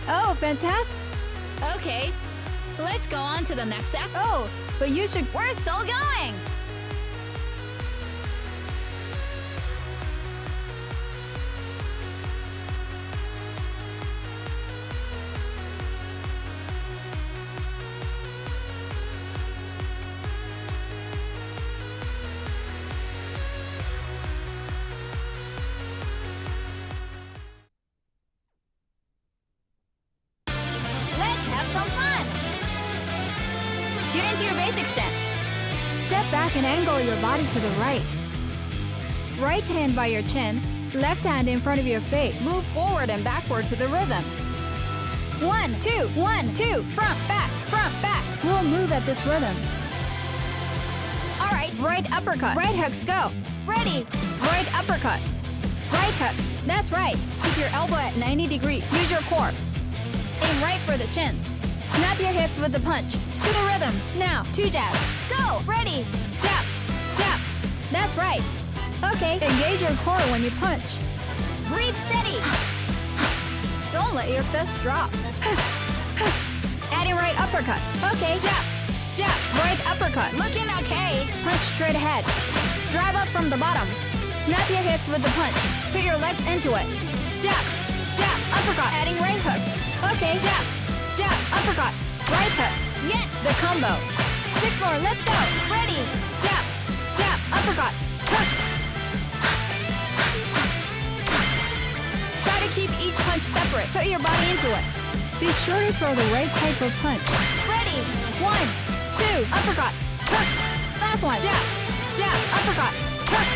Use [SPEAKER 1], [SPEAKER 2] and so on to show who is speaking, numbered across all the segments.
[SPEAKER 1] Oh, fantastic.
[SPEAKER 2] Okay, let's go on to the next step.
[SPEAKER 1] Oh, but you should...
[SPEAKER 2] We're still going! Let's have some fun! Get into your basic stance.
[SPEAKER 1] Step back and angle your body to the right. Right hand by your chin, left hand in front of your face.
[SPEAKER 2] Move forward and backward to the rhythm. 1, 2, 1, 2, front, back, front, back.
[SPEAKER 1] We'll move at this rhythm.
[SPEAKER 2] All right, right uppercut.
[SPEAKER 1] Right hooks, go.
[SPEAKER 2] Ready. Right uppercut.
[SPEAKER 1] Right hook.
[SPEAKER 2] That's right. Keep your elbow at 90 degrees. Use your core. Aim right for the chin.
[SPEAKER 1] Snap your hips with the punch.
[SPEAKER 2] To the rhythm. Now, 2 jabs. Go. Ready. Jab. Jab.
[SPEAKER 1] That's right. Okay, engage your core when you punch.
[SPEAKER 2] Breathe steady.
[SPEAKER 1] Don't let your fist drop.
[SPEAKER 2] Adding right uppercuts.
[SPEAKER 1] Okay,
[SPEAKER 2] Jab. Jab. Right uppercut. Looking okay.
[SPEAKER 1] punch straight ahead.
[SPEAKER 2] Drive up from the bottom.
[SPEAKER 1] Snap your hips with the punch.
[SPEAKER 2] Put your legs into it. Jab. Jab. Uppercut. Adding right hooks.
[SPEAKER 1] Okay,
[SPEAKER 2] Jab. Jab. Uppercut.
[SPEAKER 1] right hook.
[SPEAKER 2] Yes. The combo. 6 more. Let's go. Ready. Jab. Jab. Uppercut. Hook. Try to keep each punch separate. Put your body into it.
[SPEAKER 1] Be sure to throw the right type of punch.
[SPEAKER 2] Ready. 1, 2. Uppercut. Hook. Last one. Jab. Jab. Uppercut. Hook.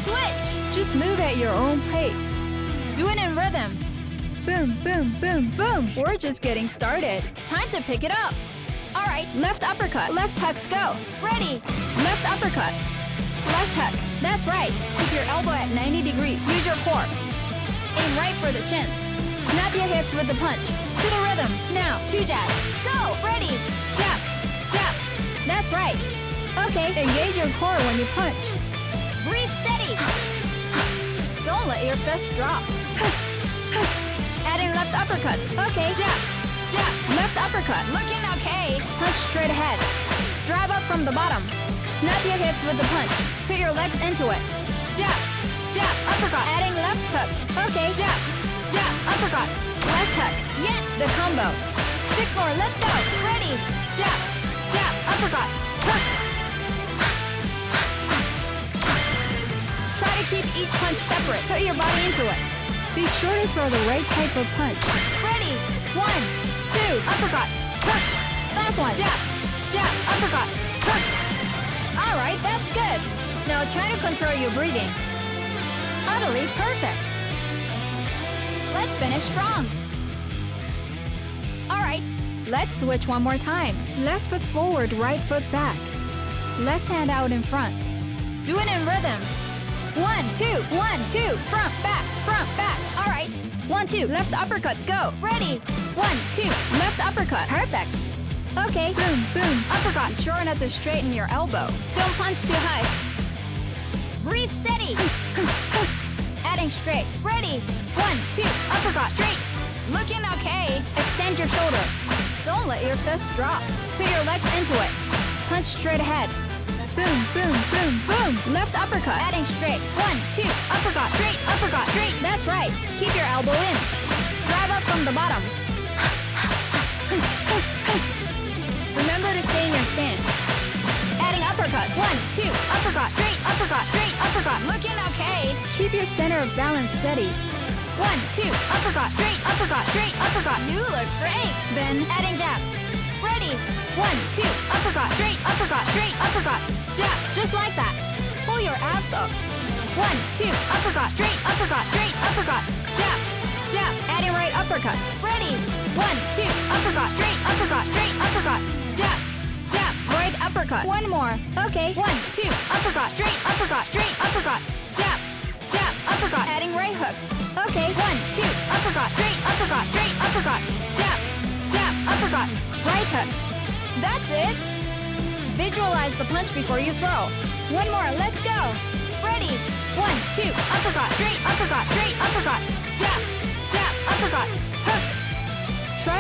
[SPEAKER 2] Switch.
[SPEAKER 1] Just move at your own pace.
[SPEAKER 2] Do it in rhythm.
[SPEAKER 1] Boom, boom, boom, boom. We're just getting started.
[SPEAKER 2] Time to pick it up. All right. Left uppercut.
[SPEAKER 1] Left hooks, go.
[SPEAKER 2] Ready. Left uppercut.
[SPEAKER 1] Left hook.
[SPEAKER 2] That's right. Keep your elbow at 90 degrees. Use your core. Aim right for the chin.
[SPEAKER 1] Snap your hips with the punch.
[SPEAKER 2] To the rhythm. Now, 2 jabs. Go. Ready. Jab. Jab.
[SPEAKER 1] That's right. Okay, engage your core when you punch.
[SPEAKER 2] Breathe steady.
[SPEAKER 1] Don't let your fist drop.
[SPEAKER 2] Adding left uppercuts.
[SPEAKER 1] Okay,
[SPEAKER 2] Jab. Jab. Left uppercut. Looking okay.
[SPEAKER 1] punch straight ahead.
[SPEAKER 2] Drive up from the bottom.
[SPEAKER 1] Snap your hips with the punch.
[SPEAKER 2] Put your legs into it. Jab. Jab. Uppercut.
[SPEAKER 1] Adding left hooks. Okay,
[SPEAKER 2] Jab. Jab. Uppercut.
[SPEAKER 1] left hook.
[SPEAKER 2] Yes. The combo. 6 more. Let's go. Ready. Jab. Jab. Uppercut. Hook. Try to keep each punch separate. Put your body into it.
[SPEAKER 1] Be sure to throw the right type of punch.
[SPEAKER 2] Ready. 1, 2. Uppercut. Hook. Last one. Jab. Jab. Uppercut. Hook. All right. That's good. Now try to control your breathing. Utterly perfect. Let's finish strong. All right.
[SPEAKER 1] Let's switch one more time. Left foot forward, right foot back. Left hand out in front.
[SPEAKER 2] Do it in rhythm. 1, 2, 1, 2. Front, back, front, back. All right. 1, 2. Left uppercuts. Go. Ready. 1, 2. Left uppercut. Perfect.
[SPEAKER 1] Okay, boom, boom.
[SPEAKER 2] Uppercut. Be sure not to straighten your elbow. Don't punch too high. Breathe steady. Adding straight. Ready. 1, 2. Uppercut. Straight. Looking okay. Extend your shoulder.
[SPEAKER 1] Don't let your fist drop.
[SPEAKER 2] Put your legs into it.
[SPEAKER 1] Punch straight ahead. Boom, boom, boom, boom.
[SPEAKER 2] Left uppercut. Adding straight. 1, 2. Uppercut. Straight. Uppercut. Straight. That's right. Keep your elbow in. Drive up from the bottom.
[SPEAKER 1] Remember to stay in your stance.
[SPEAKER 2] Adding uppercut. 1, 2. Uppercut. Straight. Uppercut. Straight. Uppercut. Looking okay.
[SPEAKER 1] Keep your center of balance steady.
[SPEAKER 2] 1, 2. Uppercut. Straight. Uppercut. Straight. Uppercut. You look great.
[SPEAKER 1] Then
[SPEAKER 2] Adding jabs. Ready. 1, 2. Uppercut. Straight. Uppercut. Straight. Uppercut. Jab. Just like that. Pull your abs up. 1, 2. Uppercut. Straight. Uppercut. Straight. Uppercut. Jab. Jab. Adding right uppercuts. Ready. 1, 2. Uppercut. Straight. Uppercut. Straight. Uppercut. Jab. Jab. Right uppercut.
[SPEAKER 1] one more. Okay,
[SPEAKER 2] 1, 2. Uppercut. Straight. Uppercut. Straight. Uppercut. Jab. Jab. Uppercut. Adding right hooks.
[SPEAKER 1] okay.
[SPEAKER 2] 1, 2. Uppercut. Straight. Uppercut. Straight. Uppercut. Jab. Jab. Uppercut.
[SPEAKER 1] Right hook.
[SPEAKER 2] That's it. Visualize the punch before you throw. One more. Let's go. Ready. 1, 2. Uppercut. Straight. Uppercut. Straight. Uppercut. Jab. Jab. Uppercut. Hook.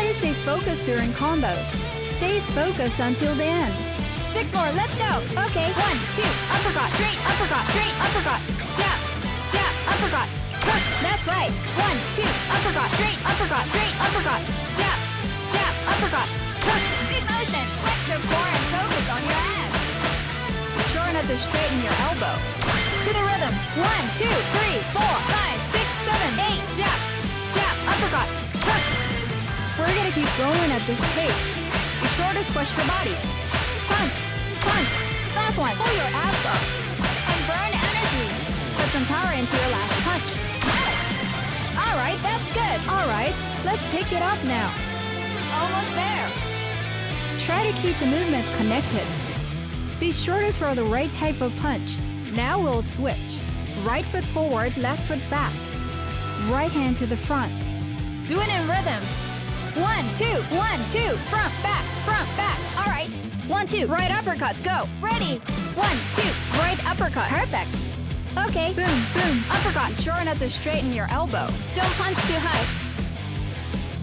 [SPEAKER 1] to stay focused during combos. Stay focused until the end.
[SPEAKER 2] 6 more, let's go.
[SPEAKER 1] Okay.
[SPEAKER 2] 1, 2, uppercut, straight, uppercut, jab, jab, uppercut, hook.
[SPEAKER 1] That's right.
[SPEAKER 2] 1, 2, uppercut, straight, uppercut, jab, jab, uppercut, hook. Big motion. Flex your core and focus on your abs.
[SPEAKER 1] Be sure not to straighten your elbow.
[SPEAKER 2] To the rhythm. 1, 2, 3, 4, 5, 6, 7, 8, jab, jab, uppercut, hook.
[SPEAKER 1] We're gonna keep going at this pace. Be sure to twist your body.
[SPEAKER 2] Punch, punch. Last one. Pull your abs up and burn energy.
[SPEAKER 1] Put some power into your last punch.
[SPEAKER 2] Alright, that's good.
[SPEAKER 1] Alright, let's pick it up now.
[SPEAKER 2] Almost there.
[SPEAKER 1] Try to keep the movements connected. Be sure to throw the right type of punch. Now we'll switch. Right foot forward, left foot back. Right hand to the front.
[SPEAKER 2] Do it in rhythm. 1, 2, 1, 2, front, back, alright. 1, 2, right uppercuts, go. Ready. 1, 2, right uppercut.
[SPEAKER 1] Perfect. Okay, boom, boom.
[SPEAKER 2] Uppercut.
[SPEAKER 1] Be sure not to straighten your elbow.
[SPEAKER 2] Don't punch too high.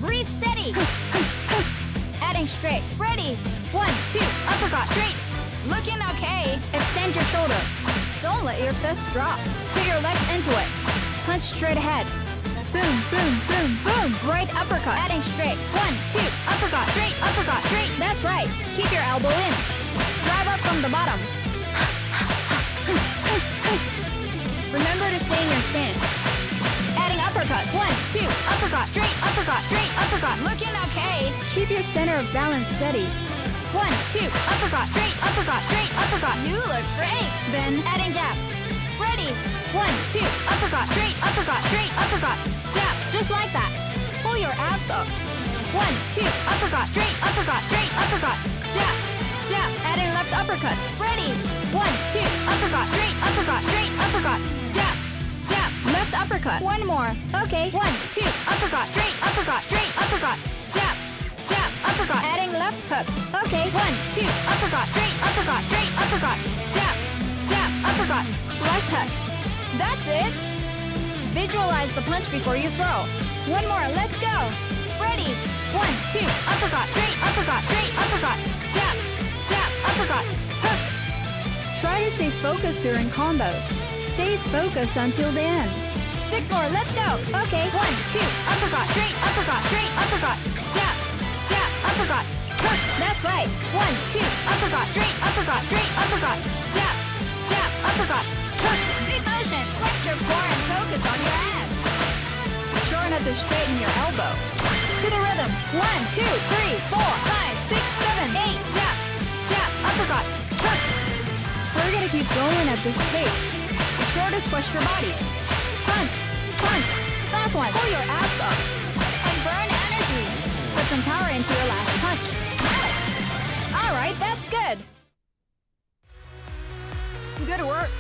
[SPEAKER 2] Breathe steady.
[SPEAKER 1] Adding straight.
[SPEAKER 2] Ready. 1, 2, uppercut, straight. Looking okay.
[SPEAKER 1] Extend your shoulder. Don't let your fist drop.
[SPEAKER 2] Put your legs into it.
[SPEAKER 1] Punch straight ahead. Boom, boom, boom, boom.
[SPEAKER 2] Right uppercut.
[SPEAKER 1] Adding straight.
[SPEAKER 2] 1, 2, uppercut, straight.
[SPEAKER 1] That's right.
[SPEAKER 2] Keep your elbow in. Drive up from the bottom.
[SPEAKER 1] Remember to stay in your stance.
[SPEAKER 2] Adding uppercuts. 1, 2, uppercut, straight. Looking okay.
[SPEAKER 1] Keep your center of balance steady.
[SPEAKER 2] 1, 2, uppercut, straight. You look great.
[SPEAKER 1] Then
[SPEAKER 2] Adding jabs. Ready. 1, 2, uppercut, straight. Jab, just like that. Pull your abs up. 1, 2, uppercut, straight. Jab, jab. Adding left uppercuts. Ready. 1, 2, uppercut, straight. Jab, jab. Left uppercut.
[SPEAKER 1] one more. Okay.
[SPEAKER 2] 1, 2, uppercut, straight. Jab, jab, uppercut.
[SPEAKER 1] Adding left hooks. Okay.
[SPEAKER 2] 1, 2, uppercut, straight. Jab, jab, uppercut.
[SPEAKER 1] Left hook.
[SPEAKER 2] That's it. Visualize the punch before you throw. One more, let's go. Ready. 1, 2, uppercut, straight. Jab, jab, uppercut. Hook.
[SPEAKER 1] Try to stay focused during combos. Stay focused until the end.
[SPEAKER 2] 6 more, let's go.
[SPEAKER 1] Okay.
[SPEAKER 2] 1, 2, uppercut, straight. Jab, jab, uppercut. Hook.
[SPEAKER 1] That's right.
[SPEAKER 2] 1, 2, uppercut, straight. Jab, jab, uppercut. Hook. Big motion. Flex your core and focus on your abs.
[SPEAKER 1] Be sure not to straighten your elbow.
[SPEAKER 2] To the rhythm. 1, 2, 3, 4, 5, 6, 7, 8. Jab, jab, uppercut. Hook.
[SPEAKER 1] We're gonna keep going at this pace. Be sure to twist your body.
[SPEAKER 2] Punch, punch. Last one. Pull your abs up and burn energy.
[SPEAKER 1] Put some power into your last punch.
[SPEAKER 2] Alright, that's good.
[SPEAKER 1] Good work.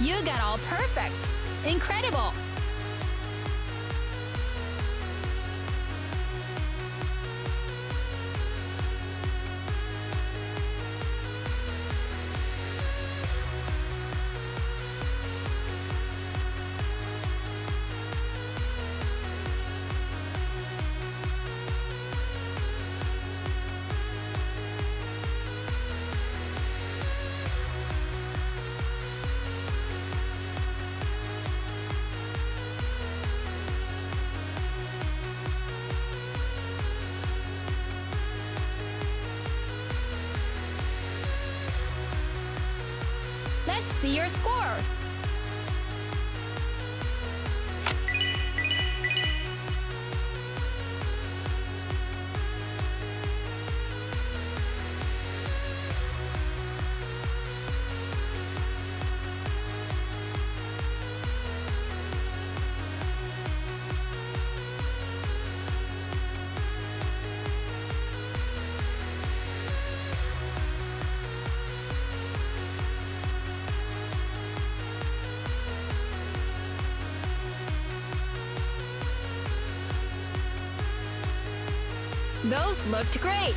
[SPEAKER 2] You got all perfect. Incredible. Let's see your score. Those looked great.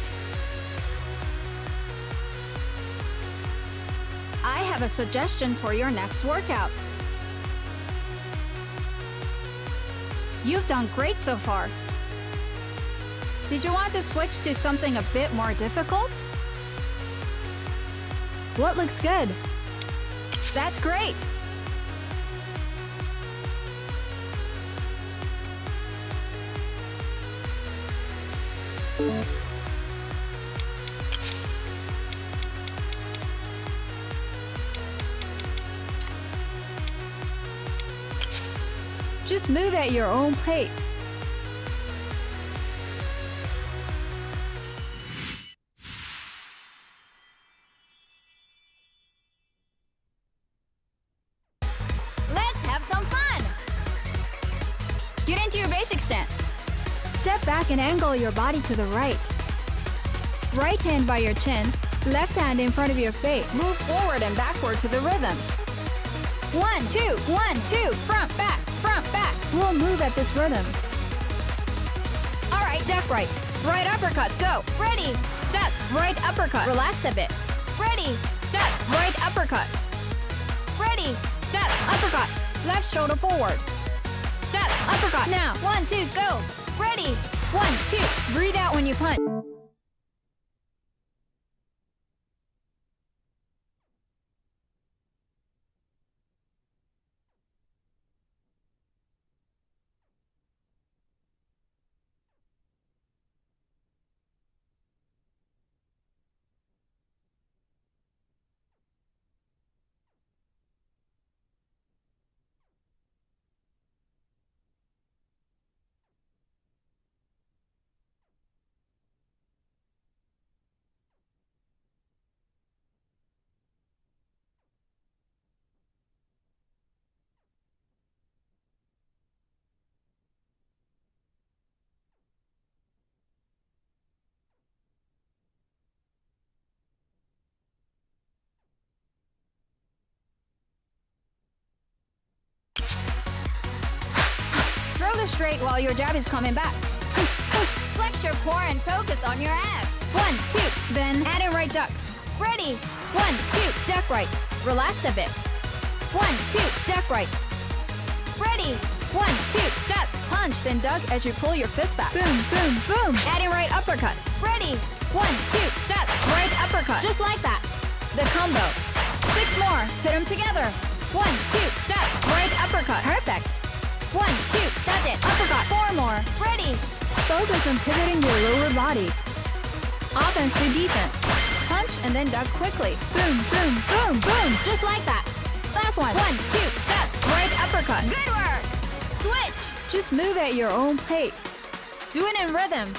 [SPEAKER 2] I have a suggestion for your next workout. You've done great so far. Did you want to switch to something a bit more difficult?
[SPEAKER 1] What looks good?
[SPEAKER 2] That's great.
[SPEAKER 1] Just move at your own pace.
[SPEAKER 2] Let's have some fun. Get into your basic stance.
[SPEAKER 1] Step back and angle your body to the right. Right hand by your chin, left hand in front of your face.
[SPEAKER 2] Move forward and backward to the rhythm. 1, 2, 1, 2, front, back, front, back.
[SPEAKER 1] We'll move at this rhythm.
[SPEAKER 2] All right, step right. Right uppercuts, go. Ready, step, right uppercut. Relax a bit. Ready, step, right uppercut. Ready, step, uppercut. Left shoulder forward. Step, uppercut. Now, 1, 2, go. Ready, 1, 2. Breathe out when you punch. Shoulder straight while your jab is coming back. Flex your core and focus on your abs. 1, 2, then add in right ducks. Ready, 1, 2, duck right. Relax a bit. 1, 2, duck right. Ready, 1, 2, duck. Punch, then duck as you pull your fist back.
[SPEAKER 1] Boom, boom, boom.
[SPEAKER 2] Adding right uppercuts. Ready, 1, 2, duck. Right uppercut. Just like that. The combo. 6 more. Hit them together. 1, 2, duck. Right uppercut. Perfect. 1, 2, that's it. Uppercut. 4 more. Ready.
[SPEAKER 1] Focus on pivoting your lower body.
[SPEAKER 2] Offense to defense. Punch and then duck quickly.
[SPEAKER 1] Boom, boom, boom, boom.
[SPEAKER 2] Just like that. Last one. 1, 2, duck. Right uppercut. Good work. Switch.
[SPEAKER 1] Just move at your own pace.
[SPEAKER 2] Do it in rhythm.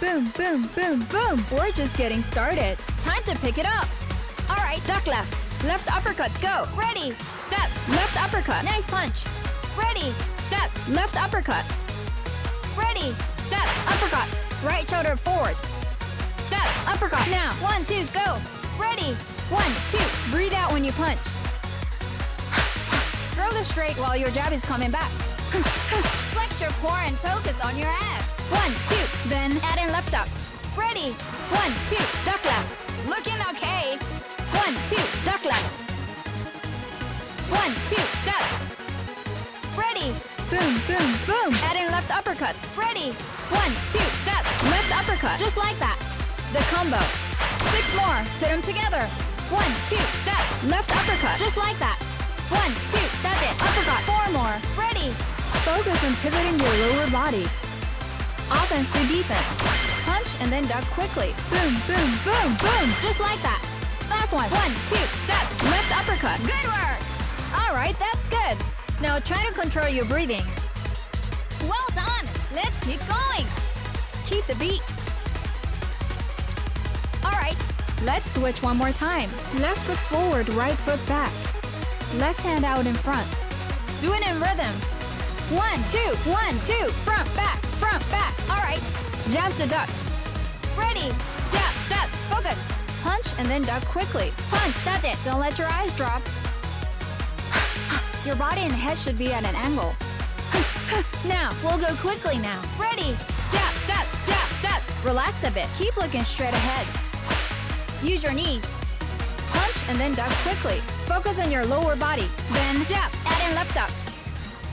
[SPEAKER 1] Boom, boom, boom, boom. We're just getting started.
[SPEAKER 2] Time to pick it up. All right, duck left. Left uppercuts, go. Ready. Duck. Left uppercut. Nice punch. Ready. Duck. Left uppercut. Ready. Duck. Uppercut. Right shoulder forward. Duck. Uppercut. Now. 1, 2, go. Ready. 1, 2. Breathe out when you punch.
[SPEAKER 1] up straight while your jab is coming back.
[SPEAKER 2] Flex your core and focus on your abs.
[SPEAKER 1] 1, 2, then
[SPEAKER 2] Add in left ducks. Ready?
[SPEAKER 1] 1, 2, duck left.
[SPEAKER 2] Looking okay.
[SPEAKER 1] 1, 2, duck left. 1, 2, duck.
[SPEAKER 2] Ready?
[SPEAKER 1] Boom, boom, boom.
[SPEAKER 2] Add in left uppercuts. Ready?
[SPEAKER 1] 1, 2, duck. Left uppercut.
[SPEAKER 2] Just like that.
[SPEAKER 1] The combo. 6 more. Put them together. 1, 2, duck. Left uppercut.
[SPEAKER 2] Just like that.
[SPEAKER 1] 1, 2, that's it. Uppercut. 4 more.
[SPEAKER 2] Ready?
[SPEAKER 1] Focus on pivoting your lower body. Offense to defense. Punch and then duck quickly. Boom, boom, boom, boom. Just like that. Last one. 1, 2, duck. Left uppercut.
[SPEAKER 2] Good work.
[SPEAKER 1] All right, that's good. Now try to control your breathing.
[SPEAKER 2] Well done. Let's keep going.
[SPEAKER 1] Keep the beat. All right, let's switch one more time. Left foot forward, right foot back. Left hand out in front. Do it in rhythm. 1, 2, 1, 2, front, back, front, back. All right, jabs to ducks.
[SPEAKER 2] Ready?
[SPEAKER 1] Jab, duck, focus. Punch and then duck quickly. Punch, that's it. Don't let your eyes drop. Your body and head should be at an angle. Now, we'll go quickly now.
[SPEAKER 2] Ready?
[SPEAKER 1] Jab, duck, jab, duck. Relax a bit. Keep looking straight ahead. Use your knees. Punch and then duck quickly. Focus on your lower body. Then jab, add in left ducks.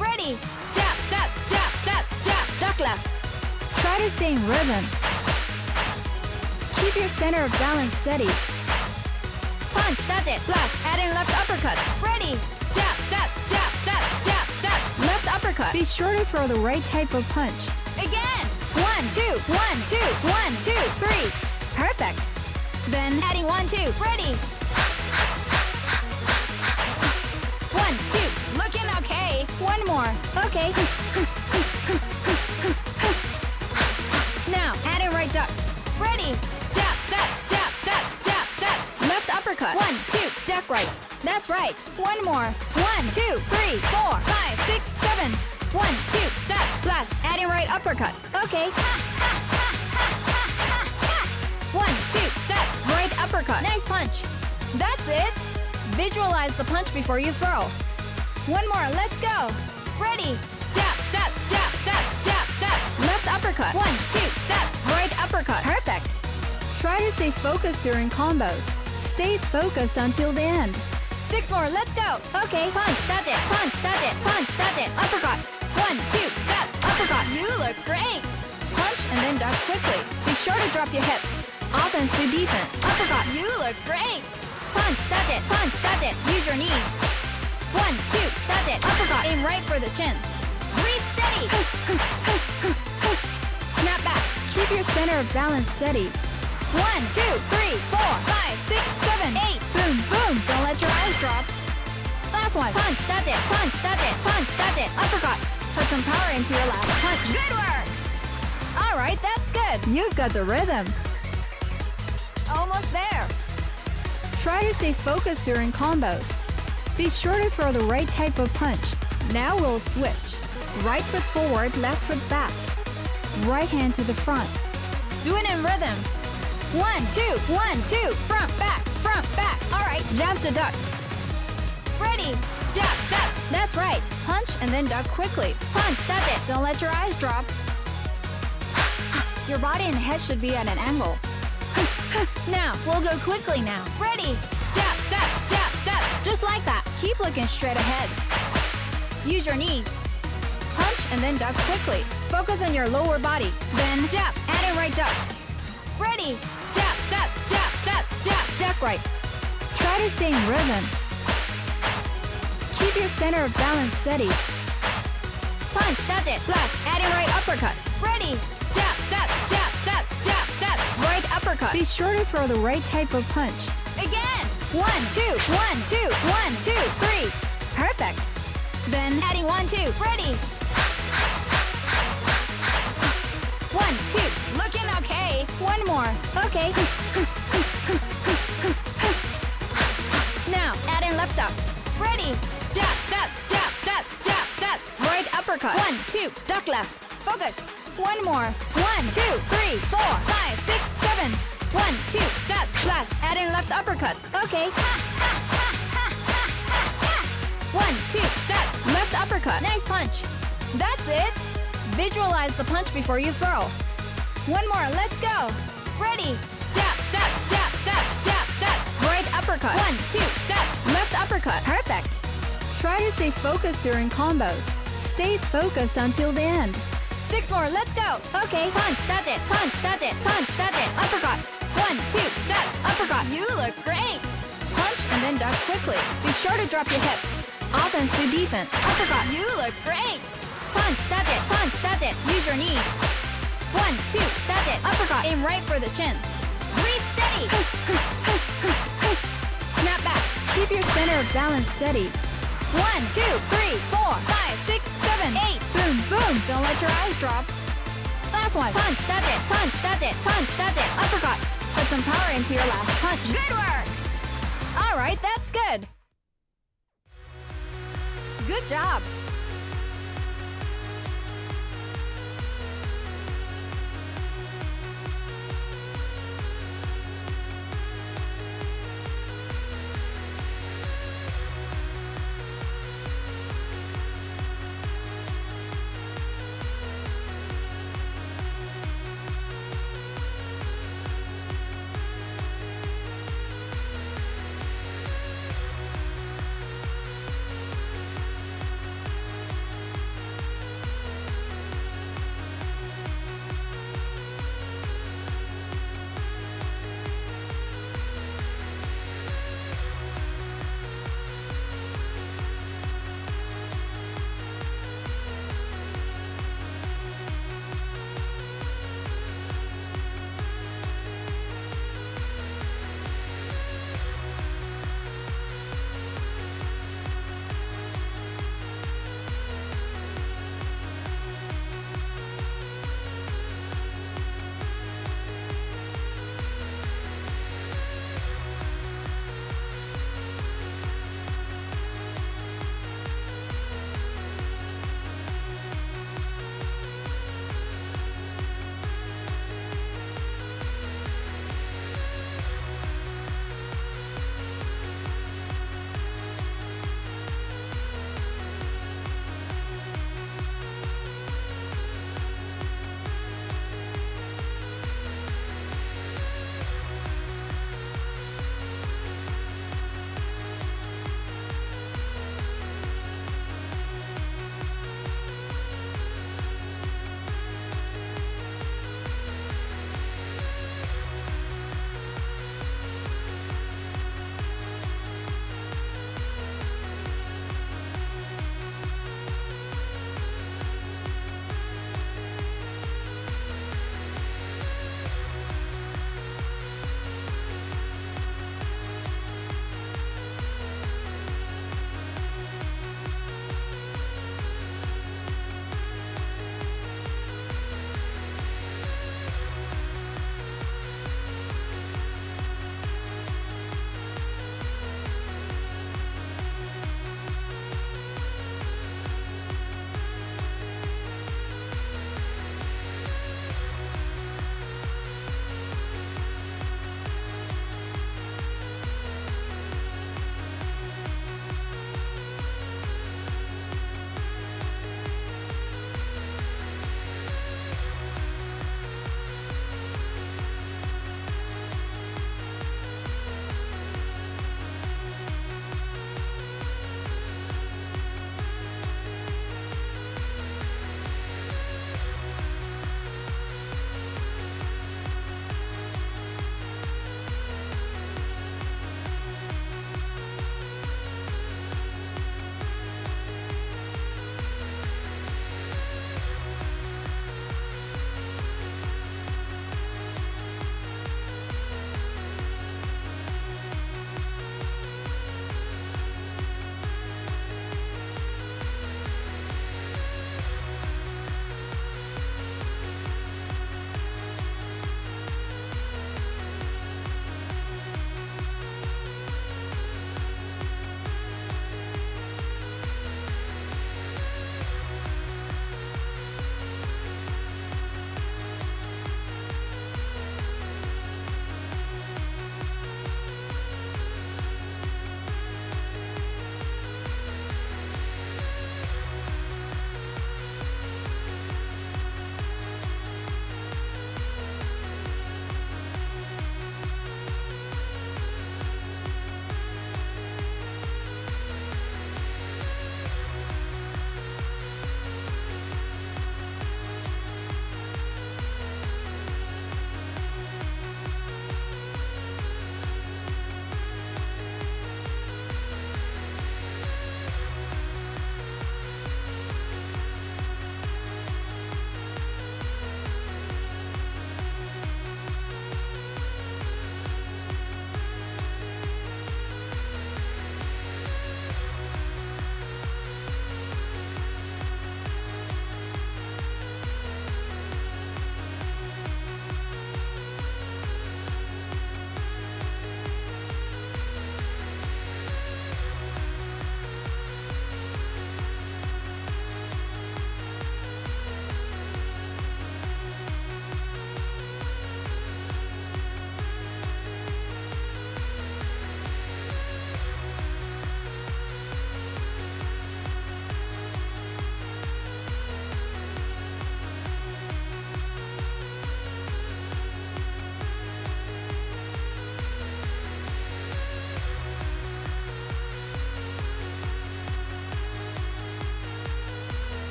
[SPEAKER 2] Ready?
[SPEAKER 1] Jab, duck, jab, duck, jab, duck left. Try to stay in rhythm. Keep your center of balance steady. Punch, that's it. Blast, add in left uppercut.
[SPEAKER 2] Ready?
[SPEAKER 1] Jab, duck, jab, duck, jab, duck. Left uppercut. Be sure to throw the right type of punch.
[SPEAKER 2] Again.
[SPEAKER 1] 1, 2, 1, 2, 1, 2, 3. Perfect. Then
[SPEAKER 2] Adding 1, 2. Ready?
[SPEAKER 1] 1, 2.
[SPEAKER 2] Looking okay.
[SPEAKER 1] One more. Okay. Now, add in right ducks.
[SPEAKER 2] Ready?
[SPEAKER 1] Jab, duck, jab, duck, jab, duck. Left uppercut. 1, 2, duck right. That's right. One more. 1, 2, 3, 4, 5, 6, 7. 1, 2, duck, blast. Add in right uppercuts. Okay. 1, 2, duck, right uppercut. Nice punch. That's it. Visualize the punch before you throw. One more. Let's go.
[SPEAKER 2] Ready?
[SPEAKER 1] Jab, duck, jab, duck, jab, duck. Left uppercut. 1, 2, duck, right uppercut. Perfect. Try to stay focused during combos. Stay focused until the end. 6 more. Let's go. Okay. Punch. That's it. Punch. That's it. Punch. That's it. Uppercut. 1, 2, duck, uppercut.
[SPEAKER 2] You look great.
[SPEAKER 1] Punch and then duck quickly. Be sure to drop your hips. Offense to defense. Uppercut.
[SPEAKER 2] You look great.
[SPEAKER 1] Punch. That's it. Punch. That's it. Use your knees. 1, 2, that's it. Uppercut. Aim right for the chin.
[SPEAKER 2] Breathe steady.
[SPEAKER 1] Snap back. Keep your center of balance steady. 1, 2, 3, 4, 5, 6, 7, 8. Boom, boom. Don't let your eyes drop. Last one. Punch. That's it. Punch. That's it. Punch. That's it. Uppercut. Put some power into your last punch.
[SPEAKER 2] Good work.
[SPEAKER 1] All right, that's good. You've got the rhythm.
[SPEAKER 2] Almost there.
[SPEAKER 1] Try to stay focused during combos. Be sure to throw the right type of punch. Now we'll switch. Right foot forward, left foot back. Right hand to the front. Do it in rhythm. 1, 2, 1, 2, front, back, front, back. All right, jabs to ducks.
[SPEAKER 2] Ready?
[SPEAKER 1] Jab, duck. That's right. Punch and then duck quickly. Punch, that's it. Don't let your eyes drop. Your body and head should be at an angle. Now, we'll go quickly now.
[SPEAKER 2] Ready?
[SPEAKER 1] Jab, duck, jab, duck. Just like that. Keep looking straight ahead. Use your knees. Punch and then duck quickly. Focus on your lower body. Then jab, add in right ducks.
[SPEAKER 2] Ready?
[SPEAKER 1] Jab, duck, jab, duck, jab, duck right. Try to stay in rhythm. Keep your center of balance steady. Punch, that's it. Blast, add in right uppercuts.
[SPEAKER 2] Ready?
[SPEAKER 1] Jab, duck, jab, duck, jab, duck. Right uppercut. Be sure to throw the right type of punch.
[SPEAKER 2] Again.
[SPEAKER 1] 1, 2, 1, 2, 1, 2, 3. Perfect. Then
[SPEAKER 2] Adding 1, 2. Ready?
[SPEAKER 1] 1, 2.
[SPEAKER 2] Looking okay.
[SPEAKER 1] One more. Okay. Now, add in left ducks.
[SPEAKER 2] Ready?
[SPEAKER 1] Jab, duck, jab, duck, jab, duck. Right uppercut. 1, 2, duck left. Focus. One more. 1, 2, 3, 4, 5, 6, 7. 1, 2, duck, blast. Add in left uppercuts. Okay. 1, 2, duck.
[SPEAKER 2] uppercut. Nice punch. That's it. Visualize the punch before you throw. One more, let's go. Ready. Jab, jab, jab, jab, jab, jab. Right uppercut. 1, 2, jab. Left uppercut. Perfect.
[SPEAKER 1] Try to stay focused during combos. Stay focused until the end.
[SPEAKER 2] 6 more, let's go. Okay, punch, that's it, punch, that's it, punch, that's it. Uppercut. 1, 2, jab, uppercut. You look great. Punch and then duck quickly. Be sure to drop your hips.
[SPEAKER 1] Offense to defense.
[SPEAKER 2] Uppercut. You look great. Punch, that's it, punch, that's it. Use your knees. 1, 2, that's it. Uppercut. Aim right for the chin. Breathe steady. Snap back.
[SPEAKER 1] Keep your center of balance steady.
[SPEAKER 2] 1, 2, 3, 4, 5, 6, 7, 8.
[SPEAKER 1] Boom, boom.
[SPEAKER 2] Don't let your eyes drop. Last one. Punch, that's it, punch, that's it, punch, that's it. Uppercut. Put some power into your last punch. Good work. All right, that's good. Good job.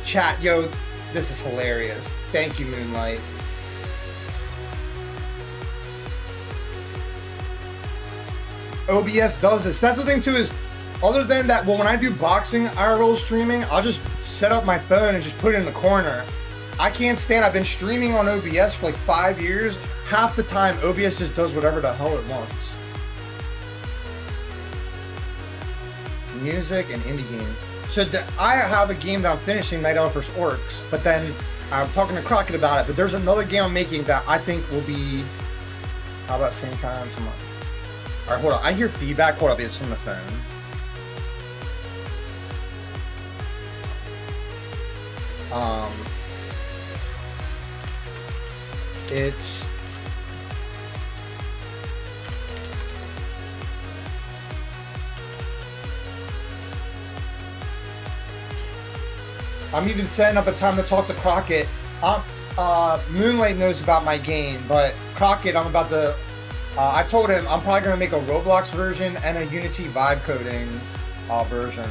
[SPEAKER 3] Chat, yo, this is hilarious. Thank you, Moonlight. OBS does this. That's the thing too is, other than that, well, when I do boxing IRL streaming, I'll just set up my phone and just put it in the corner. I can't stand, I've been streaming on OBS for like 5 years. Half the time, OBS just does whatever the hell it wants. Music and indie game. So I have a game that I'm finishing, Night Elf vs. Orcs, but then I'm talking to Crockett about it, but there's another game I'm making that I think will be, how about same time tomorrow? All right, hold on. I hear feedback. Hold up, it's from the phone. It's I'm even setting up a time to talk to Crockett. Moonlight knows about my game, but Crockett, I'm about to. I told him I'm probably gonna make a Roblox version and a Unity vibe coding version.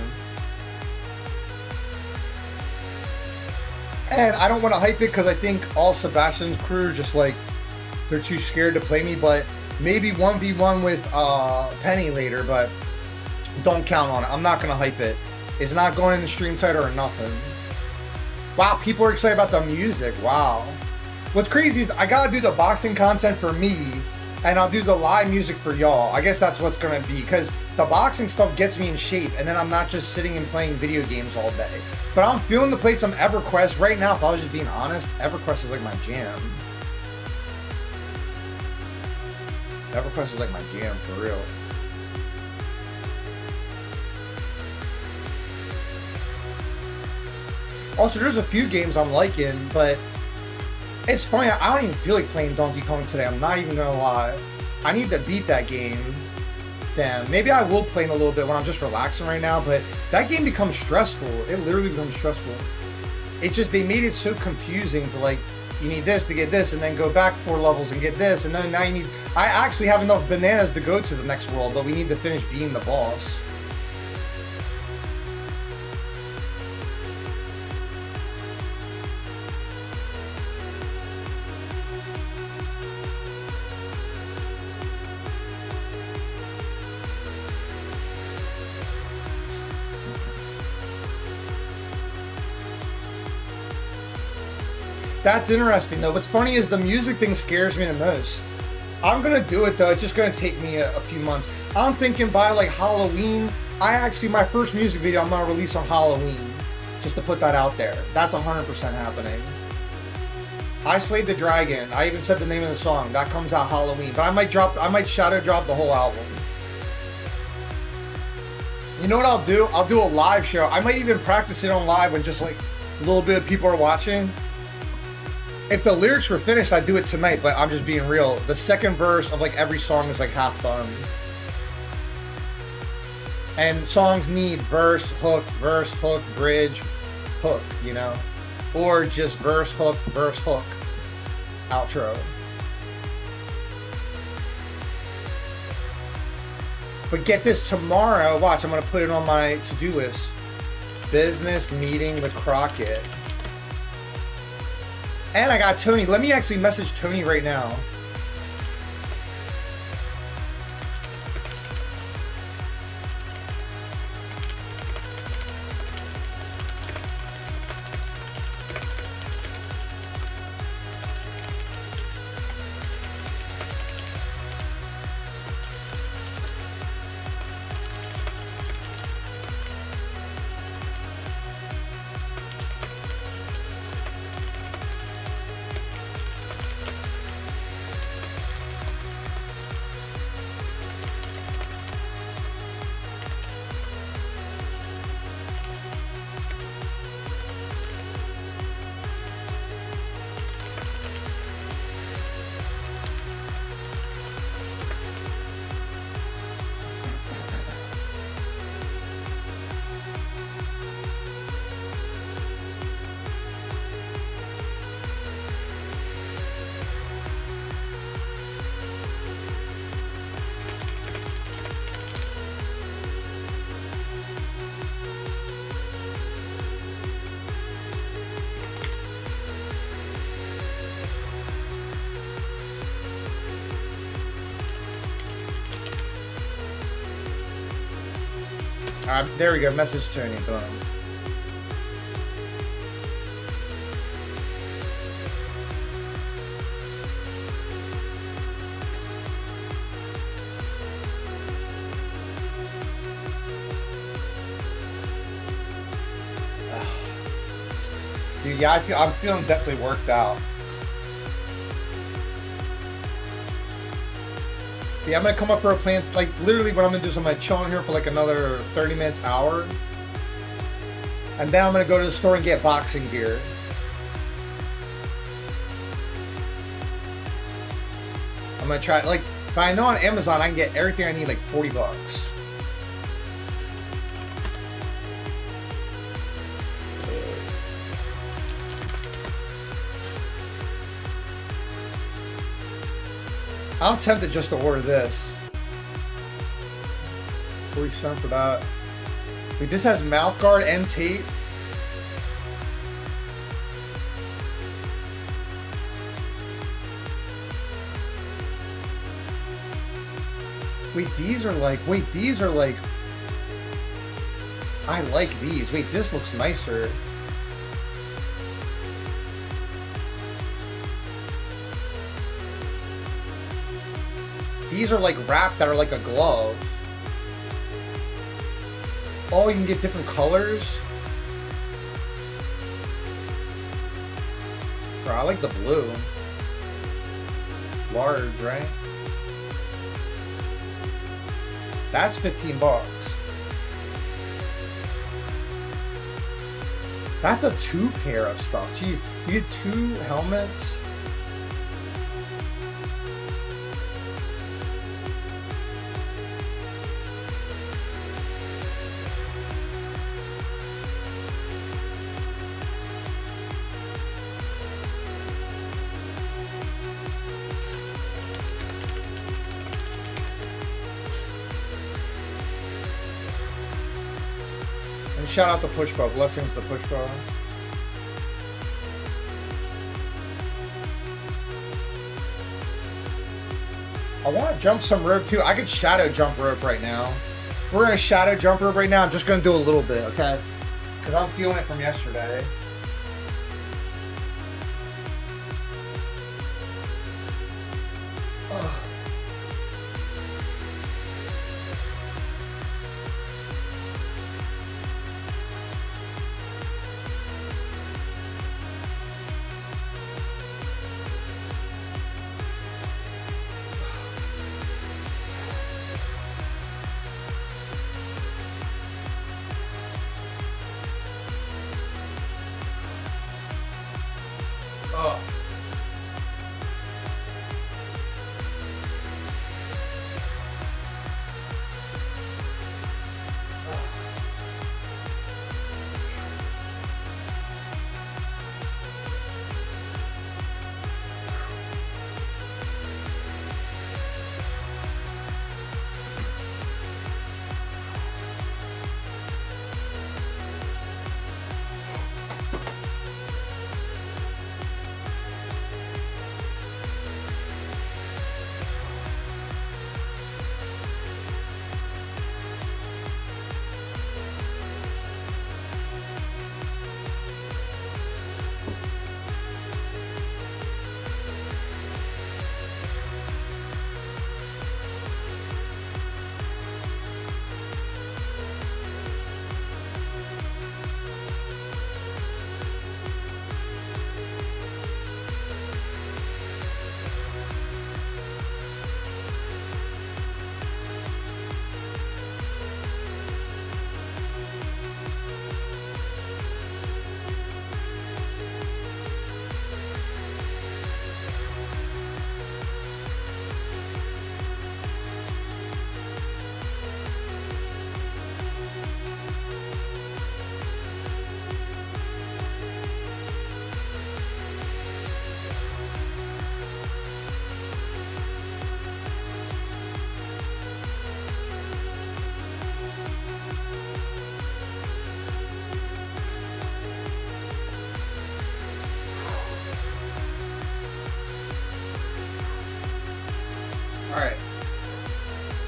[SPEAKER 3] And I don't want to hype it because I think all Sebastian's crew just like they're too scared to play me. But maybe 1v1 with Penny later, but don't count on it. I'm not gonna hype it. It's not going in the stream title or nothing. Wow, people are excited about the music. Wow. What's crazy is I gotta do the boxing content for me, and I'll do the live music for y'all. I guess that's what's gonna be, because the boxing stuff gets me in shape, and then I'm not just sitting and playing video games all day. But I'm feeling to play some EverQuest right now. If I was just being honest, EverQuest is like my jam. EverQuest is like my jam for real. Also, there's a few games I'm liking, but it's funny, I don't even feel like playing Donkey Kong today. I'm not even gonna lie. I need to beat that game. Damn, maybe I will play in a little bit when I'm just relaxing right now, but that game becomes stressful. It literally becomes stressful. It's just, they made it so confusing to like, you need this to get this, and then go back 4 levels and get this, and then now you need... I actually have enough bananas to go to the next world, but we need to finish being the boss. That's interesting though. What's funny is the music thing scares me the most. I'm gonna do it though. It's just gonna take me a few months. I'm thinking by like Halloween. My first music video I'm gonna release on Halloween. Just to put that out there. That's 100% happening. I Slayed the Dragon. I even said the name of the song. That comes out Halloween. But I might shadow drop the whole album. You know what I'll do? I'll do a live show. I might even practice it on live when just like a little bit of people are watching. If the lyrics were finished, I'd do it tonight, but I'm just being real. The second verse of like every song is like half done. And songs need verse, hook, bridge, hook, you know? Or just verse, hook, outro. But get this, tomorrow, watch, I'm gonna put it on my to-do list. Business meeting with Crockett. And I got Tony. Let me actually message Tony right now. There we go. Message tuning. Boom. Dude, yeah, I'm feeling definitely worked out. Yeah, I'm gonna come up for a plan. Like literally, what I'm gonna do is I'm gonna chill in here for like another 30 minutes, hour, and then I'm gonna go to the store and get boxing gear. I'm gonna try like, but I know on Amazon I can get everything I need like $40. I'm tempted just to order this. 40 cents for that. Wait, this has mouth guard and tape. Wait, these are like, I like these. Wait, this looks nicer. These are like wrapped that are like a glove. Oh, you can get different colors. Bro, I like the blue. Large, right? That's $15. That's a 2 pair of stuff. Jeez, you get 2 helmets. Shout out to Pushbo. Blessings to Pushbo. I want to jump some rope too. I could shadow jump rope right now. We're going to shadow jump rope right now. I'm just going to do a little bit, okay? Because I'm feeling it from yesterday.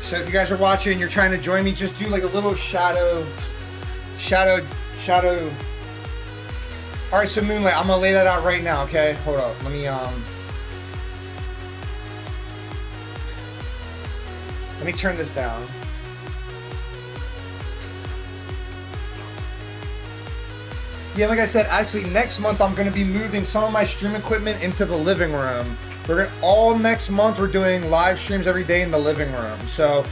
[SPEAKER 3] So if you guys are watching and you're trying to join me, just do like a little shadow. All right, so Moonlight, I'm gonna lay that out right now, okay? Hold up, let me turn this down. Yeah, like I said, actually next month I'm gonna be moving some of my stream equipment into the living room. All next month we're doing live streams every day in the living room. So,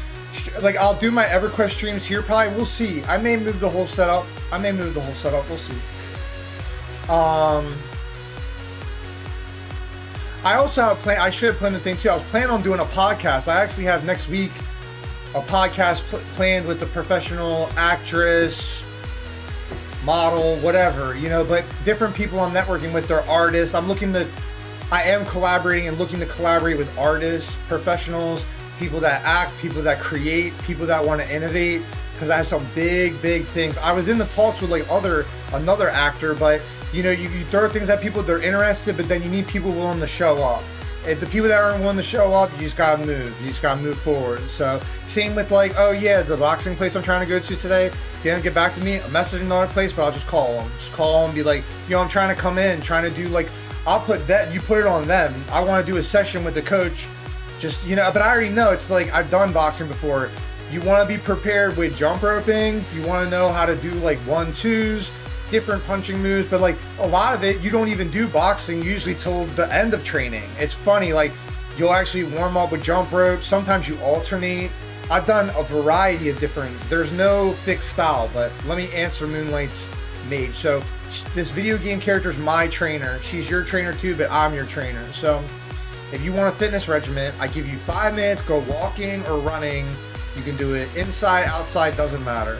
[SPEAKER 3] like, I'll do my EverQuest streams here probably. We'll see. I may move the whole setup. We'll see. I also have a plan. I should have planned a thing too. I was planning on doing a podcast. I actually have next week a podcast planned with a professional actress, model, whatever, you know, but different people I'm networking with. They're artists. I am collaborating and looking to collaborate with artists, professionals, people that act, people that create, people that want to innovate, because I have some big things. I was in the talks with like another actor, but you know, you throw things at people, they're interested, but then you need people willing to show up. If the people that aren't willing to show up, you just gotta move. You just gotta move forward. So same with like, oh yeah, the boxing place I'm trying to go to today, they don't get back to me. I message another place, but I'll just call them. Just call them and be like, yo, I'm trying to come in, trying to do like, I'll put that, you put it on them. I want to do a session with the coach. Just, you know, but I already know, it's like, I've done boxing before. You want to be prepared with jump roping. You want to know how to do like 1-2s, different punching moves. But like a lot of it, you don't even do boxing usually till the end of training. It's funny, like you'll actually warm up with jump rope. Sometimes you alternate. I've done a variety of different, there's no fixed style, but let me answer Moonlight's mage. So this video game character is my trainer. She's your trainer too, but I'm your trainer. So if you want a fitness regimen, I give you 5 minutes, go walking or running. You can do it inside, outside, doesn't matter.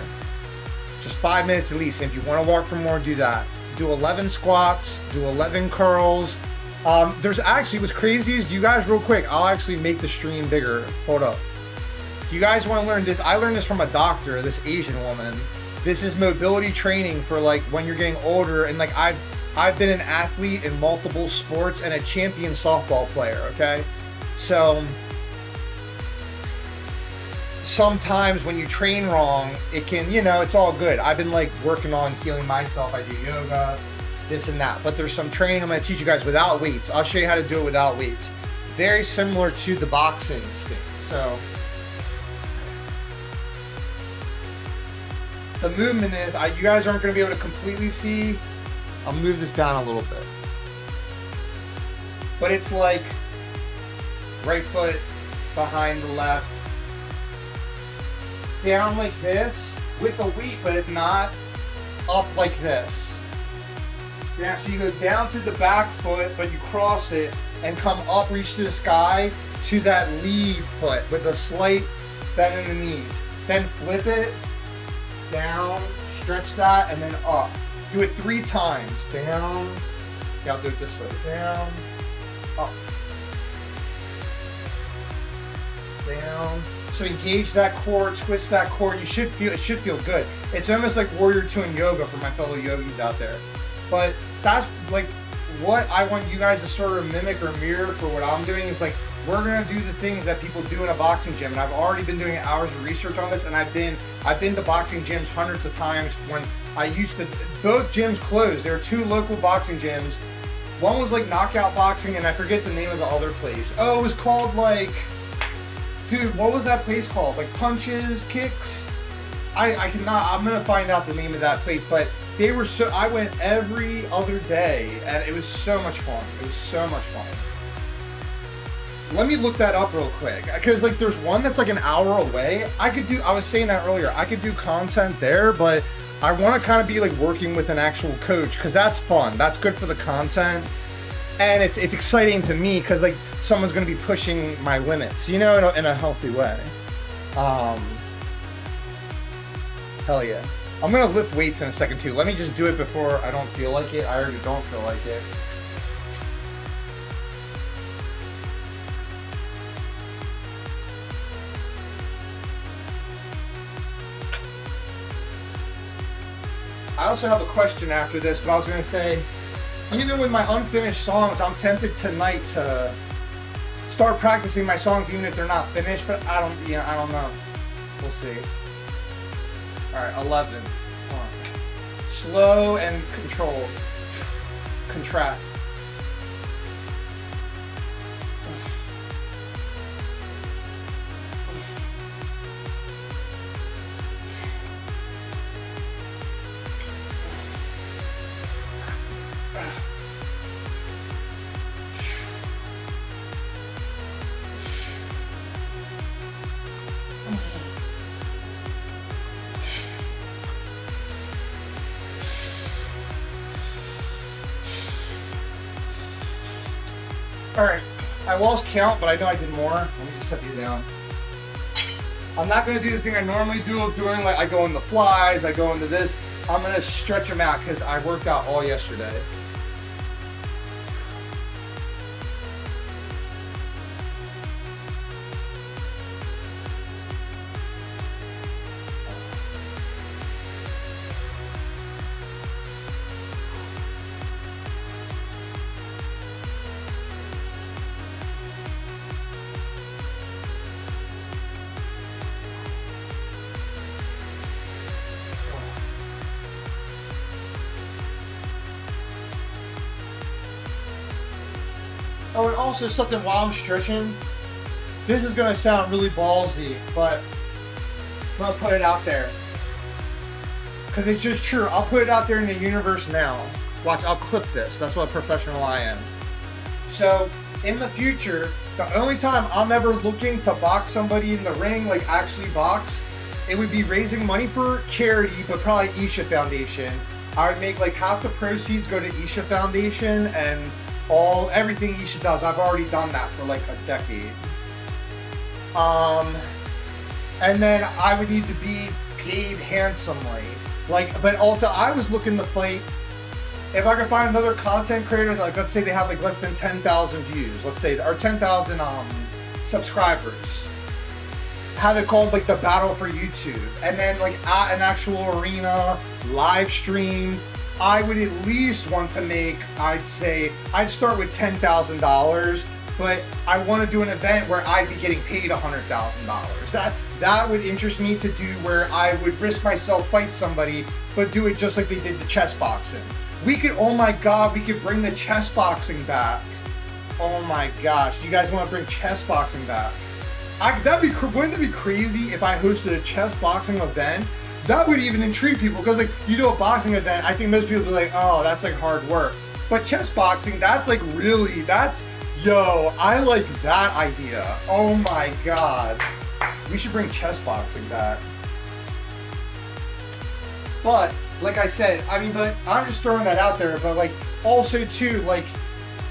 [SPEAKER 3] Just 5 minutes at least. And if you want to walk for more, do that. Do 11 squats, do 11 curls. There's actually, what's crazy is, you guys, real quick, I'll actually make the stream bigger. Hold up. If you guys want to learn this, I learned this from a doctor, this Asian woman. This is mobility training for like when you're getting older, and like I've been an athlete in multiple sports and a champion softball player, okay? So sometimes when you train wrong, it can, you know, it's all good. I've been like working on healing myself. I do yoga, this and that, but there's some training I'm going to teach you guys without weights. I'll show you how to do it without weights. Very similar to the boxing thing. So the movement is, you guys aren't going to be able to completely see. I'll move this down a little bit. But it's like right foot behind the left. Down like this with the weight, but if not, up like this. Yeah, so you go down to the back foot, but you cross it and come up, reach to the sky to that lead foot with a slight bend in the knees. Then flip it. Down, stretch that, and then up. Do it 3 times. Down. Yeah, I'll do it this way. Down, up. Down. So engage that core, twist that core. It should feel good. It's almost like Warrior 2 in yoga for my fellow yogis out there. But that's like what I want you guys to sort of mimic or mirror for what I'm doing is like, we're gonna do the things that people do in a boxing gym, and I've already been doing hours of research on this, and I've been to boxing gyms hundreds of times. When I used to, both gyms closed. There are 2 local boxing gyms. One was like Knockout Boxing, and I forget the name of the other place. Oh, it was called like, dude, what was that place called? Like Punches, Kicks? I cannot. I'm gonna find out the name of that place, but they were so. I went every other day, and it was so much fun. It was so much fun. Let me look that up real quick, because like there's one that's like an hour away. I was saying that earlier, I could do content there, but I want to kind of be like working with an actual coach, because that's fun. That's good for the content, and it's exciting to me because like someone's going to be pushing my limits, you know, in a healthy way. Hell yeah. I'm going to lift weights in a second too. Let me just do it before I don't feel like it. I already don't feel like it. I also have a question after this, but I was going to say, even with my unfinished songs, I'm tempted tonight to start practicing my songs even if they're not finished, but I don't know. We'll see. All right, 11. Come on. Slow and controlled. Contract. Alright, I lost count, but I know I did more. Let me just set these down. I'm not going to do the thing I normally do of doing, like, I go into flies, I go into this. I'm going to stretch them out because I worked out all yesterday. Oh, and also something while I'm stretching. This is gonna sound really ballsy, but I'm gonna put it out there. Cause it's just true. I'll put it out there in the universe now. Watch, I'll clip this. That's what professional I am. So, in the future, the only time I'm ever looking to box somebody in the ring, like actually box, it would be raising money for charity, but probably Isha Foundation. I would make like half the proceeds go to Isha Foundation and everything Isha does. I've already done that for like a decade. And then I would need to be paid handsomely. Like, but also I was looking to fight, if I could find another content creator, like let's say they have like less than 10,000 views, let's say, or 10,000 subscribers. Have it called like the battle for YouTube. And then like at an actual arena, live streamed, I would at least want to make, I'd say, I'd start with $10,000, but I want to do an event where I'd be getting paid $100,000. That would interest me to do, where I would risk myself, fight somebody, but do it just like they did the chess boxing. We could, oh my God, we could bring the chess boxing back. Oh my gosh, you guys want to bring chess boxing back? Wouldn't it be crazy if I hosted a chess boxing event? That would even intrigue people, because like you do a boxing event, I think most people would be like, oh, that's like hard work. But chess boxing, that's like really, I like that idea. Oh my God. We should bring chess boxing back. But, like I said, but I'm just throwing that out there, but like also too, like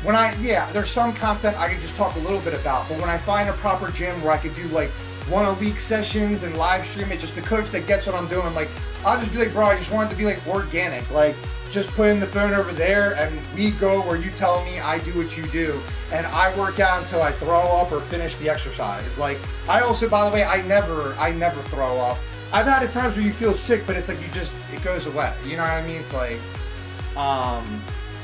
[SPEAKER 3] there's some content I could just talk a little bit about, but when I find a proper gym where I could do like 1 a week sessions and live stream it, just the coach that gets what I'm doing, like I'll just be like, bro, I just want it to be like organic, like just putting the phone over there and we go where you tell me, I do what you do, and I work out until I throw up or finish the exercise. Like I also, by the way, I never throw up. I've had at times where you feel sick, but it's like it goes away. You know what I mean? It's like,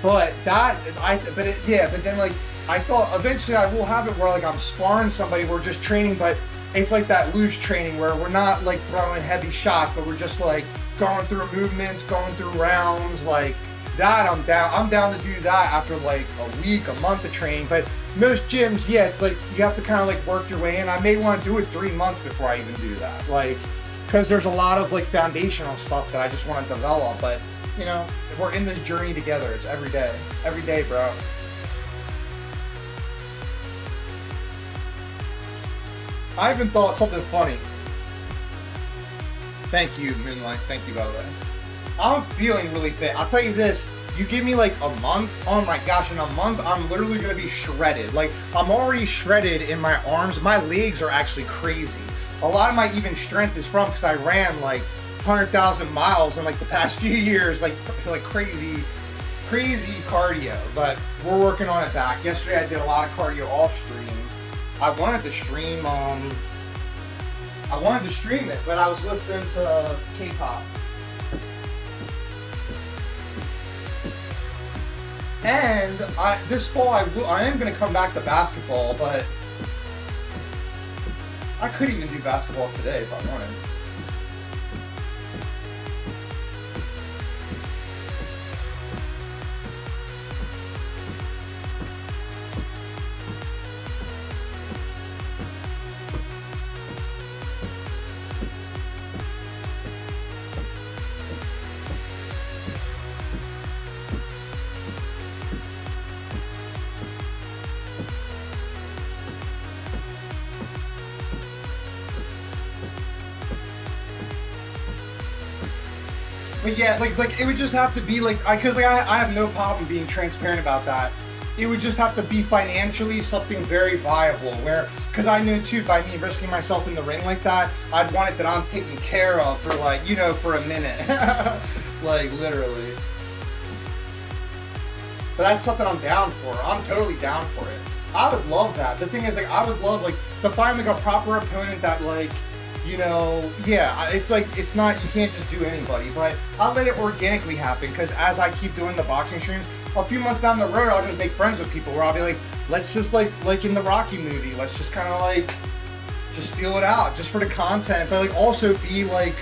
[SPEAKER 3] but then like I thought eventually I will have it where like I'm sparring somebody, we're just training, but it's like that loose training where we're not like throwing heavy shots, but we're just like going through movements, going through rounds, like that. I'm down to do that after like a week, a month of training. But most gyms, it's like you have to kind of like work your way in. I may want to do it 3 months before I even do that, like, because there's a lot of like foundational stuff that I just want to develop. But you know, we're in this journey together. It's every day, bro. I even thought something funny. Thank you, Moonlight. Thank you, by the way. I'm feeling really fit. I'll tell you this. You give me like a month. Oh my gosh, in a month, I'm literally going to be shredded. Like, I'm already shredded in my arms. My legs are actually crazy. A lot of my even strength is from, because I ran like 100,000 miles in like the past few years. Like crazy cardio. But we're working on it back. Yesterday, I did a lot of cardio off stream. I wanted to stream it, but I was listening to K-pop. And this fall I am going to come back to basketball, but I could even do basketball today if I wanted. But yeah, like it would just have to be like, because I have no problem being transparent about that. It would just have to be financially something very viable, where, because I knew too, by me risking myself in the ring like that, I'd want it that I'm taken care of for like, you know, for a minute. Like literally. But that's something I'm down for. I'm totally down for it. I would love that. The thing is, like, I would love, like, to find like a proper opponent that, like, you know, yeah, it's like, it's not, you can't just do anybody, but I'll let it organically happen, because as I keep doing the boxing streams, a few months down the road, I'll just make friends with people where I'll be like, let's just like in the Rocky movie, let's just kind of like, just feel it out, just for the content, but like also be like,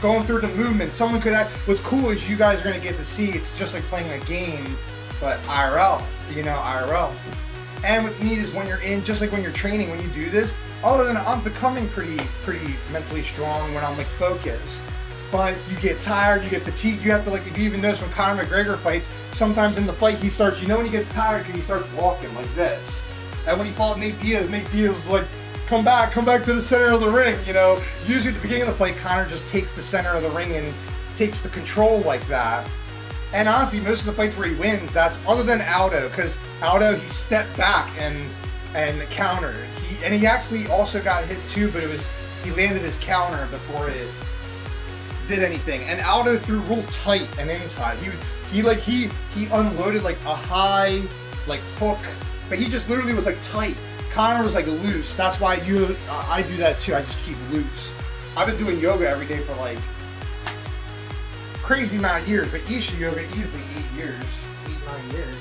[SPEAKER 3] going through the movement. Someone could act, what's cool is you guys are going to get to see, it's just like playing a game, but IRL, you know, IRL. And what's neat is when you're in, just like when you're training, when you do this, other than I'm becoming pretty mentally strong when I'm like focused, but you get tired, you get fatigued, you have to, like, if you even notice when Conor McGregor fights, sometimes in the fight he starts, you know when he gets tired because he starts walking like this. And when he fought Nate Diaz was like, come back to the center of the ring, you know. Usually at the beginning of the fight, Conor just takes the center of the ring and takes the control like that. And honestly, most of the fights where he wins, that's other than Aldo, because Aldo, he stepped back and countered. He actually also got hit too, but it was, he landed his counter before it did anything. And Aldo threw real tight and inside. He unloaded like a high like hook, but he just literally was like tight. Conor was like loose. That's why I do that too. I just keep loose. I've been doing yoga every day for like crazy amount of years, but Isha yoga easily 8 years, 8-9 years.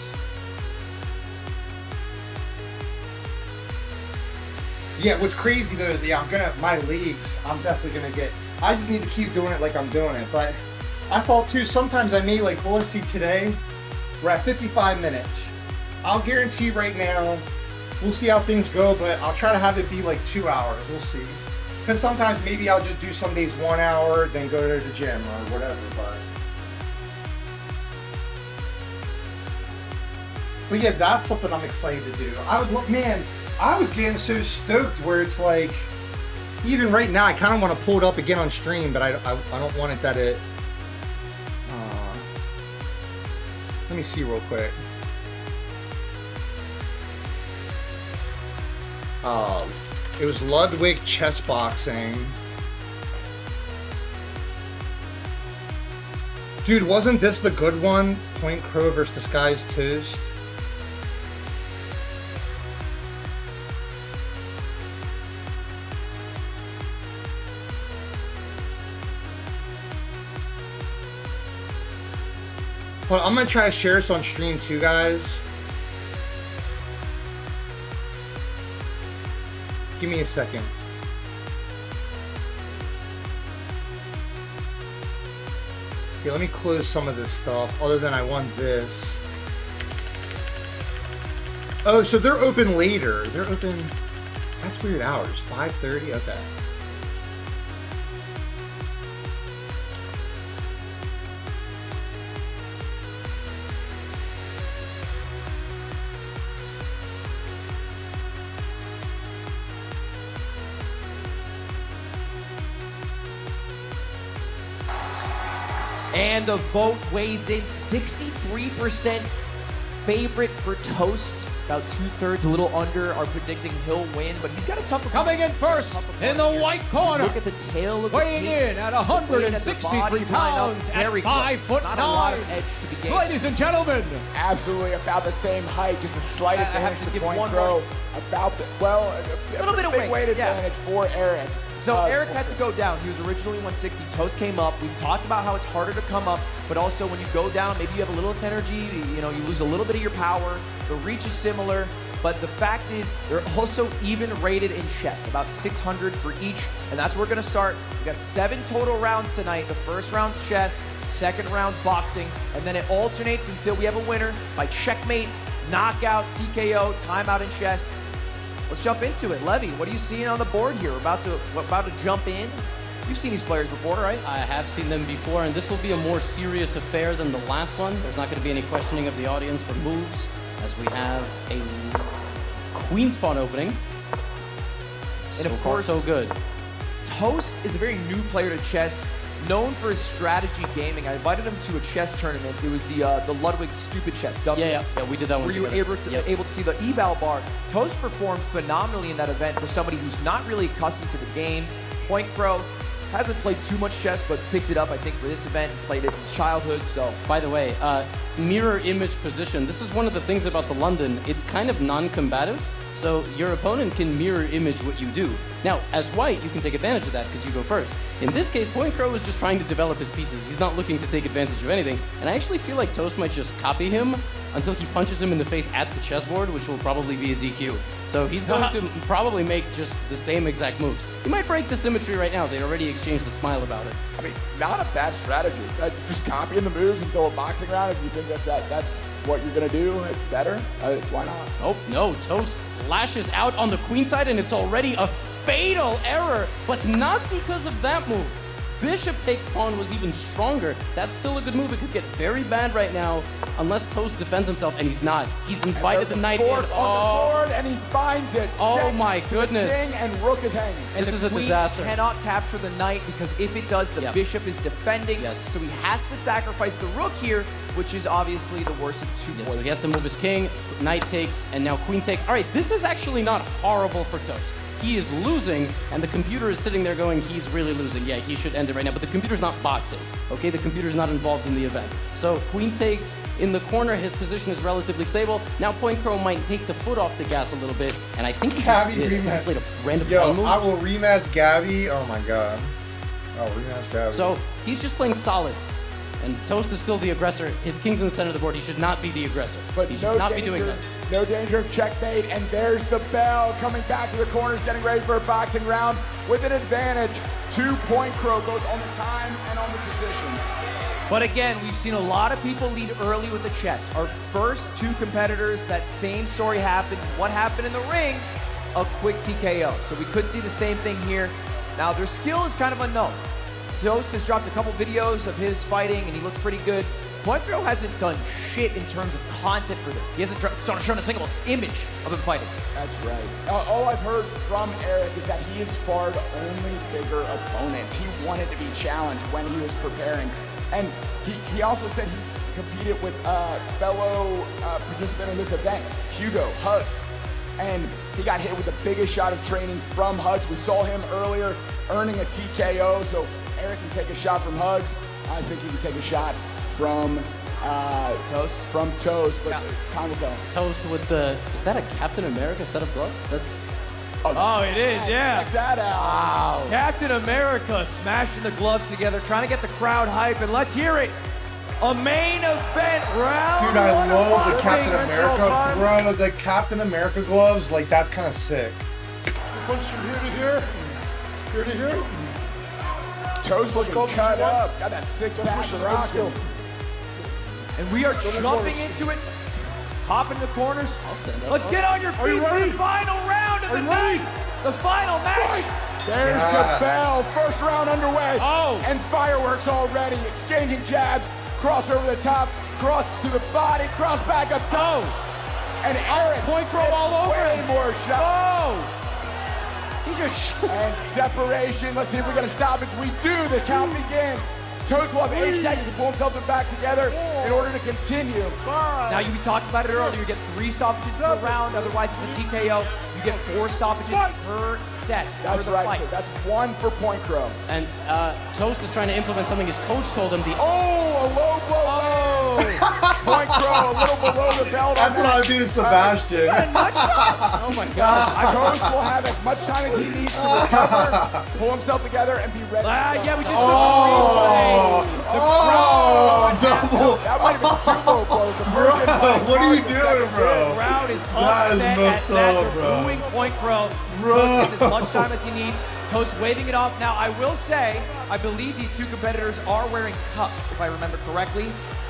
[SPEAKER 3] Yeah, what's crazy though is, yeah, my legs, I'm definitely gonna get, I just need to keep doing it like I'm doing it. But I thought too, sometimes I may like, well, let's see, today we're at 55 minutes. I'll guarantee right now, we'll see how things go, but I'll try to have it be like 2 hours, we'll see. Because sometimes maybe I'll just do some days 1 hour, then go to the gym or whatever, but yeah, that's something I'm excited to do. I was getting so stoked where it's like, even right now, I kind of want to pull it up again on stream, but I don't want it that it, let me see real quick. It was Ludwig chess boxing. Dude, wasn't this the good one? Point Crow versus Disguised Toast. Well, I'm gonna try to share this on stream too, guys. Give me a second. Okay, let me close some of this stuff, other than I want this. Oh, so they're open later. They're open, that's weird hours, 5:30, okay.
[SPEAKER 4] And the vote weighs in 63% favorite for Toast. About 2/3, a little under, are predicting he'll win, but he's got a tough opponent.
[SPEAKER 5] Coming in first in the white corner.
[SPEAKER 4] Look at the tail of the
[SPEAKER 5] weighing in at 163 pounds at 5'9".
[SPEAKER 4] Not a lot of edge to be gained.
[SPEAKER 5] Ladies and gentlemen,
[SPEAKER 6] absolutely about the same height, just a slight
[SPEAKER 4] I have
[SPEAKER 6] advantage
[SPEAKER 4] to
[SPEAKER 6] to
[SPEAKER 4] give
[SPEAKER 6] Point
[SPEAKER 4] one
[SPEAKER 6] Crow.
[SPEAKER 4] more.
[SPEAKER 6] About the, well, a
[SPEAKER 4] little bit of
[SPEAKER 6] big weight
[SPEAKER 4] yeah.
[SPEAKER 6] advantage for Eric.
[SPEAKER 4] So Eric had to go down. He was originally 160. Toast came up. We talked about how it's harder to come up, but also when you go down, maybe you have a little less energy. You know, you lose a little bit of your power. The reach is similar. But the fact is, they're also even rated in chess, about 600 for each, and that's where we're gonna start. We got 7 total rounds tonight. The first round's chess, second round's boxing, and then it alternates until we have a winner by checkmate, knockout, TKO, timeout in chess. Let's jump into it. Levy, what are you seeing on the board here? We're about to jump in. You've seen these players before, right?
[SPEAKER 7] I have seen them before, and this will be a more serious affair than the last one. There's not going to be any questioning of the audience for moves, as we have a queen's pawn opening.
[SPEAKER 4] And of course,
[SPEAKER 7] so good.
[SPEAKER 4] Toast is a very new player to chess, known for his strategy gaming. I invited him to a chess tournament. It was the Ludwig Stupid Chess,
[SPEAKER 7] Yeah, we did that one
[SPEAKER 4] where you were able to see the eval bar. Toast performed phenomenally in that event for somebody who's not really accustomed to the game. Point Pro hasn't played too much chess, but picked it up, I think, for this event and played it in his childhood, so.
[SPEAKER 7] By the way, mirror image position. This is one of the things about the London. It's kind of non-combative, so your opponent can mirror image what you do. Now, as white, you can take advantage of that because you go first. In this case, Point Crow is just trying to develop his pieces. He's not looking to take advantage of anything, and I actually feel like Toast might just copy him until he punches him in the face at the chessboard, which will probably be a DQ. So he's going to probably make just the same exact moves. He might break the symmetry right now. They already exchanged the smile about it.
[SPEAKER 6] I mean, not a bad strategy. Just copying the moves until a boxing round. If you think that's what you're gonna do, better. Why not?
[SPEAKER 7] Oh no, Toast lashes out on the queen side, and it's already a fatal error, but not because of that move. Bishop takes pawn was even stronger. That's still a good move. It could get very bad right now unless Toast defends himself, and he's not. He's invited the knight in.
[SPEAKER 6] On the board, and he finds it.
[SPEAKER 7] Oh
[SPEAKER 6] Check.
[SPEAKER 7] my goodness.
[SPEAKER 6] King and rook is hanging.
[SPEAKER 4] And
[SPEAKER 7] this is
[SPEAKER 4] the
[SPEAKER 7] a
[SPEAKER 4] queen
[SPEAKER 7] disaster.
[SPEAKER 4] Cannot capture the knight because if it does, the bishop is defending.
[SPEAKER 7] Yes.
[SPEAKER 4] So he has to sacrifice the rook here, which is obviously the worst of two
[SPEAKER 7] Yes,
[SPEAKER 4] points.
[SPEAKER 7] so he has to move his king, knight takes, and now queen takes. All right, this is actually not horrible for Toast. He is losing, and the computer is sitting there going, he's really losing. Yeah, he should end it right now, but the computer's not boxing, okay? The computer's not involved in the event. So queen takes in the corner, his position is relatively stable. Now Point Crow might take the foot off the gas a little bit, and I think he just did. He played a random pawn move.
[SPEAKER 3] I will rematch Gabby. Oh my god. I'll rematch Gabby.
[SPEAKER 7] So he's just playing solid. And Toast is still the aggressor. His king's in the center of the board. He should not be the aggressor.
[SPEAKER 6] But
[SPEAKER 7] he should not be doing that.
[SPEAKER 6] No danger of checkmate, and there's the bell coming back to the corners, getting ready for a boxing round with an advantage. 2 Point Crow, both on the time and on the position.
[SPEAKER 4] But again, we've seen a lot of people lead early with the chess. Our first 2 competitors, that same story happened. What happened in the ring? A quick TKO. So we could see the same thing here. Now, their skill is kind of unknown. Toast has dropped a couple videos of his fighting, and he looked pretty good. Point Crow hasn't done shit in terms of content for this. He hasn't shown a single image of him fighting.
[SPEAKER 6] That's right. All I've heard from Eric is that he has sparred only bigger opponents. He wanted to be challenged when he was preparing. And he also said he competed with a fellow participant in this event, Hugo Hugs. And he got hit with the biggest shot of training from Hugs. We saw him earlier earning a TKO, so Eric can take a shot from Hugs. I think he can take a shot from
[SPEAKER 4] Toast.
[SPEAKER 6] From Toast, but time will tell.
[SPEAKER 7] Toast with the, is that a Captain America set of gloves? That's,
[SPEAKER 4] oh, it is, yeah.
[SPEAKER 6] Check that out.
[SPEAKER 4] Wow. Captain America smashing the gloves together, trying to get the crowd hype, and let's hear it. A main event round.
[SPEAKER 3] Dude, I love the Captain
[SPEAKER 6] Boxing
[SPEAKER 3] America.
[SPEAKER 6] time.
[SPEAKER 3] Bro, the Captain America gloves, like, that's kind of sick.
[SPEAKER 5] Punch from here to here. Here to here.
[SPEAKER 6] Toast looking cut up. Got that 6-pack rocking.
[SPEAKER 4] And we are jumping into it. Hopping the corners.
[SPEAKER 7] I'll stand up.
[SPEAKER 4] Let's get on your feet for the final round of the night. The final match.
[SPEAKER 6] There's the bell. First round underway.
[SPEAKER 4] Oh.
[SPEAKER 6] And fireworks already. Exchanging jabs. Cross over the top. Cross to the body. Cross back up top. And Eric.
[SPEAKER 4] Point Crow all over
[SPEAKER 6] way
[SPEAKER 4] him.
[SPEAKER 6] more shots.
[SPEAKER 4] Oh. He just
[SPEAKER 6] And separation. Let's see if we're going to stop it. We do. The count begins. Toast will have 8 seconds to pull himself back together in order to continue.
[SPEAKER 4] Now, we talked about it earlier. You get 3 stoppages per round. Otherwise, it's a TKO. You get 4 stoppages per set.
[SPEAKER 6] That's
[SPEAKER 4] for the
[SPEAKER 6] right.
[SPEAKER 4] fight.
[SPEAKER 6] So that's 1 for Point Crow.
[SPEAKER 7] and Toast is trying to implement something his coach told him.
[SPEAKER 6] Oh, a low blow. Point Crow a little below the belt.
[SPEAKER 3] That's what I would do to Sebastian.
[SPEAKER 7] Oh my gosh.
[SPEAKER 6] Toast will have as much time as he needs to recover, pull himself together, and be ready.
[SPEAKER 4] Yeah, we just
[SPEAKER 3] Double.
[SPEAKER 6] That might have been two low blows. The
[SPEAKER 3] Bro,
[SPEAKER 6] first and
[SPEAKER 3] what are you
[SPEAKER 6] the
[SPEAKER 3] doing,
[SPEAKER 6] second.
[SPEAKER 4] The
[SPEAKER 3] bro?
[SPEAKER 4] crowd is
[SPEAKER 3] That is
[SPEAKER 4] upset
[SPEAKER 3] messed
[SPEAKER 4] at that.
[SPEAKER 3] up,
[SPEAKER 4] They're
[SPEAKER 3] bro.
[SPEAKER 4] booing Point Crow.
[SPEAKER 3] Bro.
[SPEAKER 4] Toast gets as much time as he needs. Toast waving it off. Now, I will say, I believe these two competitors are wearing cups, if I remember correctly.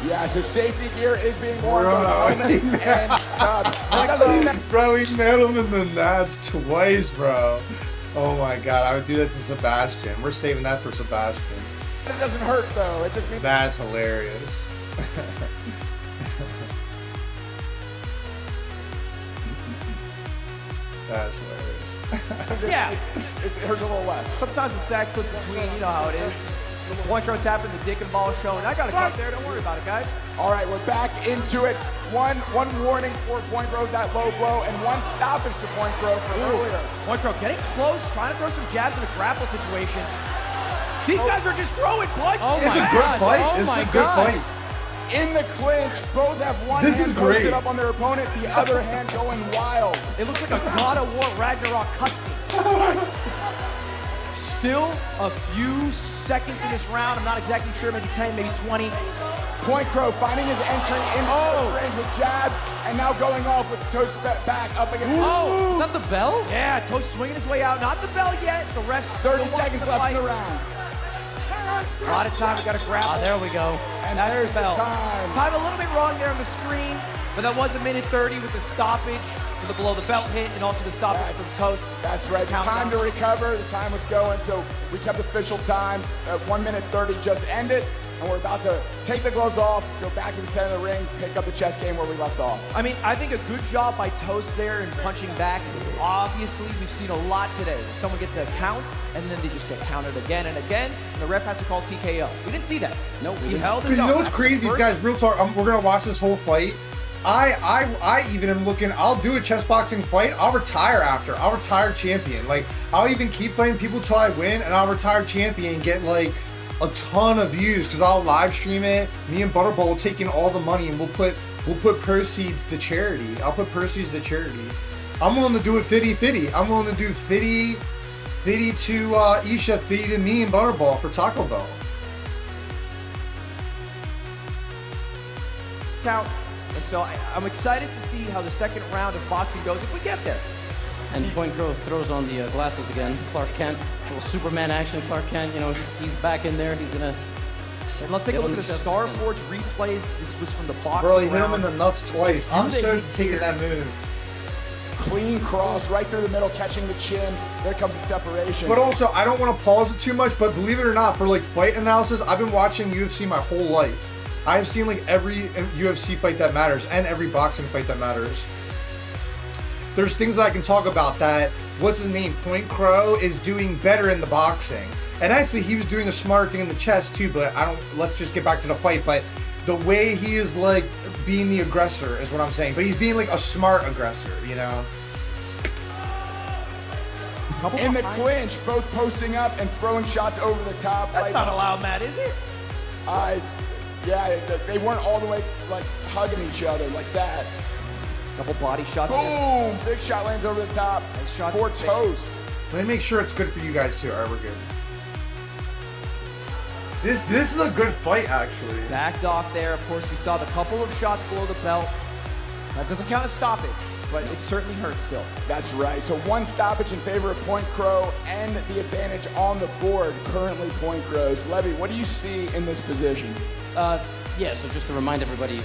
[SPEAKER 6] Yeah, so safety gear is being worn.
[SPEAKER 3] Bro,
[SPEAKER 6] Both helmets and,
[SPEAKER 3] Bro, he met him in the nuts twice, bro. Oh my god, I would do that to Sebastian. We're saving that for Sebastian.
[SPEAKER 6] it doesn't hurt though. It just means
[SPEAKER 3] That's hilarious. That's hilarious.
[SPEAKER 4] Yeah,
[SPEAKER 6] it hurts a little less.
[SPEAKER 4] sometimes the sack slips between, you know how it is. Point Crow tapping the dick and ball showing. I got a cut there, don't worry about it, guys.
[SPEAKER 6] All right, we're back into it. One warning for Point Crow, that low blow, and one stoppage to Point Crow for earlier.
[SPEAKER 4] Point Crow getting close, trying to throw some jabs in a grapple situation. These guys are just throwing punches.
[SPEAKER 7] Oh
[SPEAKER 3] It's
[SPEAKER 7] my
[SPEAKER 3] a good
[SPEAKER 7] gosh.
[SPEAKER 3] fight.
[SPEAKER 7] Oh
[SPEAKER 3] This is
[SPEAKER 7] my
[SPEAKER 3] a good
[SPEAKER 7] gosh.
[SPEAKER 3] fight.
[SPEAKER 6] In the clinch, both have one
[SPEAKER 3] This
[SPEAKER 6] hand
[SPEAKER 3] is great.
[SPEAKER 6] posted up on their opponent, the other hand going wild.
[SPEAKER 4] It looks like a God of War Ragnarok cutscene. Still a few seconds in this round. I'm not exactly sure, maybe 10, maybe 20.
[SPEAKER 6] Point Crow finding his entry in range with jabs, and now going off with Toast back up against.
[SPEAKER 7] Oh, is that the bell?
[SPEAKER 4] Yeah, Toast swinging his way out. Not the bell yet. The refs
[SPEAKER 6] 30
[SPEAKER 4] still watching
[SPEAKER 6] seconds left in the
[SPEAKER 4] fight.
[SPEAKER 6] round.
[SPEAKER 4] A lot of time. We got to grapple.
[SPEAKER 7] Ah, there we go.
[SPEAKER 6] And
[SPEAKER 4] That's
[SPEAKER 6] there's the
[SPEAKER 4] bell.
[SPEAKER 6] time.
[SPEAKER 4] Time a little bit wrong there on the screen, but that was a minute 30 with the stoppage for the below the belt hit and also the stoppage from Toast.
[SPEAKER 6] That's right.
[SPEAKER 4] Countdown.
[SPEAKER 6] Time to recover. The time was going, so we kept official time. 1 minute 30 just ended, and we're about to take the gloves off, go back to the center of the ring, pick up the chess game where we left off.
[SPEAKER 4] I mean, I think a good job by Toast there in punching back. Obviously, we've seen a lot today. Someone gets a count, and then they just get countered again and again, and the ref has to call TKO. We didn't see that.
[SPEAKER 7] No, we
[SPEAKER 4] He
[SPEAKER 7] didn't.
[SPEAKER 4] held his
[SPEAKER 3] Because you know
[SPEAKER 4] own.
[SPEAKER 3] what's crazy,
[SPEAKER 4] First-
[SPEAKER 3] guys? Real talk. We're gonna watch this whole fight. I even am looking. I'll do a chess boxing fight. I'll retire after. I'll retire champion. Like I'll even keep fighting people till I win, and I'll retire champion and get like a ton of views because I'll live stream it. Me and Butterball will take in all the money, and we'll put proceeds to charity. I'll put proceeds to charity. I'm willing to do it 50-50. I'm willing to do 50 to Isha, 50 to me and Butterball for Taco Bell.
[SPEAKER 4] count. And so I'm excited to see how the second round of boxing goes if we get there.
[SPEAKER 7] And Point Crow throws on the glasses again. Clark Kent, little Superman action. Clark Kent, you know, he's back in there. He's gonna.
[SPEAKER 4] And let's take a
[SPEAKER 7] Get
[SPEAKER 4] look
[SPEAKER 7] on
[SPEAKER 4] at the
[SPEAKER 7] the chest
[SPEAKER 4] Starforge replays. This was from the boxing
[SPEAKER 3] Bro, he hit him
[SPEAKER 4] round.
[SPEAKER 3] in the nuts twice. I'm
[SPEAKER 4] Do the
[SPEAKER 3] so
[SPEAKER 4] hits
[SPEAKER 3] taking
[SPEAKER 4] here.
[SPEAKER 3] that move.
[SPEAKER 6] Clean cross right through the middle, catching the chin. There comes the separation.
[SPEAKER 3] But also, I don't want to pause it too much, but believe it or not, for like fight analysis, I've been watching UFC my whole life. I have seen like every UFC fight that matters and every boxing fight that matters. There's things that I can talk about that, what's his name, Point Crow is doing better in the boxing. And actually, he was doing a smart thing in the chest too, but let's just get back to the fight. But the way he is like being the aggressor is what I'm saying. But he's being like a smart aggressor, you know?
[SPEAKER 6] in the clinch, both posting up and throwing shots over the top.
[SPEAKER 4] That's not allowed, Matt, is it?
[SPEAKER 6] Yeah, they weren't all the way like hugging each other like that.
[SPEAKER 4] Couple body shots.
[SPEAKER 6] Boom! Big shot lands over the top.
[SPEAKER 4] Nice shot.
[SPEAKER 6] For Toast.
[SPEAKER 3] Let me make sure it's good for you guys too. All right, we're good. This is a good fight, actually.
[SPEAKER 4] Backed off there. Of course, we saw the couple of shots below the belt. That doesn't count as stoppage, but it certainly hurts still.
[SPEAKER 6] That's right. So one stoppage in favor of Point Crow and the advantage on the board. Currently Point Crow's. Levy, what do you see in this position?
[SPEAKER 7] Yeah, so just to remind everybody,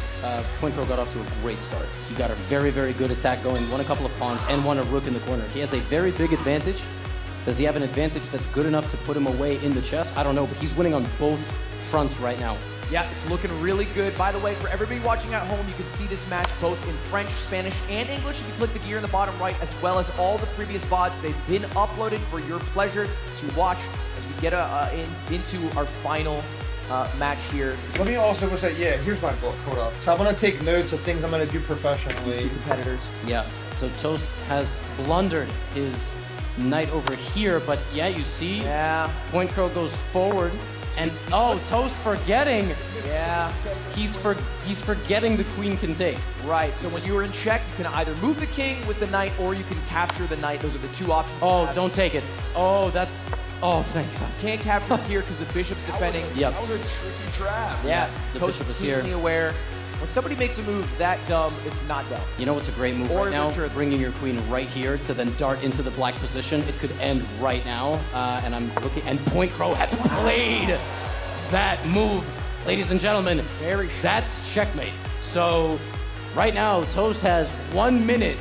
[SPEAKER 7] Point Crow got off to a great start. He got a very, very good attack going, won a couple of pawns, and won a rook in the corner. He has a very big advantage. Does he have an advantage that's good enough to put him away in the chess? I don't know, but he's winning on both fronts right now.
[SPEAKER 4] Yeah, it's looking really good. By the way, for everybody watching at home, you can see this match both in French, Spanish, and English if you click the gear in the bottom right, as well as all the previous VODs. They've been uploaded for your pleasure to watch as we get into our final match here.
[SPEAKER 3] Let me also say, yeah, here's my book. Hold up. So I'm gonna take notes of things I'm gonna do professionally.
[SPEAKER 4] These two competitors.
[SPEAKER 7] Yeah, so Toast has blundered his knight over here, but yeah, you see,
[SPEAKER 4] Yeah.
[SPEAKER 7] Point Crow goes forward. And oh, Toast forgetting.
[SPEAKER 4] Yeah.
[SPEAKER 7] He's forgetting the queen can take.
[SPEAKER 4] Right, so when you are in check, you can either move the king with the knight or you can capture the knight. Those are the two options.
[SPEAKER 7] Oh, don't take it. Oh, that's... Oh, thank God.
[SPEAKER 4] Can't capture it here because the bishop's defending.
[SPEAKER 7] Yep.
[SPEAKER 6] That was a tricky trap.
[SPEAKER 4] Yeah,
[SPEAKER 7] the
[SPEAKER 4] Toast
[SPEAKER 7] bishop is
[SPEAKER 4] keenly
[SPEAKER 7] here.
[SPEAKER 4] aware. When somebody makes a move that dumb, it's not dumb.
[SPEAKER 7] You know what's a great move
[SPEAKER 4] Or
[SPEAKER 7] right now?
[SPEAKER 4] Richard.
[SPEAKER 7] Bringing your queen right here to then dart into the black position. It could end right now. And I'm looking... And Point Crow has played that move. Ladies and gentlemen,
[SPEAKER 4] Very sharp.
[SPEAKER 7] that's checkmate. So right now, Toast has 1 minute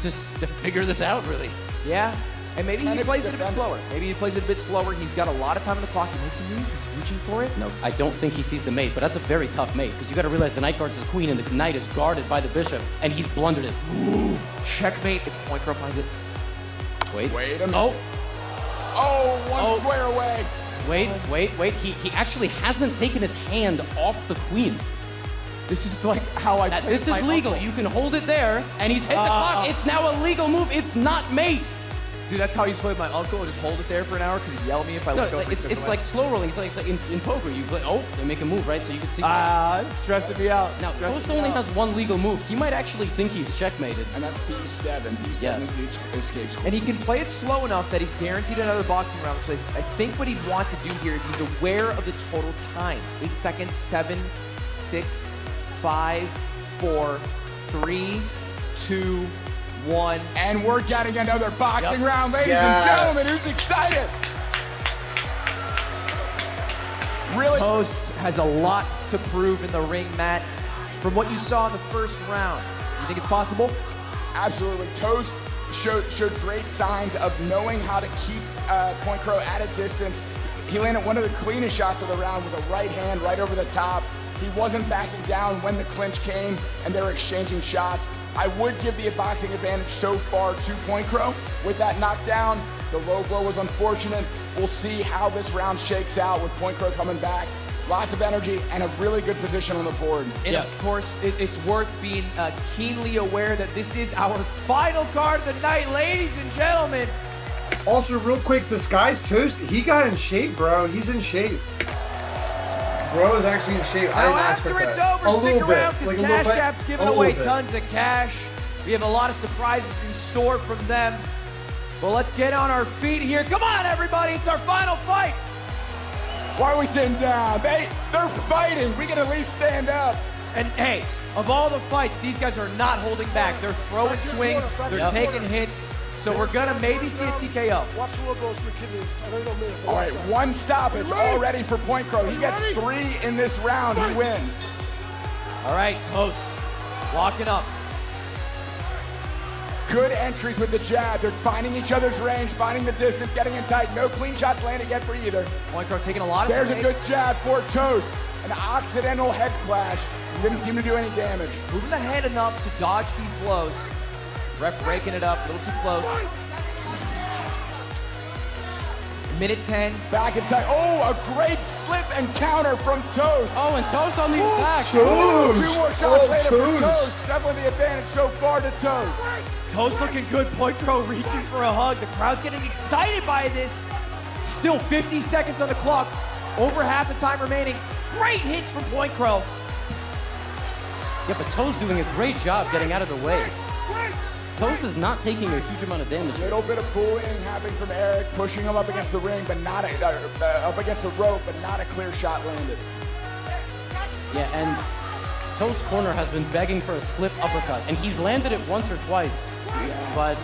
[SPEAKER 7] to figure this out, really.
[SPEAKER 4] Yeah, and maybe
[SPEAKER 6] And
[SPEAKER 4] he
[SPEAKER 6] if
[SPEAKER 4] plays
[SPEAKER 6] you
[SPEAKER 4] it a bit
[SPEAKER 6] defend
[SPEAKER 4] slower. Maybe he plays it a bit slower. He's got a lot of time on the clock. He makes a move. He's reaching for it.
[SPEAKER 7] No, I don't think he sees the mate, but that's a very tough mate because you got to realize the knight guards the queen and the knight is guarded by the bishop, and he's blundered it.
[SPEAKER 4] Checkmate if Point Crow finds it.
[SPEAKER 7] Wait.
[SPEAKER 6] Wait a minute.
[SPEAKER 7] Oh,
[SPEAKER 6] Oh, one
[SPEAKER 7] Oh.
[SPEAKER 6] square away.
[SPEAKER 7] wait. He actually hasn't taken his hand off the queen.
[SPEAKER 4] This is like how I play
[SPEAKER 7] This
[SPEAKER 4] with
[SPEAKER 7] is
[SPEAKER 4] my
[SPEAKER 7] legal.
[SPEAKER 4] uncle.
[SPEAKER 7] You can hold it there, and he's hit the clock. It's now a legal move. It's not mate.
[SPEAKER 4] Dude, that's how I used to play with my uncle. I just hold it there for an hour because he'd yell at me if I
[SPEAKER 7] No,
[SPEAKER 4] looked over.
[SPEAKER 7] it's like slow rolling. It's like in poker. You play. Oh, they make a move, right? So you can see.
[SPEAKER 4] it's stressing me out.
[SPEAKER 7] Now,
[SPEAKER 4] Stressing
[SPEAKER 7] Toast
[SPEAKER 4] me
[SPEAKER 7] only
[SPEAKER 4] out.
[SPEAKER 7] has one legal move. He might actually think he's checkmated.
[SPEAKER 6] And that's B7. B7
[SPEAKER 7] Yeah.
[SPEAKER 6] is the escape square.
[SPEAKER 4] And he can play it slow enough that he's guaranteed another boxing round. So I think what he'd want to do here, he's aware of the total time. 8 seconds, 7, 6, 5, 4, 3, 2, 1.
[SPEAKER 6] And we're getting another boxing
[SPEAKER 7] Yep.
[SPEAKER 6] round, ladies
[SPEAKER 3] Yes.
[SPEAKER 6] and gentlemen. Who's excited? Really?
[SPEAKER 4] Toast has a lot to prove in the ring, Matt. From what you saw in the first round, you think it's possible?
[SPEAKER 6] Absolutely. Toast showed great signs of knowing how to keep Point Crow at a distance. He landed one of the cleanest shots of the round with a right hand right over the top. He wasn't backing down when the clinch came and they were exchanging shots. I would give the boxing advantage so far to Point Crow. With that knockdown, the low blow was unfortunate. We'll see how this round shakes out with Point Crow coming back. Lots of energy and a really good position on the board.
[SPEAKER 4] And of course, it's worth being keenly aware that this is our final card of the night, ladies and gentlemen.
[SPEAKER 3] Also, real quick, this guy's Toast. He got in shape, bro. He's in shape. Bro is actually in shape. I
[SPEAKER 4] Now,
[SPEAKER 3] didn't ask for
[SPEAKER 4] after it's
[SPEAKER 3] that.
[SPEAKER 4] over,
[SPEAKER 3] A
[SPEAKER 4] stick
[SPEAKER 3] little bit.
[SPEAKER 4] around because
[SPEAKER 3] Like a little
[SPEAKER 4] Cash
[SPEAKER 3] bit.
[SPEAKER 4] App's giving
[SPEAKER 3] A little
[SPEAKER 4] away
[SPEAKER 3] bit.
[SPEAKER 4] tons of cash. We have a lot of surprises in store from them. Well, let's get on our feet here. Come on, everybody. It's our final fight.
[SPEAKER 6] Why are we sitting down? They're fighting. We can at least stand up.
[SPEAKER 4] And hey, of all the fights, these guys are not holding back. They're throwing swings. They're taking hits. So we're going to maybe see a TKO.
[SPEAKER 6] All right, one stoppage already for Point Crow. He gets 3 in this round. He wins.
[SPEAKER 4] All right, Toast. Locking up.
[SPEAKER 6] Good entries with the jab. They're finding each other's range, finding the distance, getting in tight. No clean shots landed yet for either.
[SPEAKER 4] Point Crow taking a lot of
[SPEAKER 6] There's a good
[SPEAKER 4] hits.
[SPEAKER 6] jab for Toast. An accidental head clash. Didn't seem to do any damage.
[SPEAKER 4] Moving the head enough to dodge these blows. Ref breaking it up, a little too close. Minute 10.
[SPEAKER 6] Back inside. Oh, a great slip and counter from Toast.
[SPEAKER 7] Oh, and Toast on the attack.
[SPEAKER 3] Toast!
[SPEAKER 6] 2 more shots later for
[SPEAKER 3] Toast!
[SPEAKER 6] Toast. Definitely the advantage so far to Toast.
[SPEAKER 4] Toast looking good. Point Crow reaching for a hug. The crowd's getting excited by this. Still 50 seconds on the clock. Over half the time remaining. Great hits from Point Crow.
[SPEAKER 7] Yeah, but Toast doing a great job getting out of the way. Toast is not taking a huge amount of damage here.
[SPEAKER 6] Little bit of bullying happening from Eric, pushing him up against the ring, but not up against the rope, but not a clear shot landed.
[SPEAKER 7] Yeah, and Toast's corner has been begging for a slip uppercut, and he's landed it once or twice, but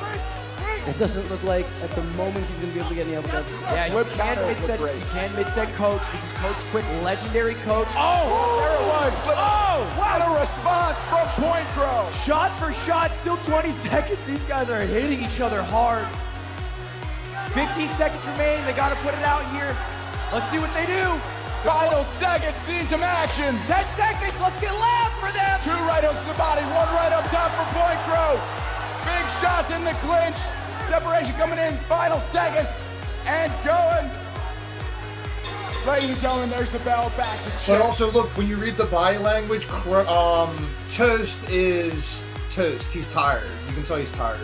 [SPEAKER 7] it doesn't look like at the moment he's going to be able to get any uppercuts.
[SPEAKER 4] Yeah, you
[SPEAKER 6] Flip
[SPEAKER 4] can
[SPEAKER 6] counter looked
[SPEAKER 4] mid-set.
[SPEAKER 6] great.
[SPEAKER 4] You can mid-set coach. This is Coach Quick, legendary coach.
[SPEAKER 6] Oh, there it was. Flip.
[SPEAKER 4] Oh,
[SPEAKER 6] What a response from Point Crow.
[SPEAKER 4] Shot for shot, still 20 seconds. These guys are hitting each other hard. 15 seconds remaining. They got to put it out here. Let's see what they do.
[SPEAKER 6] Final seconds, see some action.
[SPEAKER 4] 10 seconds. Let's get loud for them.
[SPEAKER 6] 2 right hooks to the body, 1 right up top for Point Crow. Big shots in the clinch. Separation coming in, final seconds, and going. Ladies and gentlemen, there's the bell back to check.
[SPEAKER 3] But also, look, when you read the body language, Toast is Toast. He's tired. You can tell he's tired.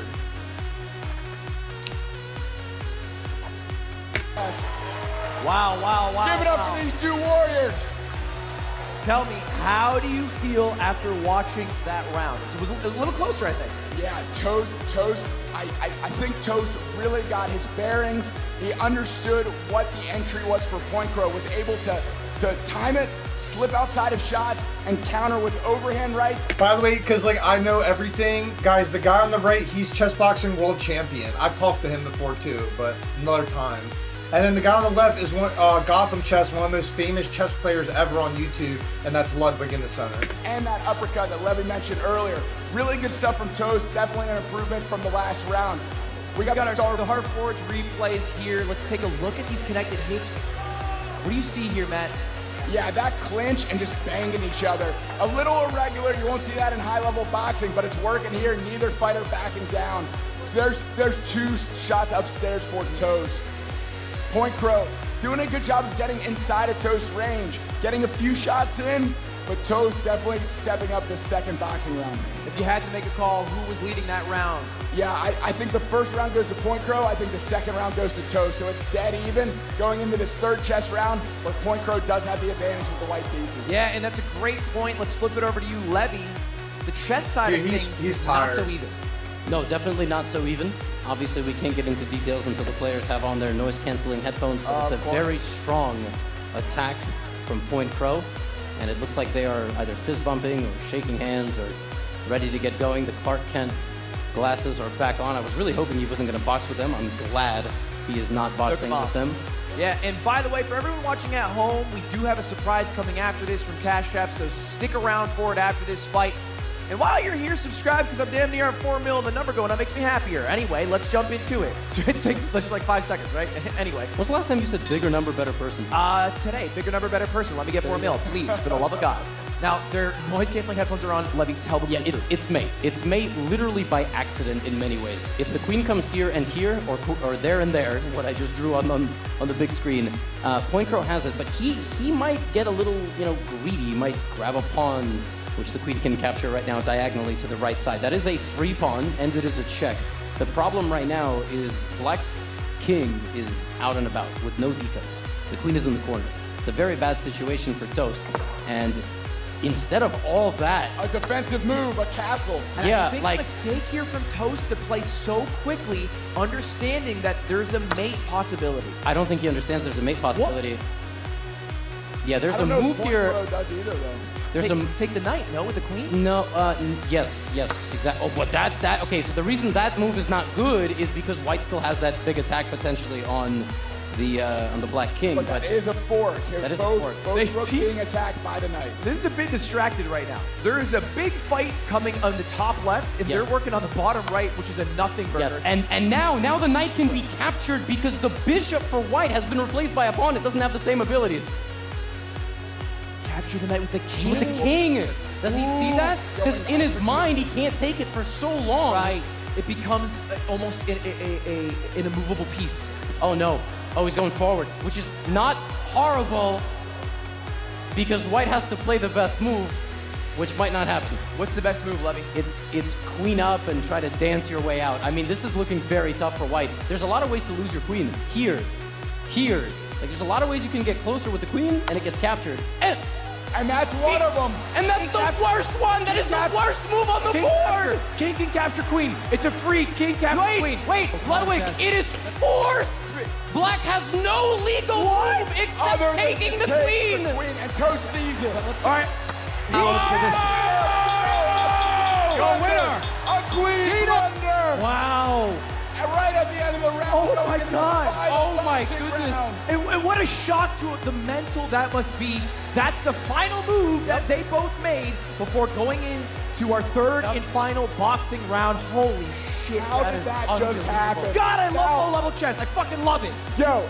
[SPEAKER 6] Yes.
[SPEAKER 4] Wow, wow, wow.
[SPEAKER 6] Give it up
[SPEAKER 4] wow.
[SPEAKER 6] for these two warriors.
[SPEAKER 4] Tell me, how do you feel after watching that round? It was a little closer, I think.
[SPEAKER 6] Yeah, Toast, I think Toast really got his bearings. He understood what the entry was for Point Crow, was able to time it, slip outside of shots, and counter with overhand rights.
[SPEAKER 3] By the way, because like I know everything, guys, the guy on the right, he's chess boxing world champion. I've talked to him before too, but another time. And then the guy on the left is one Gotham Chess, one of the most famous chess players ever on YouTube, and that's Ludwig in the center.
[SPEAKER 6] And that uppercut that Levy mentioned earlier. Really good stuff from Toast, definitely an improvement from the last round.
[SPEAKER 4] We got the Hard Forge replays here. Let's take a look at these connected hits. What do you see here, Matt?
[SPEAKER 6] Yeah, that clinch and just banging each other. A little irregular, you won't see that in high-level boxing, but it's working here, neither fighter backing down. There's two shots upstairs for Toast. Point Crow doing a good job of getting inside of Toast's range, getting a few shots in, but Toast definitely stepping up this second boxing round.
[SPEAKER 4] If you had to make a call, who was leading that round?
[SPEAKER 6] Yeah, I think the first round goes to Point Crow. I think the second round goes to Toast. So it's dead even going into this third chess round, but Point Crow does have the advantage with the white pieces.
[SPEAKER 4] Yeah, and that's a great point. Let's flip it over to you, Levy. The chess side of things,
[SPEAKER 3] he's
[SPEAKER 4] not
[SPEAKER 3] tired.
[SPEAKER 4] so even.
[SPEAKER 7] No, definitely not so even. Obviously, we can't get into details until the players have on their noise-canceling headphones, but it's a very strong attack from Point Crow, and it looks like they are either fist-bumping or shaking hands or ready to get going. The Clark Kent glasses are back on. I was really hoping he wasn't going to box with them. I'm glad he is not boxing with them.
[SPEAKER 4] Yeah, and by the way, for everyone watching at home, we do have a surprise coming after this from Cash App, so stick around for it after this fight. And while you're here, subscribe, because I'm damn near at 4 mil and the number going up makes me happier. Anyway, let's jump into it. It takes just like 5 seconds, right? Anyway.
[SPEAKER 7] When's the last time you said bigger number, better person?
[SPEAKER 4] Today, bigger number, better person. Let me get 4 mil, please, for the love of God. Now, their noise-canceling headphones are on. Levy, tell them.
[SPEAKER 7] Yeah, it's mate. It's mate literally by accident in many ways. If the queen comes here and here, or there and there, what I just drew on the big screen, Point Crow has it, but he might get a little, greedy. He might grab a pawn, which the queen can capture right now diagonally to the right side. That is a free pawn, and it is a check. The problem right now is Black's king is out and about with no defense. The queen is in the corner. It's a very bad situation for Toast, and instead of all that,
[SPEAKER 6] a defensive move, a castle.
[SPEAKER 4] And
[SPEAKER 7] yeah,
[SPEAKER 4] I think a mistake here from Toast to play so quickly, understanding that there's a mate possibility.
[SPEAKER 7] I don't think he understands there's a mate possibility. What? Yeah, there's a move here.
[SPEAKER 6] Does either, though.
[SPEAKER 7] There's
[SPEAKER 4] take the knight, no, with the queen?
[SPEAKER 7] No, yes, exactly. Oh, but that, okay, so the reason that move is not good is because White still has that big attack potentially on the Black King.
[SPEAKER 6] But that is a fork.
[SPEAKER 7] That is a fork.
[SPEAKER 6] Both rooks being attacked by the knight.
[SPEAKER 4] This is a bit distracted right now. There is a big fight coming on the top left, and they're working on the bottom right, which is a nothing burger.
[SPEAKER 7] Yes, and now the knight can be captured because the bishop for White has been replaced by a pawn. It doesn't have the same abilities.
[SPEAKER 4] Capture the knight with the king.
[SPEAKER 7] With the king. Does he see that? Because in his mind, he can't take it for so long.
[SPEAKER 4] Right. It becomes almost an immovable piece.
[SPEAKER 7] Oh, no. Oh, he's going forward, which is not horrible because White has to play the best move, which might not happen.
[SPEAKER 4] What's the best move, Levy?
[SPEAKER 7] It's queen up and try to dance your way out. I mean, this is looking very tough for White. There's a lot of ways to lose your queen. Here. Like, there's a lot of ways you can get closer with the queen, and it gets captured.
[SPEAKER 6] And that's one of them.
[SPEAKER 7] And that's the worst one. That is the worst move on the board.
[SPEAKER 4] King can capture queen. It's a free king capture queen.
[SPEAKER 7] Wait, Ludwig, it is forced. Black has no legal move except taking the queen.
[SPEAKER 6] And Toast sees it.
[SPEAKER 4] All right.
[SPEAKER 6] Your winner, a queen under.
[SPEAKER 4] Wow.
[SPEAKER 6] And right at the end of the round.
[SPEAKER 4] Oh my God.
[SPEAKER 7] Oh my goodness.
[SPEAKER 4] And what a shock to the mental that must be. That's the final move that they both made before going into our third and final boxing round. Holy shit.
[SPEAKER 6] How did that just happen?
[SPEAKER 4] God, I love low-level chess. I fucking love it.
[SPEAKER 6] Yo,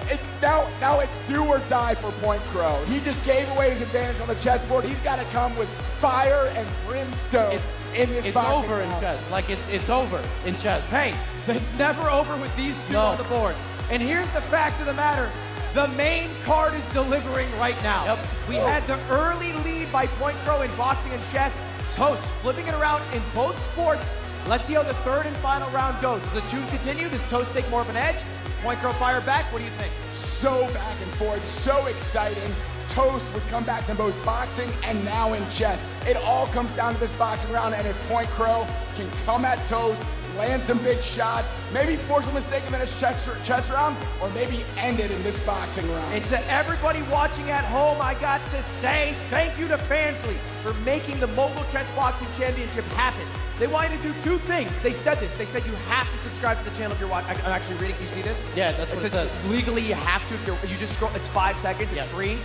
[SPEAKER 6] now it's do or die for Point Crow. He just gave away his advantage on the chessboard. He's got to come with fire and brimstone in this
[SPEAKER 7] It's
[SPEAKER 6] boxing
[SPEAKER 7] over in
[SPEAKER 6] round.
[SPEAKER 7] chess. Like, it's over in chess.
[SPEAKER 4] Hey, it's never over with these two on the board. And here's the fact of the matter. The main card is delivering right now.
[SPEAKER 7] Yep.
[SPEAKER 4] We had the early lead by Point Crow in boxing and chess. Toast flipping it around in both sports. Let's see how the third and final round goes. Does the tune continue? Does Toast take more of an edge? Does Point Crow fire back? What do you think?
[SPEAKER 6] So back and forth, so exciting. Toast with comebacks in both boxing and now in chess. It all comes down to this boxing round, and if Point Crow can come at Toast, land some big shots, maybe force a mistake in this chess round, or maybe end it in this boxing round.
[SPEAKER 4] And to everybody watching at home, I got to say thank you to Fansly for making the Mogul Chess Boxing Championship happen. They want you to do two things. They said this. They said you have to subscribe to the channel if you're watching. I'm actually reading. You see this?
[SPEAKER 7] Yeah, that's what it says.
[SPEAKER 4] Legally, you have to. If you just scroll, it's 5 seconds. It's free.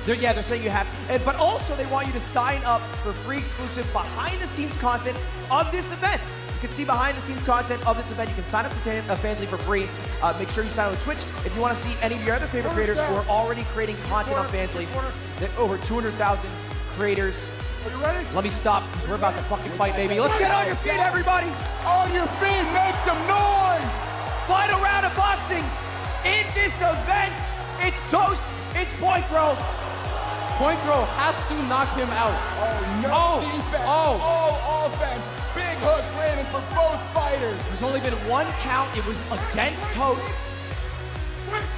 [SPEAKER 4] They're saying you have. But also, they want you to sign up for free exclusive behind-the-scenes content of this event. You can see behind-the-scenes content of this event. You can sign up to Fansly for free. Make sure you sign up with Twitch. If you want to see any of your other favorite creators who are already creating content on Fansly, there are over 200,000 creators.
[SPEAKER 6] Are you ready?
[SPEAKER 4] Let me stop, because we're about to fucking fight, baby. Let's get on your feet, everybody.
[SPEAKER 6] On your feet, make some noise!
[SPEAKER 4] Final round of boxing in this event. It's Toast. It's Point Crow.
[SPEAKER 7] Point Crow has to knock him out.
[SPEAKER 6] Oh, no defense. All offense. Big hooks landing for both fighters.
[SPEAKER 4] There's only been one count. It was against Toast.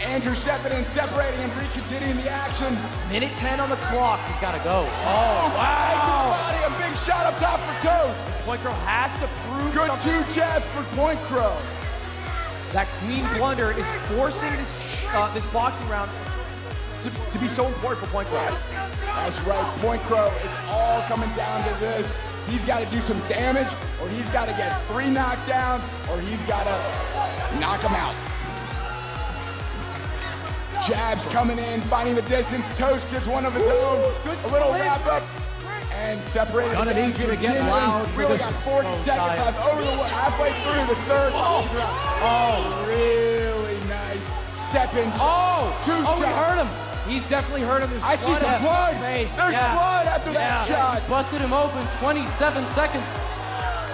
[SPEAKER 6] Andrew stepping in, separating and recontinuing the action.
[SPEAKER 4] Minute 10 on the clock.
[SPEAKER 7] He's got to go.
[SPEAKER 6] Oh, wow. Body, a big shot up top for Toast.
[SPEAKER 4] Point Crow has to prove
[SPEAKER 6] Good
[SPEAKER 4] something.
[SPEAKER 6] 2 jabs for Point Crow.
[SPEAKER 4] That queen blunder is forcing this boxing round to be so important for Point Crow.
[SPEAKER 6] That's right, Point Crow, it's all coming down to this. He's got to do some damage, or he's got to get 3 knockdowns, or he's got to knock him out. Jabs coming in, finding the distance. Toast gives one of his own.
[SPEAKER 4] Good
[SPEAKER 6] A little
[SPEAKER 4] split.
[SPEAKER 6] wrap up. And separated.
[SPEAKER 5] Gonna need you to get loud
[SPEAKER 6] We
[SPEAKER 5] for
[SPEAKER 6] only
[SPEAKER 5] this.
[SPEAKER 6] got 40 seconds left. Halfway through the third. Oh, really nice. Step in. Two
[SPEAKER 7] he
[SPEAKER 6] shots.
[SPEAKER 7] hurt him.
[SPEAKER 4] He's definitely hurt him. There's
[SPEAKER 6] I see some blood. There's blood after that shot.
[SPEAKER 7] Busted him open, 27 seconds.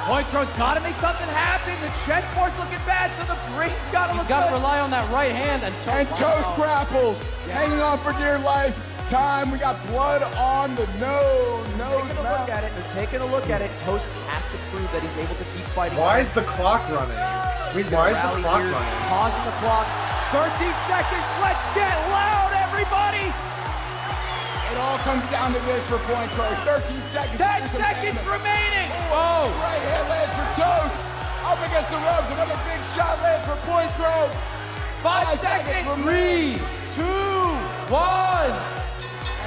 [SPEAKER 4] Point Crow's got to make something happen. The chessboard's looking bad, so the brain's got to
[SPEAKER 7] He's
[SPEAKER 4] look
[SPEAKER 7] got to
[SPEAKER 4] good.
[SPEAKER 7] rely on that right hand and
[SPEAKER 6] Toast grapples. Hanging on for dear life. Time. We got blood on the nose.
[SPEAKER 4] Taking a look at it. They're taking a look at it. Toast has to prove that he's able to keep fighting.
[SPEAKER 3] Why is the clock running? Why is the
[SPEAKER 4] Rally
[SPEAKER 3] clock
[SPEAKER 4] here,
[SPEAKER 3] running?
[SPEAKER 4] Pausing the clock. 13 seconds. Let's get loud, everybody.
[SPEAKER 6] It all comes down to this for Point Crow. 13 seconds.
[SPEAKER 4] 10 seconds remaining.
[SPEAKER 6] Whoa! Right hand lands for Toast. Up against the ropes. Another big shot lands for Point Crow.
[SPEAKER 4] 5 seconds.
[SPEAKER 7] 3, 2, 1.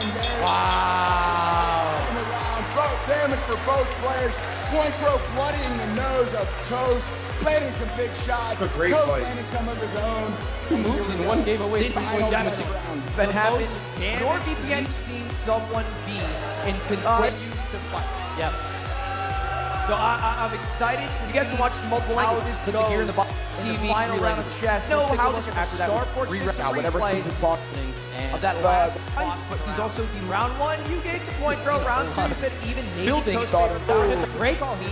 [SPEAKER 6] And there
[SPEAKER 7] Wow.
[SPEAKER 6] in the round. Both damage for both players. Point Crow bloodying the nose of Toast. Landing some big shots.
[SPEAKER 3] It's a great
[SPEAKER 6] Toast
[SPEAKER 3] fight.
[SPEAKER 6] landing some of his own.
[SPEAKER 7] 2 moves and 1 gave away.
[SPEAKER 4] This is
[SPEAKER 6] Final
[SPEAKER 4] what's
[SPEAKER 6] minutes
[SPEAKER 4] happened.
[SPEAKER 6] round.
[SPEAKER 4] That
[SPEAKER 2] The
[SPEAKER 4] happened.
[SPEAKER 2] most
[SPEAKER 4] Nor
[SPEAKER 2] damage
[SPEAKER 4] we've seen someone be and continue to fight.
[SPEAKER 7] Yep.
[SPEAKER 4] So I'm excited to see. You guys can watch this multiple languages. Click here in the TV. Final round of chess. Know how this after that Starport system replays
[SPEAKER 7] And
[SPEAKER 4] of that last boss, but he's also the round 1 you gave to Point Crow. Round 2 you said even maybe Toast favorite. The break on me.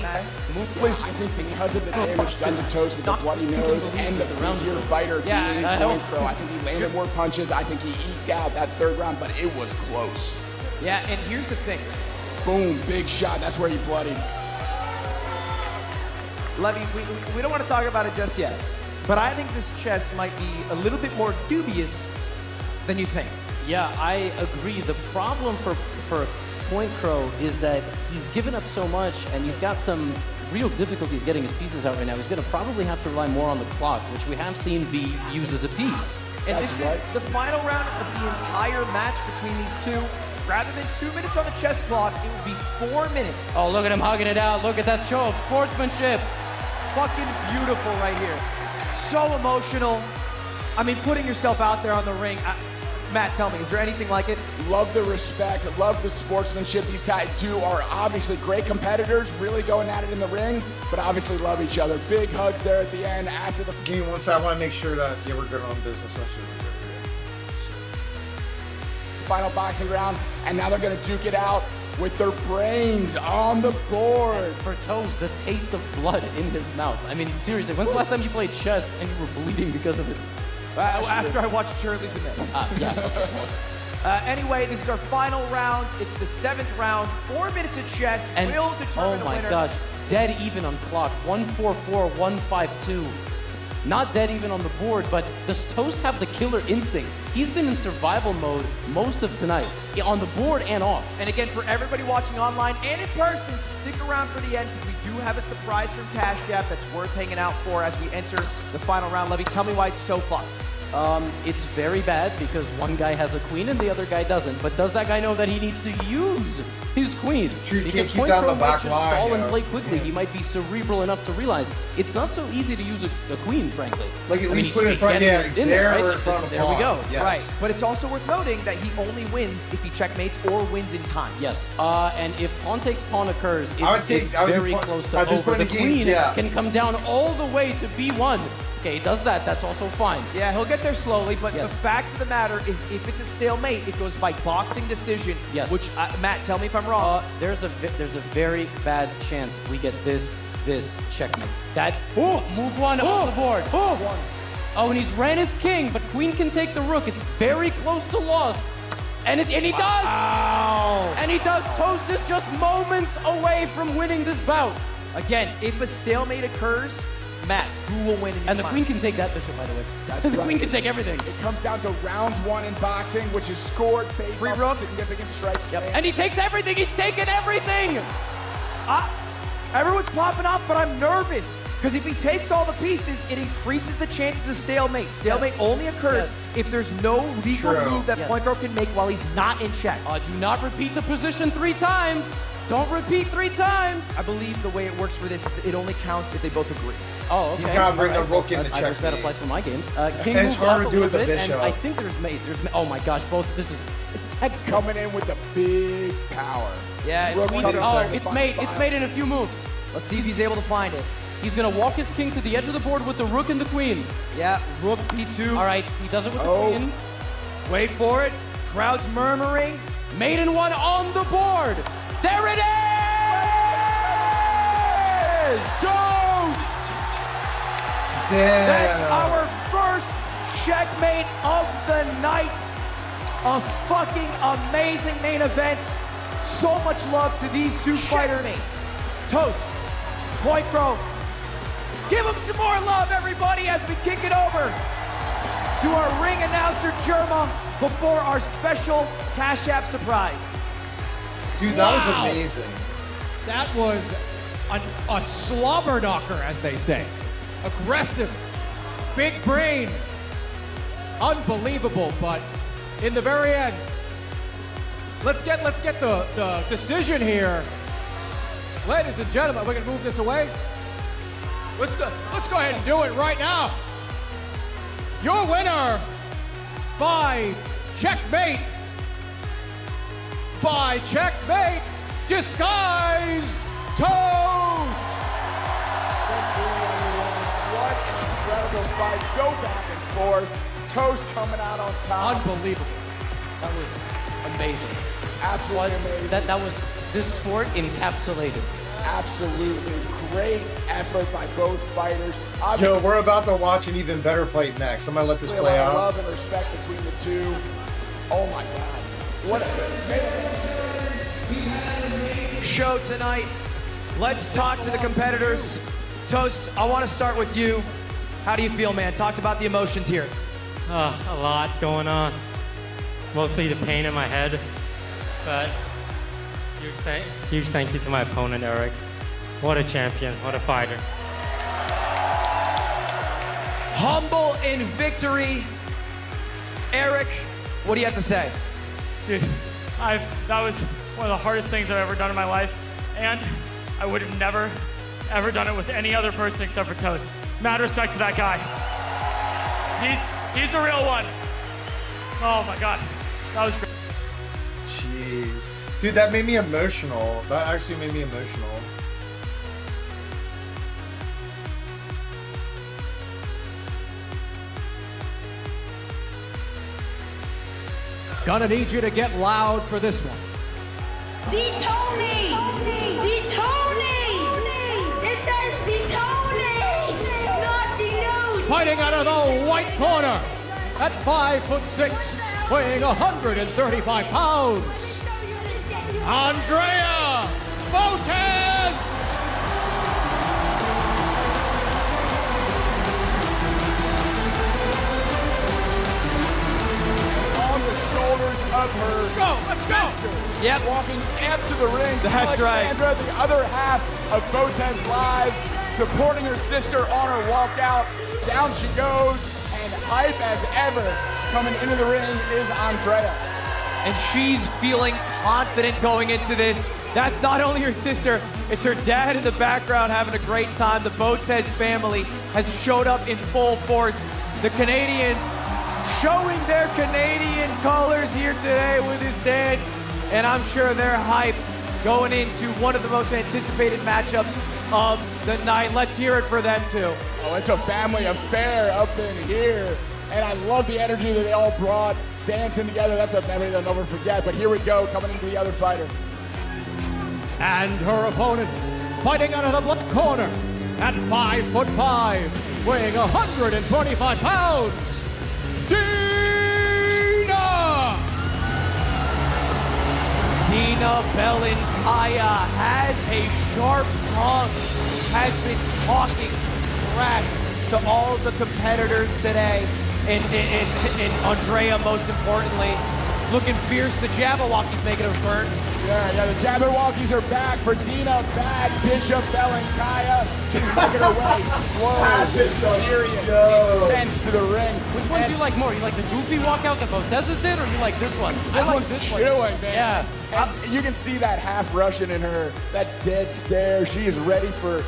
[SPEAKER 6] Which I think because of the damage done to Toast with the bloody nose and the easier fighter being Point Crow, I think he landed more punches. I think he eked out that third round, but it was close.
[SPEAKER 4] Yeah, and here's the thing.
[SPEAKER 6] Boom, big shot. That's where he bloodied.
[SPEAKER 4] Levy, we don't want to talk about it just yet, but I think this chess might be a little bit more dubious than you think.
[SPEAKER 7] yeah, I agree. The problem for Point Crow is that he's given up so much and he's got some real difficulties getting his pieces out right now. He's going to probably have to rely more on the clock, which we have seen be used as a piece.
[SPEAKER 4] And
[SPEAKER 6] That's
[SPEAKER 4] this
[SPEAKER 6] right.
[SPEAKER 4] is the final round of the entire match between these two. Rather than 2 minutes on the chess clock, it will be 4 minutes.
[SPEAKER 7] Oh, look at him hugging it out. Look at that show of sportsmanship.
[SPEAKER 4] Fucking beautiful right here. So emotional. I mean, putting yourself out there on the ring. Matt, tell me, is there anything like it?
[SPEAKER 6] Love the respect, love the sportsmanship. These two are obviously great competitors, really going at it in the ring, but obviously love each other. Big hugs there at the end after the...
[SPEAKER 3] Give me one second. I want to make sure that we're good on business.
[SPEAKER 6] final boxing round, and now they're gonna duke it out with their brains on the board.
[SPEAKER 7] For Toes, the taste of blood in his mouth. I mean, seriously, when's the last time you played chess and you were bleeding because of it?
[SPEAKER 4] After I watched Shirley's event.
[SPEAKER 7] Yeah.
[SPEAKER 4] Anyway, this is our final round. It's the 7th round. 4 minutes of chess
[SPEAKER 7] And
[SPEAKER 4] will determine
[SPEAKER 7] oh
[SPEAKER 4] the
[SPEAKER 7] my
[SPEAKER 4] winner.
[SPEAKER 7] gosh, dead even on clock. 144, 152. Not dead even on the board, but does Toast have the killer instinct? He's been in survival mode most of tonight, on the board and off.
[SPEAKER 4] And again, for everybody watching online and in person, stick around for the end because we do have a surprise from Cash App that's worth hanging out for as we enter the final round. Levy, tell me why it's so fucked.
[SPEAKER 7] It's very bad because one guy has a queen and the other guy doesn't. But does that guy know that he needs to use his queen?
[SPEAKER 3] True, you
[SPEAKER 7] because
[SPEAKER 3] can't keep down the
[SPEAKER 7] might
[SPEAKER 3] back
[SPEAKER 7] just
[SPEAKER 3] line,
[SPEAKER 7] stall and
[SPEAKER 3] yeah.
[SPEAKER 7] play quickly. He might be cerebral enough to realize it's not so easy to use a queen, frankly.
[SPEAKER 3] Like at
[SPEAKER 7] I mean,
[SPEAKER 3] least put it in front,
[SPEAKER 7] getting
[SPEAKER 3] yeah,
[SPEAKER 7] it in
[SPEAKER 3] there
[SPEAKER 7] right?
[SPEAKER 3] or in front of the
[SPEAKER 7] There we go.
[SPEAKER 3] Yes.
[SPEAKER 4] Right, but it's also worth noting that he only wins if he checkmates or wins in time.
[SPEAKER 7] Yes, and if pawn takes pawn occurs,
[SPEAKER 3] I would
[SPEAKER 7] it's,
[SPEAKER 3] take-
[SPEAKER 7] it's
[SPEAKER 3] I would
[SPEAKER 7] very
[SPEAKER 3] put-
[SPEAKER 7] close
[SPEAKER 3] I
[SPEAKER 7] to
[SPEAKER 3] just
[SPEAKER 7] over.
[SPEAKER 3] put
[SPEAKER 7] The
[SPEAKER 3] in the game,
[SPEAKER 7] queen
[SPEAKER 3] yeah.
[SPEAKER 7] can come down all the way to B1. Okay, he does that. That's also fine.
[SPEAKER 4] Yeah, he'll get there slowly, but
[SPEAKER 7] Yes.
[SPEAKER 4] the fact of the matter is if it's a stalemate, it goes by boxing decision.
[SPEAKER 7] Yes.
[SPEAKER 4] Which, Matt, tell me if I'm wrong.
[SPEAKER 7] There's a very bad chance we get this checkmate. That move one on the board. Oh, and he's ran his king, but queen can take the rook. It's very close to lost. And he does!
[SPEAKER 4] Ow.
[SPEAKER 7] And he does! Toast is just moments away from winning this bout.
[SPEAKER 4] Again, if a stalemate occurs, Matt, who will win in your
[SPEAKER 7] And the
[SPEAKER 4] mind?
[SPEAKER 7] queen can take that bishop, by the way.
[SPEAKER 6] That's
[SPEAKER 7] the
[SPEAKER 6] right.
[SPEAKER 7] queen can take everything.
[SPEAKER 6] It comes down to round one in boxing, which is scored based
[SPEAKER 4] Free
[SPEAKER 6] on
[SPEAKER 4] rook.
[SPEAKER 6] significant strikes.
[SPEAKER 7] Yep. And he takes everything! He's taken everything!
[SPEAKER 4] Everyone's popping off, but I'm nervous. Because if he takes all the pieces, it increases the chances of stalemate. Stalemate
[SPEAKER 7] Yes.
[SPEAKER 4] only occurs
[SPEAKER 7] Yes.
[SPEAKER 4] if there's no legal
[SPEAKER 3] True.
[SPEAKER 4] move that
[SPEAKER 7] Yes.
[SPEAKER 4] point guard can make while he's not in check.
[SPEAKER 7] Do not repeat the position 3 times. Don't repeat 3 times.
[SPEAKER 4] I believe the way it works for this is that it only counts if they both agree.
[SPEAKER 7] Oh, okay.
[SPEAKER 3] You gotta bring
[SPEAKER 7] All
[SPEAKER 3] the rook in
[SPEAKER 7] I
[SPEAKER 3] the
[SPEAKER 7] wish that
[SPEAKER 3] checkmate.
[SPEAKER 7] applies for my games. King
[SPEAKER 3] And it's
[SPEAKER 7] moves
[SPEAKER 3] harder
[SPEAKER 7] up
[SPEAKER 3] to
[SPEAKER 7] a
[SPEAKER 3] do
[SPEAKER 7] little
[SPEAKER 3] with the
[SPEAKER 7] bit,
[SPEAKER 3] bishop.
[SPEAKER 7] and I think there's mate. Oh my gosh, both. This is textbook.
[SPEAKER 6] Coming in with the big power.
[SPEAKER 4] Yeah,
[SPEAKER 6] Rook
[SPEAKER 4] queen-
[SPEAKER 6] on the
[SPEAKER 7] Oh,
[SPEAKER 6] second
[SPEAKER 7] it's
[SPEAKER 6] final
[SPEAKER 7] made. It's
[SPEAKER 6] file.
[SPEAKER 7] made in a few moves.
[SPEAKER 4] Let's see if he's able to find it.
[SPEAKER 7] He's gonna walk his king to the edge of the board with the rook and the queen.
[SPEAKER 4] Yeah, rook b2.
[SPEAKER 7] All right, he does it with the
[SPEAKER 6] Oh.
[SPEAKER 7] queen.
[SPEAKER 4] Wait for it. Crowd's murmuring.
[SPEAKER 7] Maiden one on the board. There it is! Toast!
[SPEAKER 3] Damn.
[SPEAKER 4] That's our first checkmate of the night. A fucking amazing main event. So much love to these two fighters. Toast, Point Grove. Give them some more love, everybody, as we kick it over to our ring announcer, Jerma, before our special Cash App surprise.
[SPEAKER 3] Dude, that was
[SPEAKER 5] Wow.
[SPEAKER 3] amazing.
[SPEAKER 5] That was a slobber knocker, as they say. Aggressive, big brain, unbelievable. But in the very end, let's get the decision here, ladies and gentlemen. We're gonna move this away. Let's go ahead and do it right now. Your winner by checkmate. Disguised Toast!
[SPEAKER 6] That's really everyone. What an incredible fight. So back and forth. Toast coming out on top.
[SPEAKER 5] Unbelievable.
[SPEAKER 7] That was amazing.
[SPEAKER 6] Absolutely amazing.
[SPEAKER 7] That was this sport encapsulated.
[SPEAKER 6] Absolutely great effort by both fighters.
[SPEAKER 3] Yo, we're about to watch an even better fight next. I'm gonna let this
[SPEAKER 6] Obviously,
[SPEAKER 3] play
[SPEAKER 6] a lot of
[SPEAKER 3] out.
[SPEAKER 6] love and respect between the two. Oh my God. What a
[SPEAKER 4] Show tonight. Let's talk to the competitors. Toast, I want to start with you. How do you feel, man? Talk about the emotions here.
[SPEAKER 8] A lot going on. Mostly the pain in my head. But huge thank you to my opponent, Eric. What a champion. What a fighter.
[SPEAKER 4] Humble in victory. Eric, what do you have to say?
[SPEAKER 9] Dude, that was one of the hardest things I've ever done in my life, and I would have never, ever done it with any other person except for Toast. Mad respect to that guy. He's a real one. Oh my God, that was great.
[SPEAKER 3] Jeez. Dude, that made me emotional. That actually made me emotional.
[SPEAKER 5] Gonna need you to get loud for this one.
[SPEAKER 10] Detonate! Detonate! It says detonate! Not denote!
[SPEAKER 5] Fighting out of the white corner at 5'6", weighing 135 pounds, Andrea Botes!
[SPEAKER 4] Yep.
[SPEAKER 6] walking into the ring.
[SPEAKER 4] That's right.
[SPEAKER 6] Alexandra, the other half of Botez Live, supporting her sister on her walkout. Down she goes, and hype as ever coming into the ring is Andrea.
[SPEAKER 4] And she's feeling confident going into this. That's not only her sister, it's her dad in the background having a great time. The Botez family has showed up in full force. The Canadians showing their Canadian colors here today with this dance. And I'm sure they're hyped going into one of the most anticipated matchups of the night. Let's hear it for them too.
[SPEAKER 6] Oh, it's a family affair up in here. And I love the energy that they all brought, dancing together. That's a memory they'll never forget. But here we go, coming into the other fighter.
[SPEAKER 5] And her opponent, fighting out of the black corner at 5'5", weighing 125 pounds,
[SPEAKER 4] Dina Belenkaya has a sharp tongue, has been talking trash to all of the competitors today, and Andrea most importantly, looking fierce. The Jabberwockies making a return.
[SPEAKER 6] Yeah, the Jabberwockies are back for Dina Bad Bishop Belenkaya. She's making her way slow, serious, intense to the ring.
[SPEAKER 7] Which one do you like more? You like the goofy walkout that Botez's did, or you like this one?
[SPEAKER 6] This one's chilling, man.
[SPEAKER 7] Yeah.
[SPEAKER 6] And you can see that half Russian in her, that dead stare. She is ready for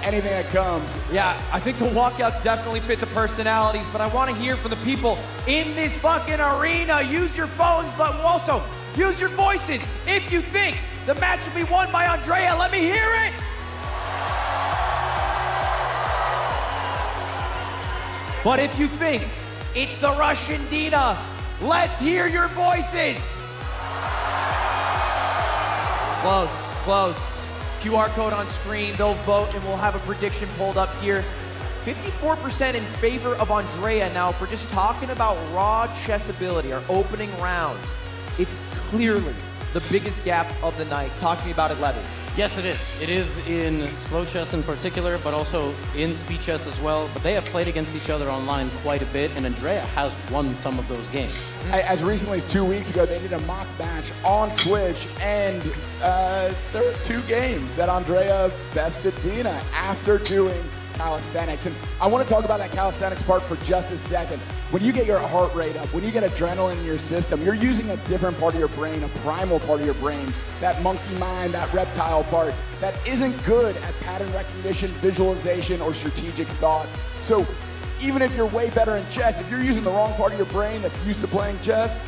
[SPEAKER 6] anything that comes.
[SPEAKER 4] Yeah, I think the walkouts definitely fit the personalities, but I want to hear from the people in this fucking arena. Use your phones, but also use your voices. If you think the match will be won by Andrea, let me hear it. But if you think it's the Russian Dina, let's hear your voices. Close, close. QR code on screen, they'll vote and we'll have a prediction pulled up here. 54% in favor of Andrea. Now, if we're just talking about raw chess ability, our opening round, it's clearly the biggest gap of the night. Talk to me about it, Levy.
[SPEAKER 7] Yes, it is. It is in slow chess in particular, but also in speed chess as well. But they have played against each other online quite a bit, and Andrea has won some of those games.
[SPEAKER 6] As recently as 2 weeks ago, they did a mock match on Twitch, and there were 2 games that Andrea bested Dina after doing calisthenics. And I want to talk about that calisthenics part for just a second. When you get your heart rate up, when you get adrenaline in your system, you're using a different part of your brain, a primal part of your brain, that monkey mind, that reptile part, that isn't good at pattern recognition, visualization, or strategic thought. So even if you're way better in chess, if you're using the wrong part of your brain that's used to playing chess,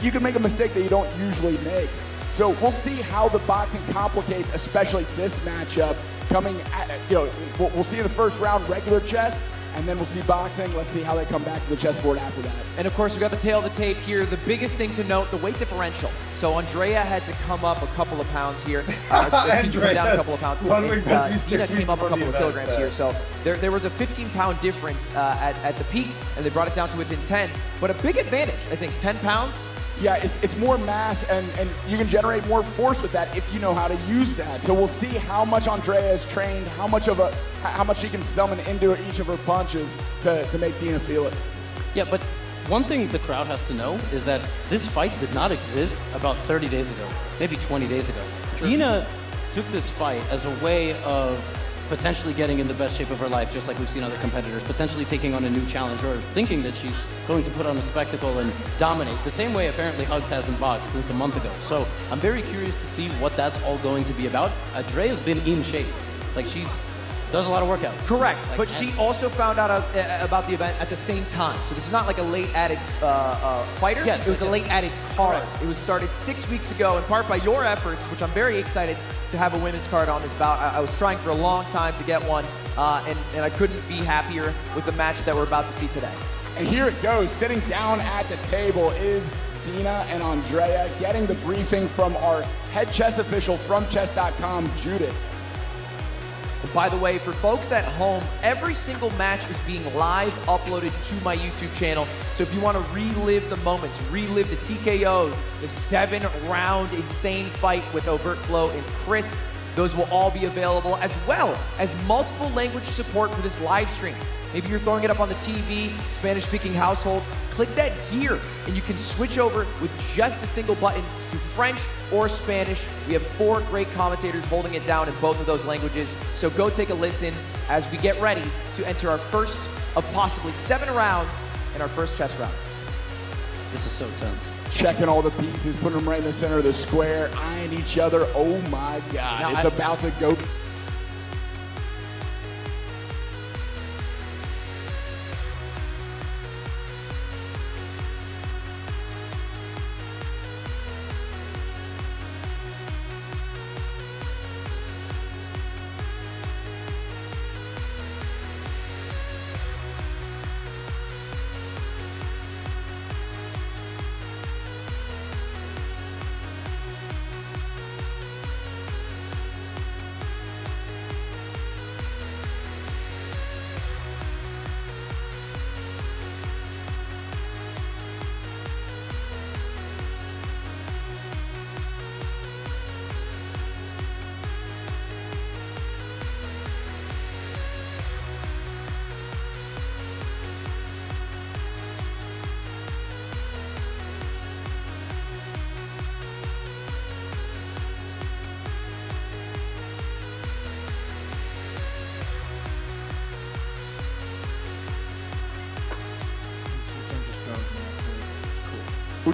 [SPEAKER 6] you can make a mistake that you don't usually make. So we'll see how the boxing complicates, especially this matchup coming at, we'll see in the first round regular chess, and then we'll see boxing. Let's see how they come back to the chessboard after that.
[SPEAKER 4] And of course, we got the tail of the tape here. The biggest thing to note, the weight differential. So Andrea had to come up a couple of pounds here. Come down a couple of pounds. Dina came up a couple of kilograms here. So there was a 15-pound difference at the peak, and they brought it down to within 10. But a big advantage, I think, 10 pounds.
[SPEAKER 6] Yeah, it's more mass, and you can generate more force with that if you know how to use that. So we'll see how much Andrea is trained, how much she can summon into each of her punches to make Dina feel it.
[SPEAKER 7] Yeah, but one thing the crowd has to know is that this fight did not exist about 30 days ago, maybe 20 days ago. Sure. Dina took this fight as a way of potentially getting in the best shape of her life, just like we've seen other competitors, potentially taking on a new challenge or thinking that she's going to put on a spectacle and dominate, the same way apparently Hugs hasn't boxed since a month ago. So I'm very curious to see what that's all going to be about. Andrea's been in shape. Like, she's does a lot of workouts.
[SPEAKER 4] Correct, but she also found out about the event at the same time. So this is not like a late added fighter.
[SPEAKER 7] Yes,
[SPEAKER 4] it was a late added card. Correct. It was started 6 weeks ago, in part by your efforts, which I'm very excited to have a women's card on this bout. I was trying for a long time to get one, and I couldn't be happier with the match that we're about to see today.
[SPEAKER 6] And here it goes. Sitting down at the table is Dina and Andrea, getting the briefing from our head chess official from chess.com, Judith.
[SPEAKER 4] By the way, for folks at home, every single match is being live uploaded to my YouTube channel. So if you want to relive the moments, relive the TKOs, the 7-round insane fight with Overt Flow and Chris, Those will all be available, as well as multiple language support for this live stream. Maybe you're throwing it up on the TV, Spanish-speaking household. Click that gear, and you can switch over with just a single button to French or Spanish. We have 4 great commentators holding it down in both of those languages. So go take a listen as we get ready to enter our first of possibly 7 rounds in our first chess round.
[SPEAKER 7] This is so tense.
[SPEAKER 6] Checking all the pieces, putting them right in the center of the square, eyeing each other. Oh my God,
[SPEAKER 7] Now
[SPEAKER 6] it's about to go.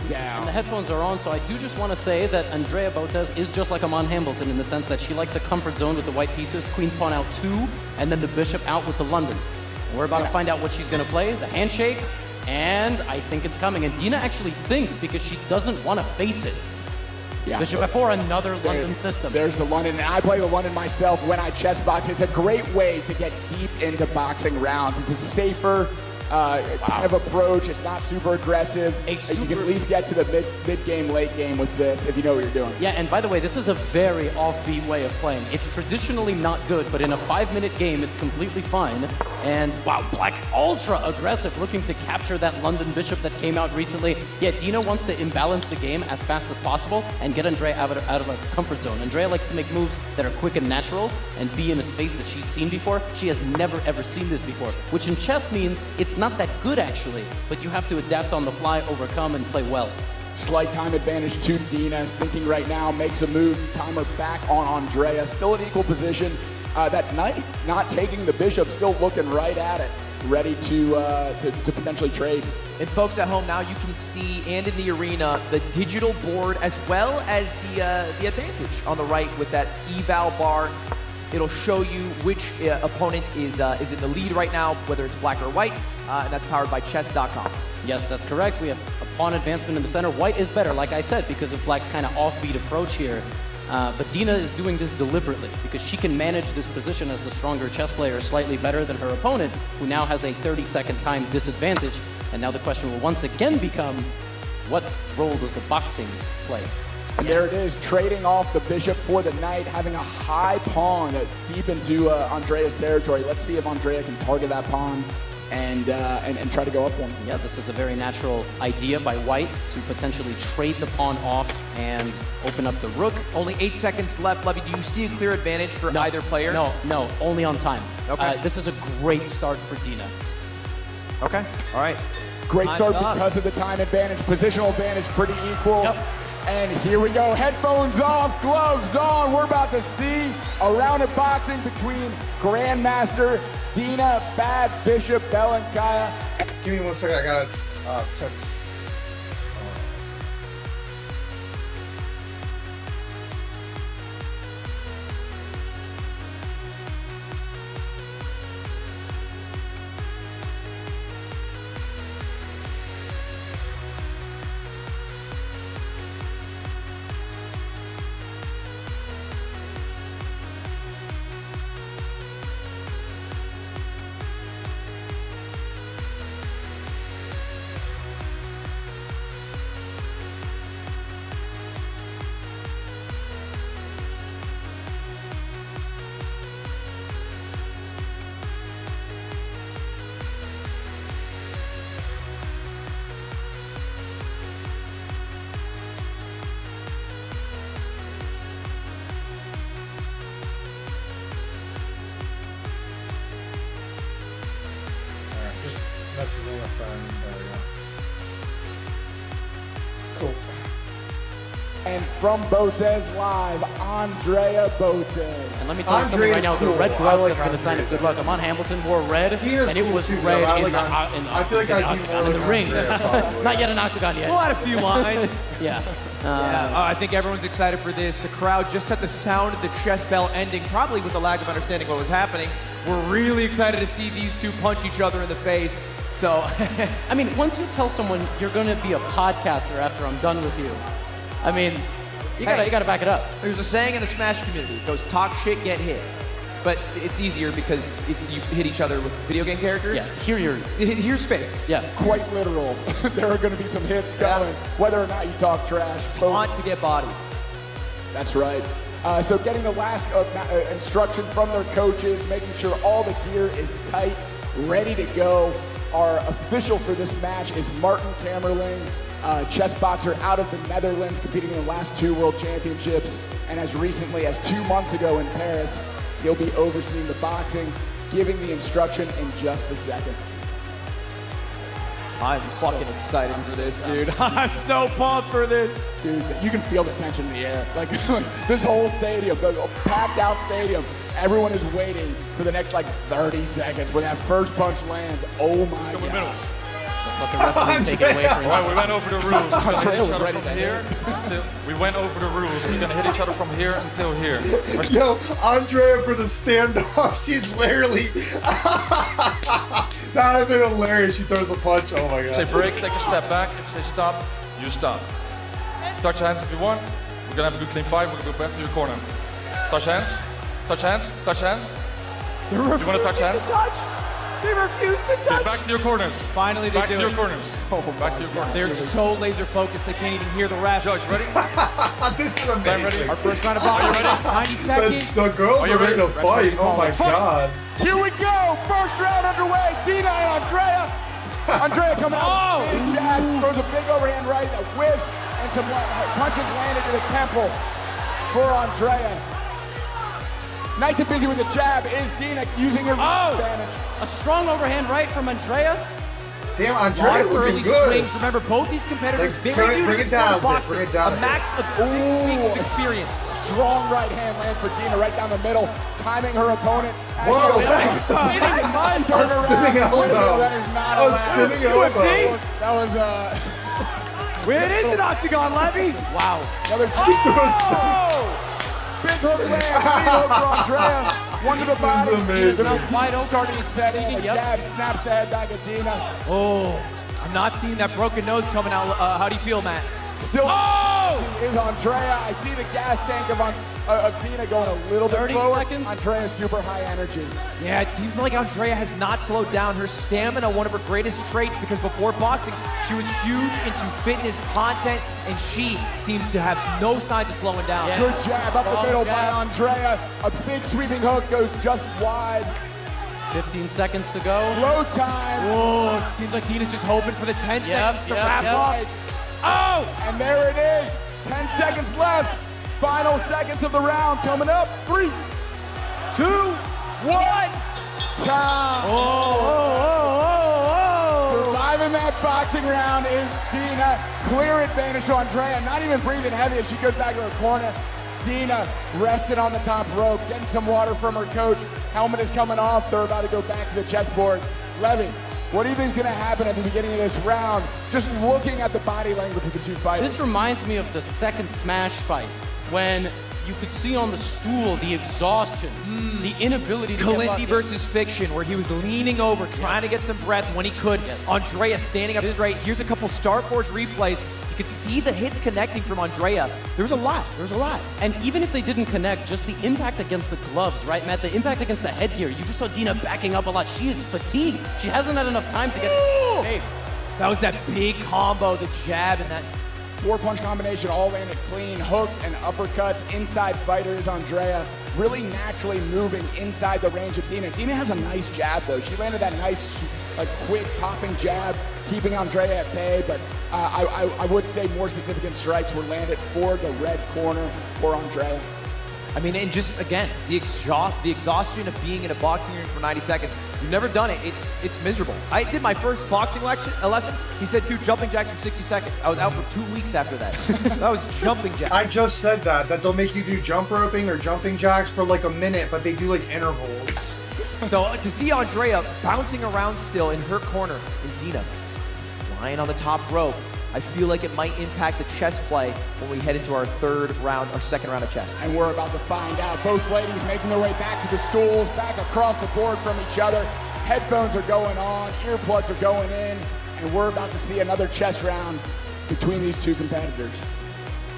[SPEAKER 6] Down.
[SPEAKER 7] And the headphones are on, so I do just want to say that Andrea Botez is just like Amon Hambleton in the sense that she likes a comfort zone with the white pieces, queen's pawn out 2, and then the bishop out with the London. And we're about to find out what she's going to play, the handshake, and I think it's coming. And Dina actually thinks because she doesn't want to face it.
[SPEAKER 6] Yeah.
[SPEAKER 7] Bishop F4, another London system.
[SPEAKER 6] There's the London, and I play the London myself when I chess box. It's a great way to get deep into boxing rounds. It's a safer kind of approach. It's not super aggressive. You can at least get to the mid-game, late game with this if you know what you're doing.
[SPEAKER 7] Yeah, and by the way, this is a very offbeat way of playing. It's traditionally not good, but in a 5-minute game, it's completely fine. And wow, Black ultra aggressive, looking to capture that London bishop that came out recently. Yeah, Dina wants to imbalance the game as fast as possible and get Andrea out of a comfort zone. Andrea likes to make moves that are quick and natural and be in a space that she's seen before. She has never ever seen this before, which in chess means it's not that good actually, but you have to adapt on the fly, overcome, and play well.
[SPEAKER 6] Slight time advantage to Dina. Thinking right now, makes a move. Timer back on Andrea. Still in equal position. That knight not taking the bishop, still looking right at it, ready to potentially trade.
[SPEAKER 4] And folks at home, now you can see, and in the arena, the digital board as well as the advantage on the right with that eval bar. It'll show you which opponent is in the lead right now, whether it's black or white, and that's powered by chess.com.
[SPEAKER 7] Yes, that's correct. We have a pawn advancement in the center. White is better, like I said, because of black's kind of offbeat approach here. But Dina is doing this deliberately because she can manage this position as the stronger chess player slightly better than her opponent, who now has a 30-second time disadvantage. And now the question will once again become, what role does the boxing play?
[SPEAKER 6] And there it is, trading off the bishop for the knight, having a high pawn deep into Andrea's territory. Let's see if Andrea can target that pawn and try to go up one.
[SPEAKER 7] Yeah, this is a very natural idea by white to potentially trade the pawn off and open up the rook.
[SPEAKER 4] Only 8 seconds left. Levy, do you see a clear advantage for either player?
[SPEAKER 7] No, only on time.
[SPEAKER 4] Okay.
[SPEAKER 7] This is a great start for Dina.
[SPEAKER 4] Okay, all right.
[SPEAKER 6] Great start because of the time advantage. Positional advantage pretty equal.
[SPEAKER 7] Yep.
[SPEAKER 6] And here we go, headphones off, gloves on. We're about to see a round of boxing between Grandmaster Dina Bad Bishop Belenkaya.
[SPEAKER 3] Give me 1 second, I gotta text. Messaging a friend. There we go. Cool.
[SPEAKER 6] And from Botez Live, Andrea Botez.
[SPEAKER 7] And let me tell you something right now, the red gloves are going to sign up good luck. I'm on Hamilton, wore red, and it was red
[SPEAKER 3] I feel like I'd be more
[SPEAKER 7] in the ring. Not yet an octagon yet.
[SPEAKER 4] We'll add a few lines.
[SPEAKER 7] Yeah.
[SPEAKER 4] I think everyone's excited for this. The crowd just at the sound of the chest bell ending, probably with a lack of understanding what was happening. We're really excited to see these two punch each other in the face. So,
[SPEAKER 7] I mean, once you tell someone you're going to be a podcaster after I'm done with you, I mean, you gotta back it up.
[SPEAKER 4] There's a saying in the Smash community. It goes, talk shit, get hit. But it's easier because if you hit each other with video game characters.
[SPEAKER 7] Yeah,
[SPEAKER 4] here's fists.
[SPEAKER 7] Yeah.
[SPEAKER 6] Quite literal. There are going to be some hits going, whether or not you talk trash.
[SPEAKER 4] Taunt to get bodied.
[SPEAKER 6] That's right. So getting the last instruction from their coaches, making sure all the gear is tight, ready to go. Our official for this match is Martin Kamerling, chess boxer out of the Netherlands, competing in the last 2 World Championships. And as recently as 2 months ago in Paris, he'll be overseeing the boxing, giving the instruction in just a second.
[SPEAKER 4] I'm fucking excited for this, dude. I'm so pumped for this.
[SPEAKER 6] Dude, you can feel the tension in the air. Like this whole stadium, the packed out stadium, everyone is waiting for the next 30 seconds when that first punch lands. Oh my God.
[SPEAKER 7] Let's let the referee take it away from
[SPEAKER 11] All right, we went over the rules. We went over the rules. We're gonna hit each other from here until here.
[SPEAKER 3] Yo, Andrea for the standoff. She's literally. That would have been hilarious. She throws a punch. Oh my God.
[SPEAKER 11] Say break, take a step back. If you say stop, you stop. Touch hands if you want. We're gonna have a good clean fight. We're gonna go back to your corner. Touch hands. Touch hands. Touch hands. You wanna touch hands?
[SPEAKER 4] They refuse to touch.
[SPEAKER 11] Get back to your corners.
[SPEAKER 4] Finally, they
[SPEAKER 11] back
[SPEAKER 4] do
[SPEAKER 11] to your
[SPEAKER 4] it.
[SPEAKER 11] corners. Back to your corners.
[SPEAKER 4] They're so laser focused they can't even hear the ref.
[SPEAKER 11] Judge, ready?
[SPEAKER 3] This is amazing.
[SPEAKER 11] Ready?
[SPEAKER 4] Our first round of boxing. 90 seconds.
[SPEAKER 3] The girls are ready to fight. Oh my God.
[SPEAKER 6] Here we go. First round underway. Dina and Andrea. Andrea coming out. Big jab, throws a big overhand right, a whiff, and some punches landed to the temple for Andrea. Nice and busy with the jab is Dina using her advantage.
[SPEAKER 7] A strong overhand right from Andrea.
[SPEAKER 3] Damn, Andrea looking good.
[SPEAKER 4] Swings. Remember, both these competitors
[SPEAKER 3] Bring
[SPEAKER 4] very
[SPEAKER 3] it down.
[SPEAKER 4] boxing.
[SPEAKER 3] Bring it down.
[SPEAKER 4] A max of 6 weeks of experience.
[SPEAKER 6] Strong right hand land for Dina right down the middle, timing her opponent.
[SPEAKER 3] Whoa,
[SPEAKER 6] spinning elbow. That is not
[SPEAKER 3] a spinning elbow.
[SPEAKER 6] That was
[SPEAKER 4] It is an octagon, Levy.
[SPEAKER 7] Wow.
[SPEAKER 6] Another big hook land, clean hook for Andrea. One to the body.
[SPEAKER 3] This is amazing.
[SPEAKER 7] Wide open.
[SPEAKER 6] Starting to set in. A jab snaps the head back at Dina.
[SPEAKER 4] Oh, I'm not seeing that broken nose coming out. How do you feel, Matt?
[SPEAKER 6] Still is Andrea. I see the gas tank of Dina going a little bit
[SPEAKER 7] 30
[SPEAKER 6] slower.
[SPEAKER 7] seconds.
[SPEAKER 6] Andrea's super high energy.
[SPEAKER 4] Yeah, it seems like Andrea has not slowed down. Her stamina, one of her greatest traits, because before boxing, she was huge into fitness content, and she seems to have no signs of slowing down.
[SPEAKER 7] Yeah.
[SPEAKER 6] Good jab up the middle by Andrea. A big sweeping hook goes just wide.
[SPEAKER 7] 15 seconds to go.
[SPEAKER 6] Low time.
[SPEAKER 4] Oh, it seems like Dina's just hoping for the 10 seconds to wrap up.
[SPEAKER 6] Oh, and there it is. 10 seconds left. Final seconds of the round coming up. 3, 2, 1. Time. Surviving that boxing round is Dina. Clear advantage to Andrea. Not even breathing heavy as she goes back to her corner. Dina rested on the top rope, getting some water from her coach. Helmet is coming off. They're about to go back to the chessboard. Levy, what do you think is going to happen at the beginning of this round? Just looking at the body language of the two fighters.
[SPEAKER 7] This reminds me of the second Smash fight when you could see on the stool the exhaustion, the inability to
[SPEAKER 4] Kalindi versus Fiction, where he was leaning over, trying to get some breath when he could.
[SPEAKER 7] Yes.
[SPEAKER 4] Andrea standing up straight. Here's a couple Star Force replays. You could see the hits connecting from Andrea. There was a lot.
[SPEAKER 7] And even if they didn't connect, just the impact against the gloves, right, Matt? The impact against the headgear. You just saw Dina backing up a lot. She is fatigued. She hasn't had enough time to get in shape.
[SPEAKER 4] That was that big combo, the jab and that
[SPEAKER 6] 4-punch combination, all landed clean. Hooks and uppercuts. Inside fighter is Andrea. Really naturally moving inside the range of Dina. Dina has a nice jab, though. She landed that nice, quick popping jab, keeping Andrea at bay. But I would say more significant strikes were landed for the red corner for Andrea.
[SPEAKER 4] I mean, and just, again, the exhaustion of being in a boxing ring for 90 seconds. You've never done it. It's miserable. I did my first boxing lesson. He said, do jumping jacks for 60 seconds. I was out for 2 weeks after that. That was jumping jacks.
[SPEAKER 3] I just said that they'll make you do jump roping or jumping jacks for like a minute, but they do like intervals.
[SPEAKER 4] So to see Andrea bouncing around still in her corner, and Dina just lying on the top rope, I feel like it might impact the chess play when we head into our second round of chess.
[SPEAKER 6] And we're about to find out. Both ladies making their way back to the stools, back across the board from each other. Headphones are going on, earplugs are going in, and we're about to see another chess round between these two competitors.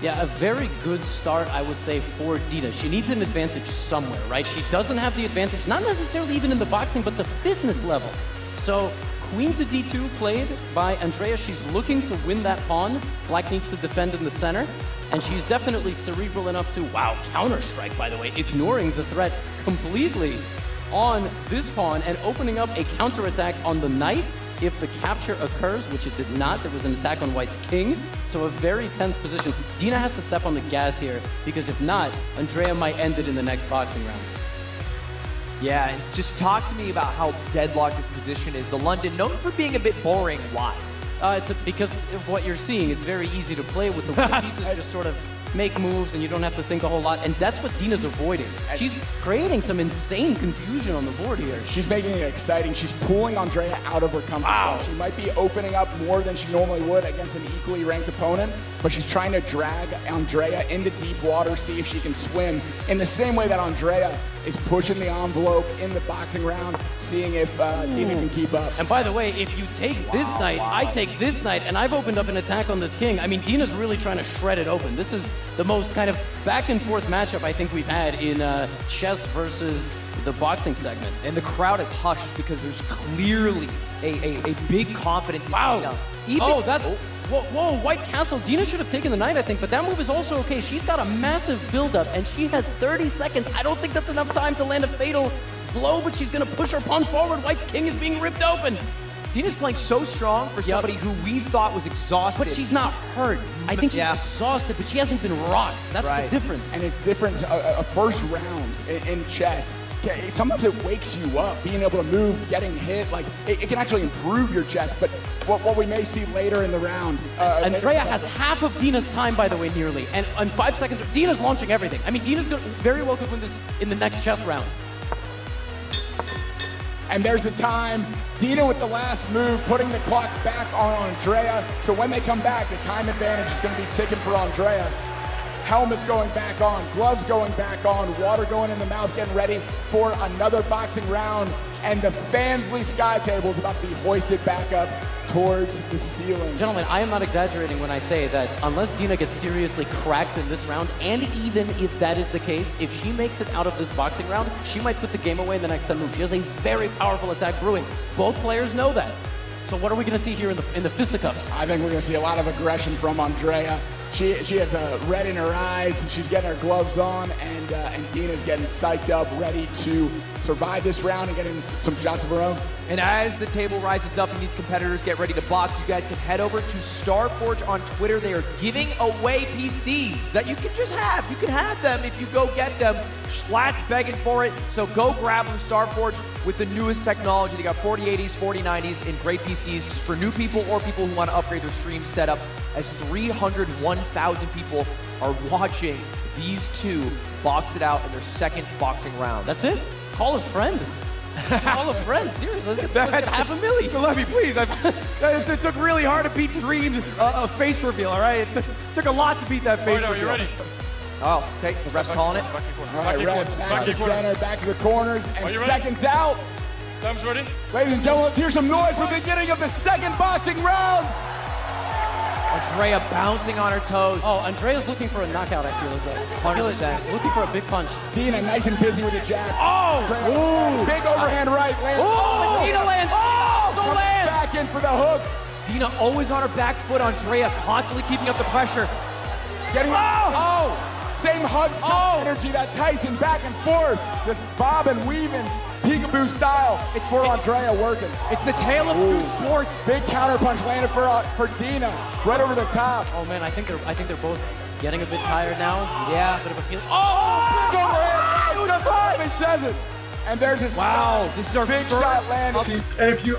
[SPEAKER 7] Yeah, a very good start, I would say, for Dina. She needs an advantage somewhere, right? She doesn't have the advantage, not necessarily even in the boxing, but the fitness level. So, queen to d2 played by Andrea. She's looking to win that pawn. Black needs to defend in the center. And she's definitely cerebral enough to, wow, counter-strike, by the way, ignoring the threat completely on this pawn and opening up a counterattack on the knight if the capture occurs, which it did not. There was an attack on White's king, so a very tense position. Dina has to step on the gas here, because if not, Andrea might end it in the next boxing round.
[SPEAKER 4] Yeah, and just talk to me about how deadlocked this position is. The London, known for being a bit boring. Why?
[SPEAKER 7] Because of what you're seeing. It's very easy to play with the white pieces, just sort of make moves and you don't have to think a whole lot. And that's what Dina's avoiding. She's creating some insane confusion on the board here.
[SPEAKER 6] She's making it exciting. She's pulling Andrea out of her comfort zone. She might be opening up more than she normally would against an equally ranked opponent, but she's trying to drag Andrea into deep water, see if she can swim in the same way that Andrea is pushing the envelope in the boxing round, seeing if Dina can keep up.
[SPEAKER 7] And by the way, if you take this knight, I take this knight, and I've opened up an attack on this king. I mean, Dina's really trying to shred it open. This is the most kind of back and forth matchup I think we've had in chess versus the boxing segment.
[SPEAKER 4] And the crowd is hushed because there's clearly a big confidence in Dina.
[SPEAKER 7] Whoa, White Castle. Dina should have taken the knight, I think, but that move is also okay. She's got a massive build-up, and she has 30 seconds. I don't think that's enough time to land a fatal blow, but she's going to push her pawn forward. White's king is being ripped open.
[SPEAKER 4] Dina's playing so strong for somebody who we thought was exhausted.
[SPEAKER 7] But she's not hurt. I think she's exhausted, but she hasn't been rocked. That's the difference.
[SPEAKER 6] And it's different. A first round in chess, sometimes it wakes you up. Being able to move, getting hit, like it can actually improve your chess. But what we may see later in the round.
[SPEAKER 7] Andrea has half of Dina's time, by the way, nearly. And 5 seconds, Dina's launching everything. I mean, Dina's very well could win this in the next chess round.
[SPEAKER 6] And there's the time. Dina with the last move, putting the clock back on Andrea. So when they come back, the time advantage is going to be ticking for Andrea. Helmet's going back on, gloves going back on, water going in the mouth, getting ready for another boxing round. And the Fansly Sky Table is about to be hoisted back up towards the ceiling.
[SPEAKER 7] Gentlemen, I am not exaggerating when I say that unless Dina gets seriously cracked in this round, and even if that is the case, if she makes it out of this boxing round, she might put the game away in the next 10 moves. She has a very powerful attack brewing. Both players know that. So what are we going to see here in the fisticuffs?
[SPEAKER 6] I think we're going to see a lot of aggression from Andrea. She has a red in her eyes, and she's getting her gloves on, and Dina's getting psyched up, ready to survive this round and get in some shots of her own.
[SPEAKER 4] And as the table rises up and these competitors get ready to box, you guys can head over to Starforge on Twitter. They are giving away PCs that you can just have. You can have them if you go get them. Splat's begging for it, so go grab them. Starforge with the newest technology. They got 4080s, 4090s, and great PCs for new people or people who want to upgrade their stream setup, as 301,000 people are watching these two box it out in their second boxing round.
[SPEAKER 7] That's it? Call a friend. Call a friend, seriously. Let's get 500,000.
[SPEAKER 4] Let me, please. It took really hard to beat Dream's face reveal, all right? It took a lot to beat that face reveal.
[SPEAKER 11] Are you ready?
[SPEAKER 4] Oh, okay. The ref's calling it.
[SPEAKER 6] All right, ref, back to the center, back to the corners, and seconds out.
[SPEAKER 11] Time's ready.
[SPEAKER 6] Ladies and gentlemen, let's hear some noise for the beginning of the second boxing round.
[SPEAKER 4] Andrea bouncing on her toes.
[SPEAKER 7] Oh, Andrea's looking for a knockout, I feel as though.
[SPEAKER 4] 100%.
[SPEAKER 7] She's looking for a big punch.
[SPEAKER 6] Dina nice and busy with the jab.
[SPEAKER 7] Oh!
[SPEAKER 6] Big overhand right. Lands.
[SPEAKER 7] Oh! Dina lands.
[SPEAKER 6] Comes back in for the hooks.
[SPEAKER 4] Dina always on her back foot. Andrea constantly keeping up the pressure.
[SPEAKER 6] Getting same hugs energy that Tyson back and forth. This bob and weaving peekaboo style. It's for Andrea working.
[SPEAKER 4] It's the tale of two sports.
[SPEAKER 6] Big counter punch landed for Dina right over the top.
[SPEAKER 7] Oh man, I think they're both getting a bit tired now.
[SPEAKER 4] Yeah.
[SPEAKER 7] A bit of a feel.
[SPEAKER 6] Big overhead. That's right. He says it. And there's this
[SPEAKER 4] this is our
[SPEAKER 6] big
[SPEAKER 4] first
[SPEAKER 6] shot landed.
[SPEAKER 3] See, and if you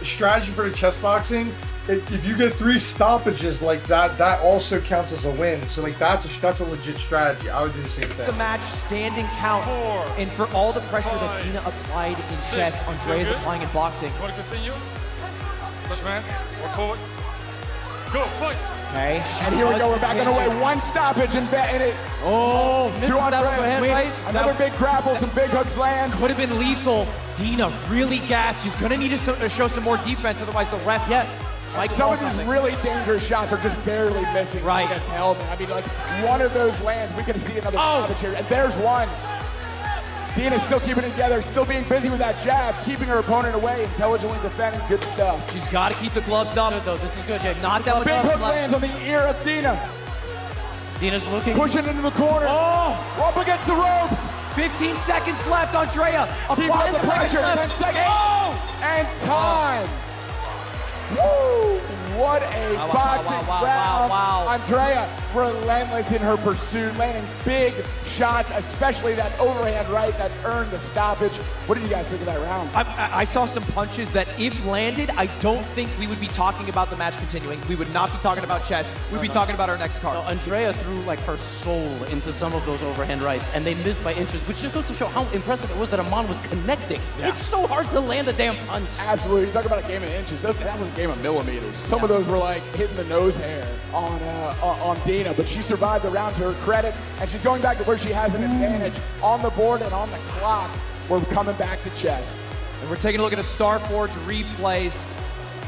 [SPEAKER 3] strategy for the chess boxing, if you get 3 stoppages like that, that also counts as a win. So like that's a legit strategy. I would do the same thing.
[SPEAKER 4] The match standing count, and for all the pressure that Dina applied in chess, Andrea's applying in boxing.
[SPEAKER 11] You want to continue? Touch my hands. Walk forward. Go, fight.
[SPEAKER 4] Okay.
[SPEAKER 6] And here we go, we're back on the way. 1 stoppage and it.
[SPEAKER 4] Oh,
[SPEAKER 6] Two on another big grapple, some big hooks land.
[SPEAKER 4] Could have been lethal. Dina really gassed. She's gonna need to show some more defense, otherwise the ref.
[SPEAKER 6] Like some of these really dangerous shots are just barely missing.
[SPEAKER 4] Right.
[SPEAKER 6] Against Hellman. I mean, like one of those lands, we could see another stoppage here. And there's one. Dina's still keeping it together, still being busy with that jab, keeping her opponent away, intelligently defending. Good stuff.
[SPEAKER 4] She's got to keep the gloves up.
[SPEAKER 7] Though this is good, Jake.
[SPEAKER 4] Not that much.
[SPEAKER 6] Big hook lands on the ear of Dina.
[SPEAKER 7] Dina's looking.
[SPEAKER 6] Pushing into the corner. Up against the ropes.
[SPEAKER 4] 15 seconds left, Andrea.
[SPEAKER 6] Keep up the pressure. 10 seconds. And time. Woo! What a boxing round. Andrea, relentless in her pursuit, landing big shots, especially that overhand right that earned the stoppage. What did you guys think of that round?
[SPEAKER 4] I saw some punches that, if landed, I don't think we would be talking about the match continuing. We would not be talking about chess. We'd be talking about our next card.
[SPEAKER 7] No, Andrea threw like her soul into some of those overhand rights, and they missed by inches, which just goes to show how impressive it was that Aman was connecting.
[SPEAKER 6] Yeah.
[SPEAKER 7] It's so hard to land a damn punch.
[SPEAKER 6] Absolutely. You talk about a game of inches. That was a game of millimeters. Some of those were like hitting the nose hair on Dina, but she survived the round to her credit, and she's going back to where she has an advantage on the board and on the clock. We're coming back to chess.
[SPEAKER 4] And we're taking a look at the Starforge replays.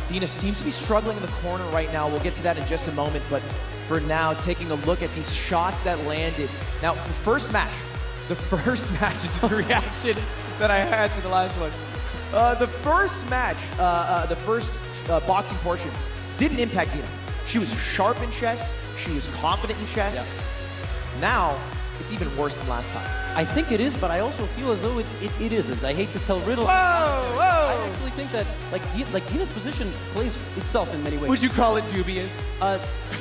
[SPEAKER 4] Dina seems to be struggling in the corner right now. We'll get to that in just a moment, but for now, taking a look at these shots that landed. Now, the first match is the reaction that I had to the last one. The first match, the first boxing portion, didn't impact Dina. She was sharp in chess. She was confident in chess. Yeah. Now, it's even worse than last time.
[SPEAKER 7] I think it is, but I also feel as though it isn't. I hate to tell riddles.
[SPEAKER 4] Whoa!
[SPEAKER 7] I actually think that like Dina's position plays itself in many ways.
[SPEAKER 4] Would you call it dubious?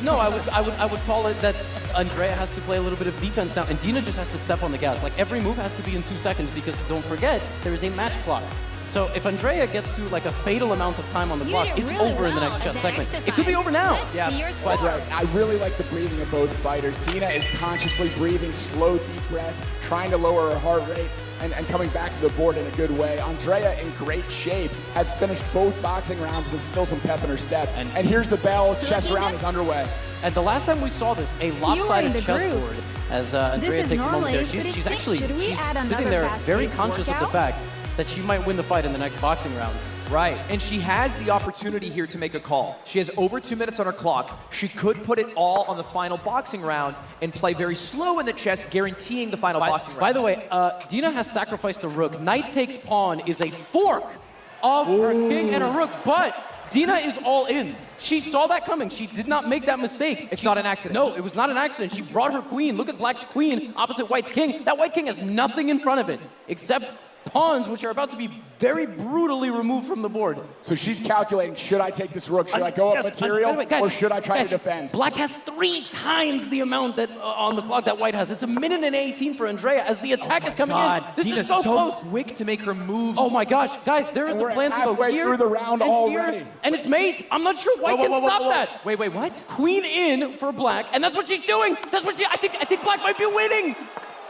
[SPEAKER 7] No, I would call it that Andrea has to play a little bit of defense now, and Dina just has to step on the gas. Like every move has to be in 2 seconds because don't forget there is a match clock. So if Andrea gets to like a fatal amount of time on the clock, it's over in the next chess segment. It could be over now.
[SPEAKER 6] That's right. I really like the breathing of both fighters. Dina is consciously breathing, slow, deep breaths, trying to lower her heart rate and coming back to the board in a good way. Andrea in great shape, has finished both boxing rounds with still some pep in her step. And here's the bell, chess round is underway.
[SPEAKER 7] And the last time we saw this, a lopsided chessboard, as Andrea takes a moment there, she's sitting there very conscious of the fact that she might win the fight in the next boxing round.
[SPEAKER 4] Right, and she has the opportunity here to make a call. She has over 2 minutes on her clock. She could put it all on the final boxing round and play very slow in the chess, guaranteeing the final boxing round.
[SPEAKER 7] By the way, Dina has sacrificed the rook. Knight takes pawn is a fork of her king and her rook, but Dina is all in. She saw that coming. She did not make that mistake.
[SPEAKER 4] It's not an accident.
[SPEAKER 7] No, it was not an accident. She brought her queen. Look at Black's queen opposite White's king. That White king has nothing in front of it except pawns, which are about to be very brutally removed from the board.
[SPEAKER 6] So she's calculating, should I take this rook? Should I go up material, or should I try to defend?
[SPEAKER 7] Black has 3 times the amount that on the clock that White has. It's 1 minute and 18 for Andrea as the attack is coming in. This
[SPEAKER 4] Dina's
[SPEAKER 7] is so close.
[SPEAKER 4] quick to make her moves.
[SPEAKER 7] Oh my gosh, guys, there is the plan to go here
[SPEAKER 6] through the round already.
[SPEAKER 7] And it's mate. I'm not sure White can stop that.
[SPEAKER 4] Wait, what?
[SPEAKER 7] Queen in for Black, and that's what she's doing. That's what I think Black might be winning.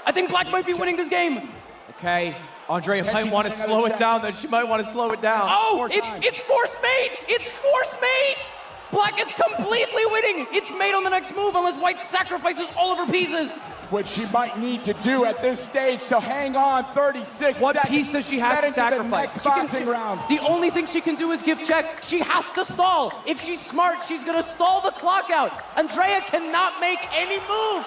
[SPEAKER 7] I think Black might be winning this game.
[SPEAKER 4] Okay. Andrea might want to slow it down, then she might want to slow it down.
[SPEAKER 7] Oh, it's force mate! It's force mate! Black is completely winning! It's mate on the next move unless White sacrifices all of her pieces.
[SPEAKER 6] Which she might need to do at this stage, so hang on, 36
[SPEAKER 4] What
[SPEAKER 6] seconds.
[SPEAKER 4] piece does she have to sacrifice?
[SPEAKER 6] The next boxing round.
[SPEAKER 7] The only thing she can do is give checks. She has to stall. If she's smart, she's gonna stall the clock out. Andrea cannot make any move.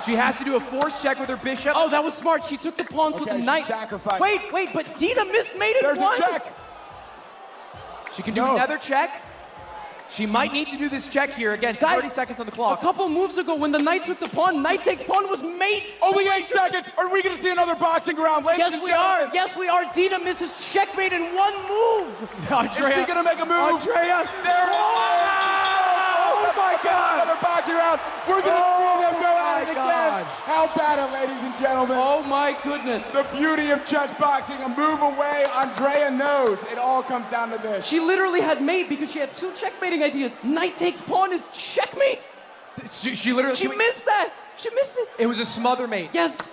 [SPEAKER 4] She has to do a force check with her bishop.
[SPEAKER 7] Oh, that was smart. She took the pawn to the knight.
[SPEAKER 6] Sacrificed.
[SPEAKER 7] Wait, but Dina missed mate in
[SPEAKER 6] There's
[SPEAKER 7] one.
[SPEAKER 6] a check.
[SPEAKER 4] She can do another check. She might need to do this check here. Again, 30 seconds on the clock.
[SPEAKER 7] A couple moves ago, when the knight took the pawn, knight takes pawn was mate.
[SPEAKER 6] Only 8 seconds. Are we going to see another boxing round?
[SPEAKER 7] Yes, we are. Yes, we are. Dina misses checkmate in one move.
[SPEAKER 4] Andrea,
[SPEAKER 6] is she going to make a move?
[SPEAKER 4] Andrea,
[SPEAKER 6] there it is.
[SPEAKER 4] Oh my God!
[SPEAKER 6] Another boxing round. We're going to see them go at it again. How about it, ladies and gentlemen?
[SPEAKER 7] Oh my goodness.
[SPEAKER 6] The beauty of chess boxing, a move away, Andrea knows. It all comes down to this.
[SPEAKER 7] She literally had mate because she had 2 checkmating ideas. Knight takes pawn is checkmate.
[SPEAKER 4] She literally...
[SPEAKER 7] She missed that. She missed it.
[SPEAKER 4] It was a smother mate.
[SPEAKER 7] Yes.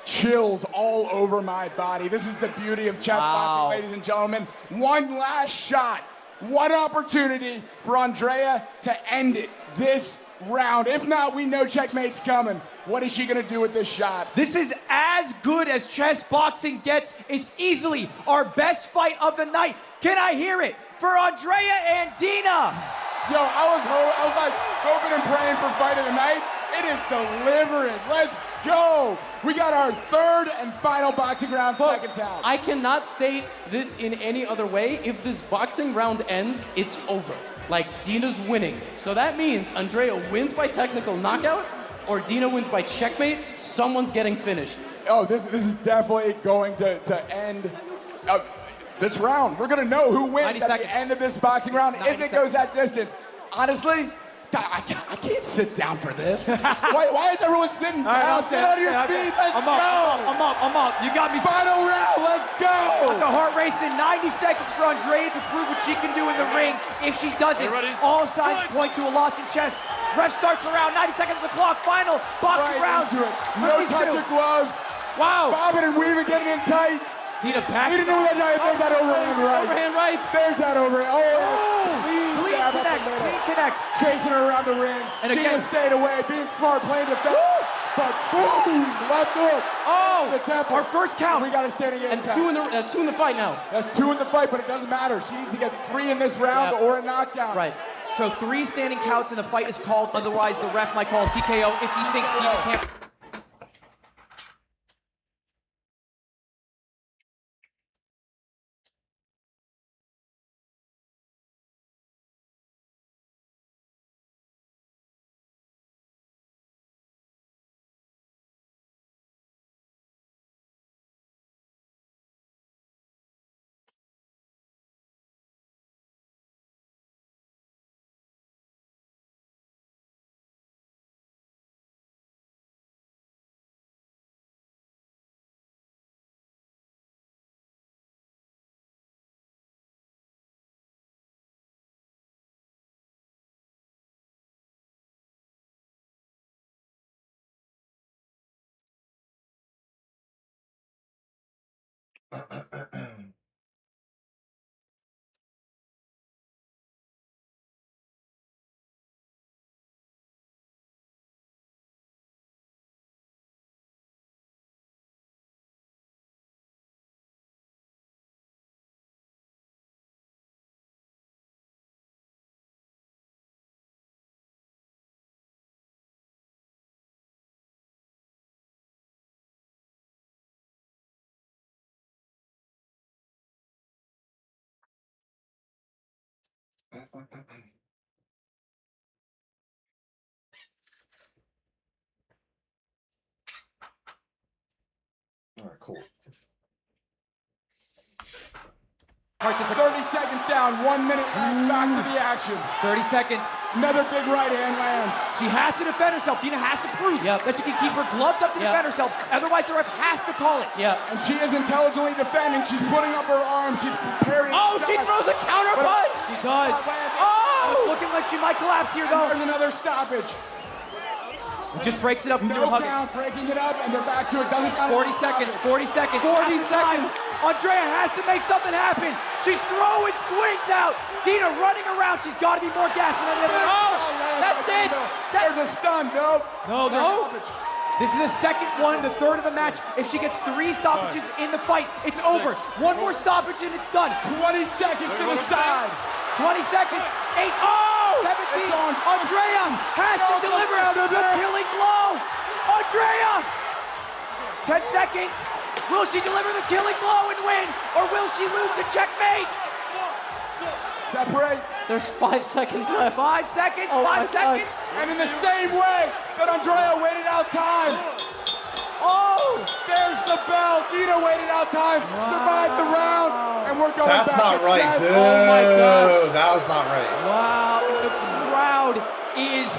[SPEAKER 6] Chills all over my body. This is the beauty of chess boxing, ladies and gentlemen. One last shot. One opportunity for Andrea to end it this round. If not, we know checkmate's coming. What is she going to do with this shot?
[SPEAKER 4] This is as good as chess boxing gets. It's easily our best fight of the night. Can I hear it for Andrea and Dina?
[SPEAKER 6] Yo, I was like hoping and praying for fight of the night. It is delivering. Let's go. We got our third and final boxing round, seconds out.
[SPEAKER 7] I cannot state this in any other way. If this boxing round ends, it's over. Like, Dina's winning. So that means Andrea wins by technical knockout, or Dina wins by checkmate. Someone's getting finished.
[SPEAKER 6] Oh, this is definitely going to end this round. We're going to know who wins at the end of this boxing round if it goes that distance. Honestly, I can't sit down for this. why is everyone sitting down? Sit on your feet. Let's go.
[SPEAKER 4] I'm up. You got me.
[SPEAKER 6] Final round. Let's go.
[SPEAKER 4] Got the heart racing. 90 seconds for Andrea to prove what she can do in the ring. If she doesn't, all signs point to a loss in chess. Ref starts the round. 90 seconds the clock. Final boxing round.
[SPEAKER 6] Into it. No touch of gloves.
[SPEAKER 7] Wow.
[SPEAKER 6] Bobbing and weaving, getting in tight.
[SPEAKER 4] Dina back.
[SPEAKER 6] We didn't know that. There's that overhand right.
[SPEAKER 7] Overhand right.
[SPEAKER 6] There's that overhand.
[SPEAKER 4] Clean connect.
[SPEAKER 6] Chasing her around the ring.
[SPEAKER 4] And again,
[SPEAKER 6] Dina stayed away, being smart, playing defense. But boom, left hook.
[SPEAKER 7] Oh,
[SPEAKER 6] the temple.
[SPEAKER 4] Our first count.
[SPEAKER 6] We got to stand again.
[SPEAKER 7] And two in the fight now.
[SPEAKER 6] That's 2 in the fight, but it doesn't matter. She needs to get 3 in this round or a knockdown.
[SPEAKER 4] Right. So 3 standing counts and the fight is called. Otherwise, the ref might call a TKO if he thinks Dina can't.
[SPEAKER 3] All right, cool.
[SPEAKER 6] 30 seconds down, 1 minute left, back to the action.
[SPEAKER 4] 30 seconds.
[SPEAKER 6] Another big right hand lands.
[SPEAKER 4] She has to defend herself. Dina has to prove that she can keep her gloves up to defend herself. Otherwise, the ref has to call it.
[SPEAKER 7] Yeah.
[SPEAKER 6] And she is intelligently defending. She's putting up her arms. She's preparing.
[SPEAKER 7] Oh, she throws a counter punch.
[SPEAKER 4] She does.
[SPEAKER 7] Oh!
[SPEAKER 4] Looking like she might collapse here, though.
[SPEAKER 6] There's another stoppage.
[SPEAKER 4] It just breaks it up.
[SPEAKER 6] No count, breaking it up, and they're back to it. Doesn't count.
[SPEAKER 4] 40 seconds. 40 seconds.
[SPEAKER 7] 40 seconds.
[SPEAKER 4] Andrea has to make something happen. She's throwing swings out. Dina running around. She's got to be more gassed than any other.
[SPEAKER 7] Oh, that's it.
[SPEAKER 6] There's a stun. No.
[SPEAKER 4] This is the second one, the third of the match. If she gets 3 stoppages in the fight, it's over. One more stoppage and it's done.
[SPEAKER 6] 20 seconds to the side.
[SPEAKER 4] 20 seconds. 18. 17. Andrea has to deliver the killing blow. Andrea. 10 seconds. Will she deliver the killing blow and win, or will she lose to checkmate?
[SPEAKER 6] Separate.
[SPEAKER 7] There's 5 seconds left.
[SPEAKER 4] 5 seconds.
[SPEAKER 7] Oh,
[SPEAKER 4] 5 seconds.
[SPEAKER 6] And in the same way that Andrea waited out time. Oh, there's the bell. Dina waited out time, survived the round, and we're going
[SPEAKER 3] That's
[SPEAKER 6] back
[SPEAKER 3] not
[SPEAKER 6] to
[SPEAKER 3] right,
[SPEAKER 6] chess.
[SPEAKER 3] dude.
[SPEAKER 7] Oh my gosh.
[SPEAKER 3] That was not right.
[SPEAKER 4] Wow, in the crowd crowd is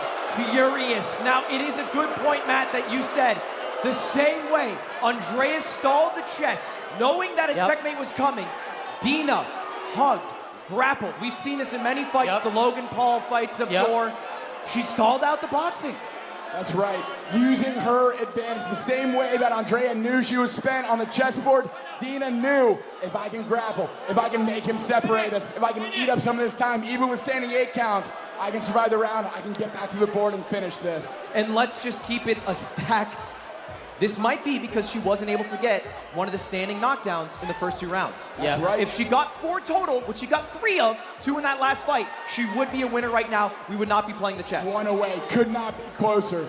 [SPEAKER 4] furious. Now, it is a good point, Matt, that you said. The same way Andrea stalled the chest, knowing that a checkmate was coming, Dina hugged, grappled. We've seen this in many fights, the Logan Paul fights of yore. She stalled out the boxing.
[SPEAKER 6] That's right. Using her advantage the same way that Andrea knew she was spent on the chessboard, Dina knew if I can grapple, if I can make him separate us, if I can eat up some of this time, even with standing 8 counts, I can survive the round, I can get back to the board and finish this.
[SPEAKER 4] And let's just keep it a stack. This might be because she wasn't able to get one of the standing knockdowns in the first 2 rounds.
[SPEAKER 6] That's right.
[SPEAKER 4] If she got 4 total, which she got 3 of, 2 in that last fight, she would be a winner right now. We would not be playing the chess.
[SPEAKER 6] 1 away, could not be closer.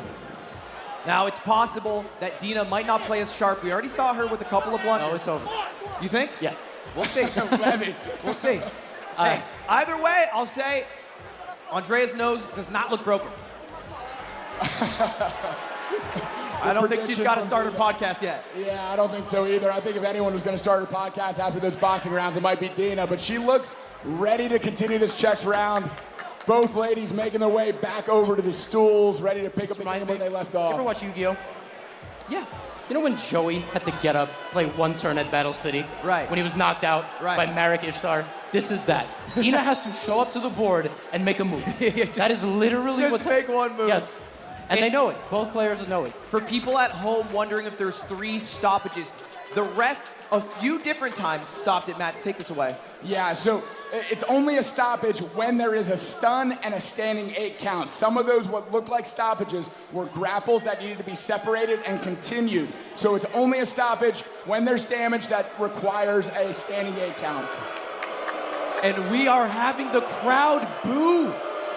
[SPEAKER 4] Now, it's possible that Dina might not play as sharp. We already saw her with a couple of blunders.
[SPEAKER 7] No, it's over.
[SPEAKER 4] You think?
[SPEAKER 7] Yeah.
[SPEAKER 4] We'll see. We'll see. Hey, either way, I'll say Andrea's nose does not look broken. I don't think she's got to start her podcast yet.
[SPEAKER 6] Yeah, I don't think so either. I think if anyone was going to start her podcast after those boxing rounds, it might be Dina. But she looks ready to continue this chess round. Both ladies making their way back over to the stools, ready to pick up the game where they left off.
[SPEAKER 7] You ever watch Yu-Gi-Oh?
[SPEAKER 4] Yeah.
[SPEAKER 7] You know when Joey had to get up, play 1 turn at Battle City?
[SPEAKER 4] Right.
[SPEAKER 7] When he was knocked out by Marek Ishtar? This is that. Dina has to show up to the board and make a move. That is literally
[SPEAKER 4] just
[SPEAKER 7] what's
[SPEAKER 4] make one move.
[SPEAKER 7] Yes. And they know it. Both players know it.
[SPEAKER 4] For people at home wondering if there's 3 stoppages, the ref a few different times stopped it. Matt, take this away.
[SPEAKER 6] Yeah, so it's only a stoppage when there is a stun and a standing 8 count. Some of those what looked like stoppages were grapples that needed to be separated and continued. So it's only a stoppage when there's damage that requires a standing 8 count.
[SPEAKER 4] And we are having the crowd boo.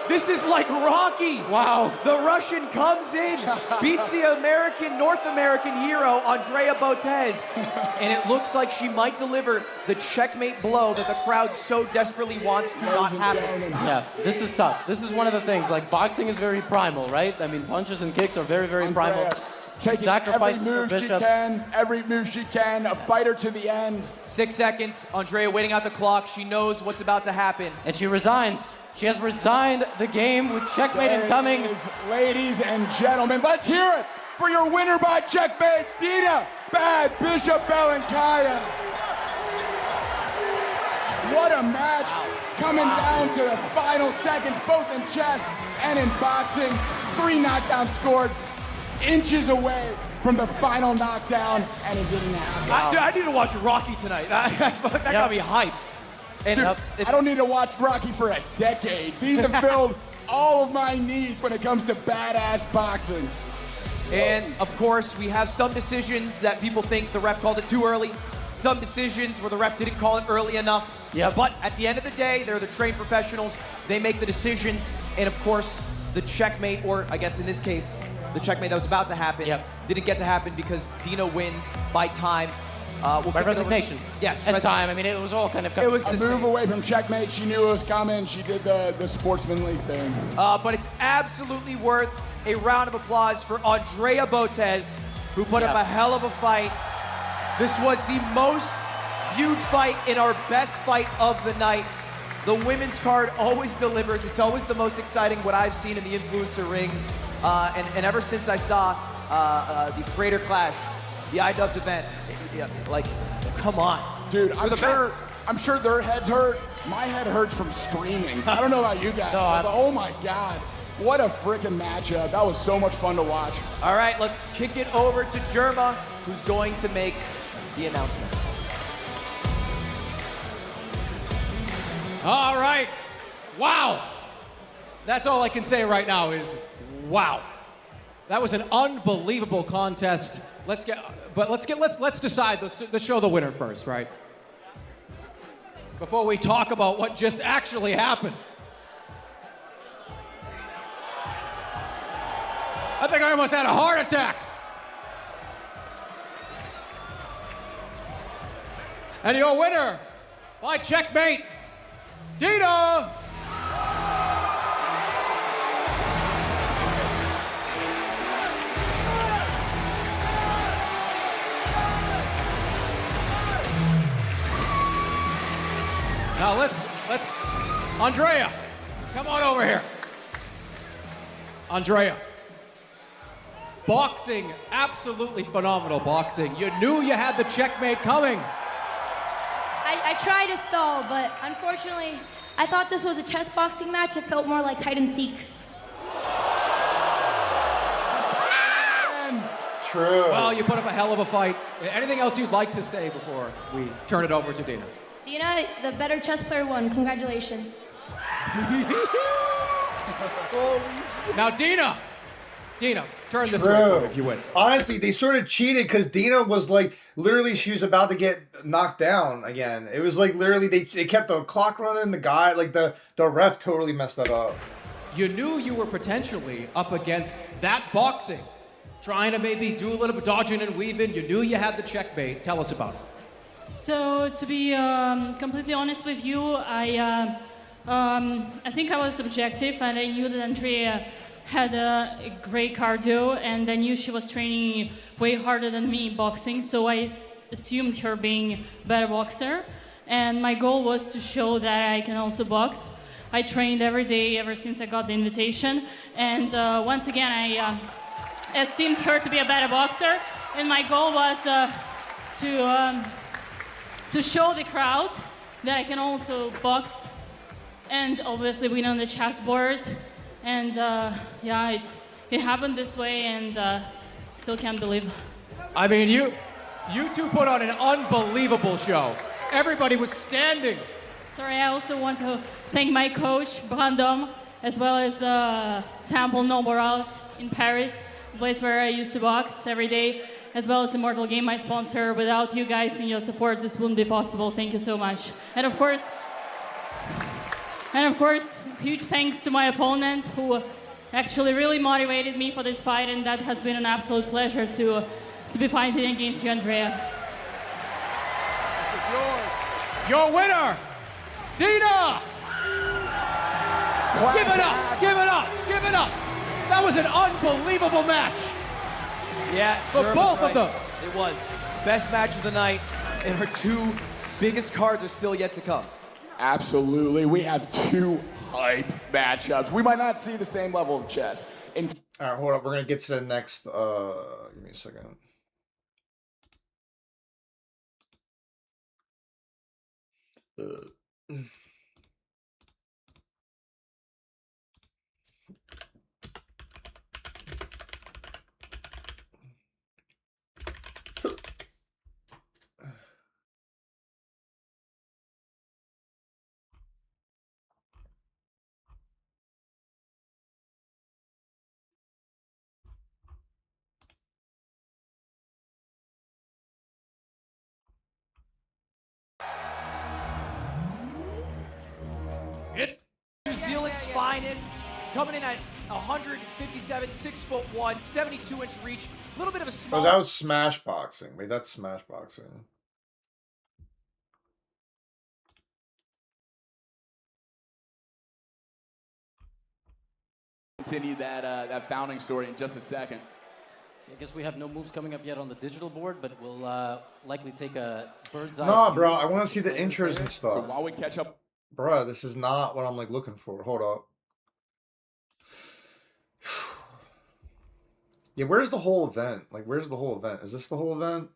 [SPEAKER 4] This is like Rocky.
[SPEAKER 7] Wow.
[SPEAKER 4] The Russian comes in, beats the North American hero, Andrea Botez. And it looks like she might deliver the checkmate blow that the crowd so desperately wants to not happen.
[SPEAKER 7] Yeah, this is tough. This is one of the things, like boxing is very primal, right? I mean, punches and kicks are very, very primal.
[SPEAKER 6] Taking
[SPEAKER 7] Sacrifices
[SPEAKER 6] every move
[SPEAKER 7] for
[SPEAKER 6] she
[SPEAKER 7] Bishop.
[SPEAKER 6] can, every move she can, a fighter to the end.
[SPEAKER 4] 6 seconds, Andrea waiting out the clock. She knows what's about to happen.
[SPEAKER 7] And she resigns. She has resigned the game with checkmate incoming.
[SPEAKER 6] Ladies and gentlemen, let's hear it for your winner by checkmate, Dina Bad Bishop Belankaya. What a match coming down to the final seconds, both in chess and in boxing. 3 knockdowns scored, inches away from the final knockdown, and it didn't happen.
[SPEAKER 4] I need to watch Rocky tonight. That got me hyped. And
[SPEAKER 6] Dude, I don't need to watch Rocky for a decade. These have filled all of my needs when it comes to badass boxing.
[SPEAKER 4] And of course, we have some decisions that people think the ref called it too early. Some decisions where the ref didn't call it early enough.
[SPEAKER 7] Yep.
[SPEAKER 4] But at the end of the day, they're the trained professionals. They make the decisions. And of course, the checkmate, or I guess in this case, the checkmate that was about to happen, didn't get to happen because Dina wins by time.
[SPEAKER 7] By resignation.
[SPEAKER 4] Yes.
[SPEAKER 7] And time. I mean, it was all kind of...
[SPEAKER 6] It was a move away from checkmate. She knew it was coming. She did the sportsmanly thing.
[SPEAKER 4] But it's absolutely worth a round of applause for Andrea Botez, who put up a hell of a fight. This was the most viewed fight in our best fight of the night. The women's card always delivers. It's always the most exciting, what I've seen in the influencer rings. And ever since I saw the Creator Clash, the iDubbbz event, like, come on.
[SPEAKER 6] Dude, I'm sure their heads hurt. My head hurts from screaming. I don't know about you guys, but oh my God. What a freaking matchup. That was so much fun to watch.
[SPEAKER 4] All right, let's kick it over to Germa, who's going to make the announcement.
[SPEAKER 5] All right. Wow. That's all I can say right now is wow. That was an unbelievable contest. Let's decide. Let's show the winner first, right? Before we talk about what just actually happened. I think I almost had a heart attack. And your winner by checkmate, Dina. Now let's Andrea, come on over here. Andrea. Boxing, absolutely phenomenal boxing. You knew you had the checkmate coming.
[SPEAKER 2] I tried to stall, but unfortunately, I thought this was a chess boxing match. It felt more like hide and seek.
[SPEAKER 3] True.
[SPEAKER 5] Well, you put up a hell of a fight. Anything else you'd like to say before we turn it over to Dina?
[SPEAKER 2] Dina, the better chess player won. Congratulations.
[SPEAKER 5] Now, Dina, turn this
[SPEAKER 3] True.
[SPEAKER 5] way if you would.
[SPEAKER 3] Honestly, they sort of cheated because Dina was like, literally, she was about to get knocked down again. It was like, literally, they kept the clock running. The guy, like, the ref totally messed that up.
[SPEAKER 5] You knew you were potentially up against that boxing, trying to maybe do a little bit dodging and weaving. You knew you had the checkmate. Tell us about it.
[SPEAKER 12] So to be completely honest with you, I think I was subjective, and I knew that Andrea had a great cardio, and I knew she was training way harder than me in boxing, so I assumed her being a better boxer, and my goal was to show that I can also box. I trained every day ever since I got the invitation, and once again I esteemed her to be a better boxer, and my goal was to show the crowd that I can also box and obviously win on the chessboard. And yeah, it happened this way, and still can't believe.
[SPEAKER 5] I mean, you two put on an unbelievable show. Everybody was standing.
[SPEAKER 12] Sorry, I also want to thank my coach, Brandon, as well as Temple Noborat in Paris, the place where I used to box every day, as well as Immortal Game, my sponsor. Without you guys and your support, this wouldn't be possible. Thank you so much. And of course, huge thanks to my opponent, who actually really motivated me for this fight, and that has been an absolute pleasure to be fighting against you, Andrea.
[SPEAKER 5] This is yours. Your winner, Dina! Give it up, give it up, give it up. That was an unbelievable match.
[SPEAKER 4] Yeah,
[SPEAKER 5] for
[SPEAKER 4] Jerem
[SPEAKER 5] both
[SPEAKER 4] was
[SPEAKER 5] of them.
[SPEAKER 4] right. It was. Best match of the night, and our two biggest cards are still yet to come.
[SPEAKER 6] Absolutely. We have two hype matchups. We might not see the same level of chess.
[SPEAKER 3] All right, hold up. We're going to get to the next. Give me a second.
[SPEAKER 4] New Zealand's finest, coming in at 157, 6'1", 72-inch reach. A little bit of a small.
[SPEAKER 3] Oh, that was Smash Boxing. Wait, that's Smash Boxing.
[SPEAKER 6] Continue that founding story in just a second.
[SPEAKER 7] I guess we have no moves coming up yet on the digital board, but we'll likely take a bird's eye.
[SPEAKER 3] No,
[SPEAKER 7] view
[SPEAKER 3] bro, I want to see
[SPEAKER 7] of
[SPEAKER 3] the
[SPEAKER 7] players
[SPEAKER 3] intros
[SPEAKER 7] there.
[SPEAKER 3] and stuff.
[SPEAKER 6] So while we catch up,
[SPEAKER 3] Bro, this is not what I'm like looking for. Hold up. Yeah, where's the whole event? Like, where's the whole event? Is this the whole event?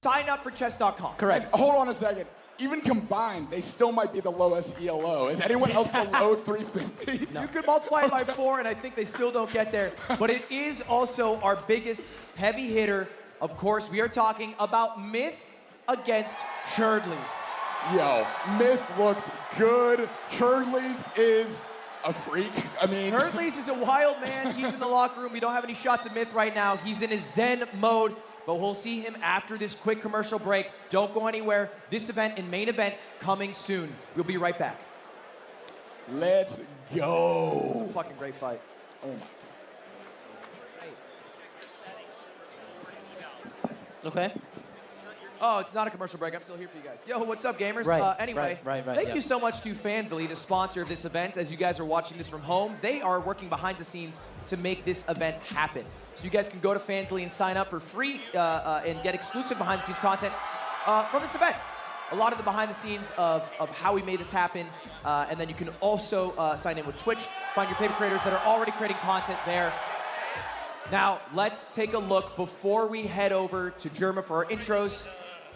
[SPEAKER 4] Sign up for chess.com.
[SPEAKER 6] correct. Hold on a second. Even combined, they still might be the lowest ELO. Is anyone else below 350?
[SPEAKER 4] You could multiply it by 4, and I think they still don't get there. But it is also our biggest heavy hitter. Of course, we are talking about Myth against Churdleys.
[SPEAKER 6] Yo, Myth looks good. Churdleys is a freak. I mean,
[SPEAKER 4] Churdleys is a wild man. He's in the locker room. We don't have any shots of Myth right now. He's in his Zen mode. But we'll see him after this quick commercial break. Don't go anywhere. This event and main event coming soon. We'll be right back.
[SPEAKER 6] Let's go.
[SPEAKER 4] It's a fucking great fight.
[SPEAKER 6] Oh my God.
[SPEAKER 7] Okay.
[SPEAKER 4] Oh, it's not a commercial break. I'm still here for you guys. Yo, what's up, gamers?
[SPEAKER 7] Right,
[SPEAKER 4] Anyway,
[SPEAKER 7] right,
[SPEAKER 4] thank
[SPEAKER 7] yeah.
[SPEAKER 4] you so much to Fansly, the sponsor of this event. As you guys are watching this from home, they are working behind the scenes to make this event happen. So you guys can go to Fansly and sign up for free and get exclusive behind-the-scenes content from this event. A lot of the behind the scenes of how we made this happen. And then you can also sign in with Twitch, find your favorite creators that are already creating content there. Now, let's take a look before we head over to Germa for our intros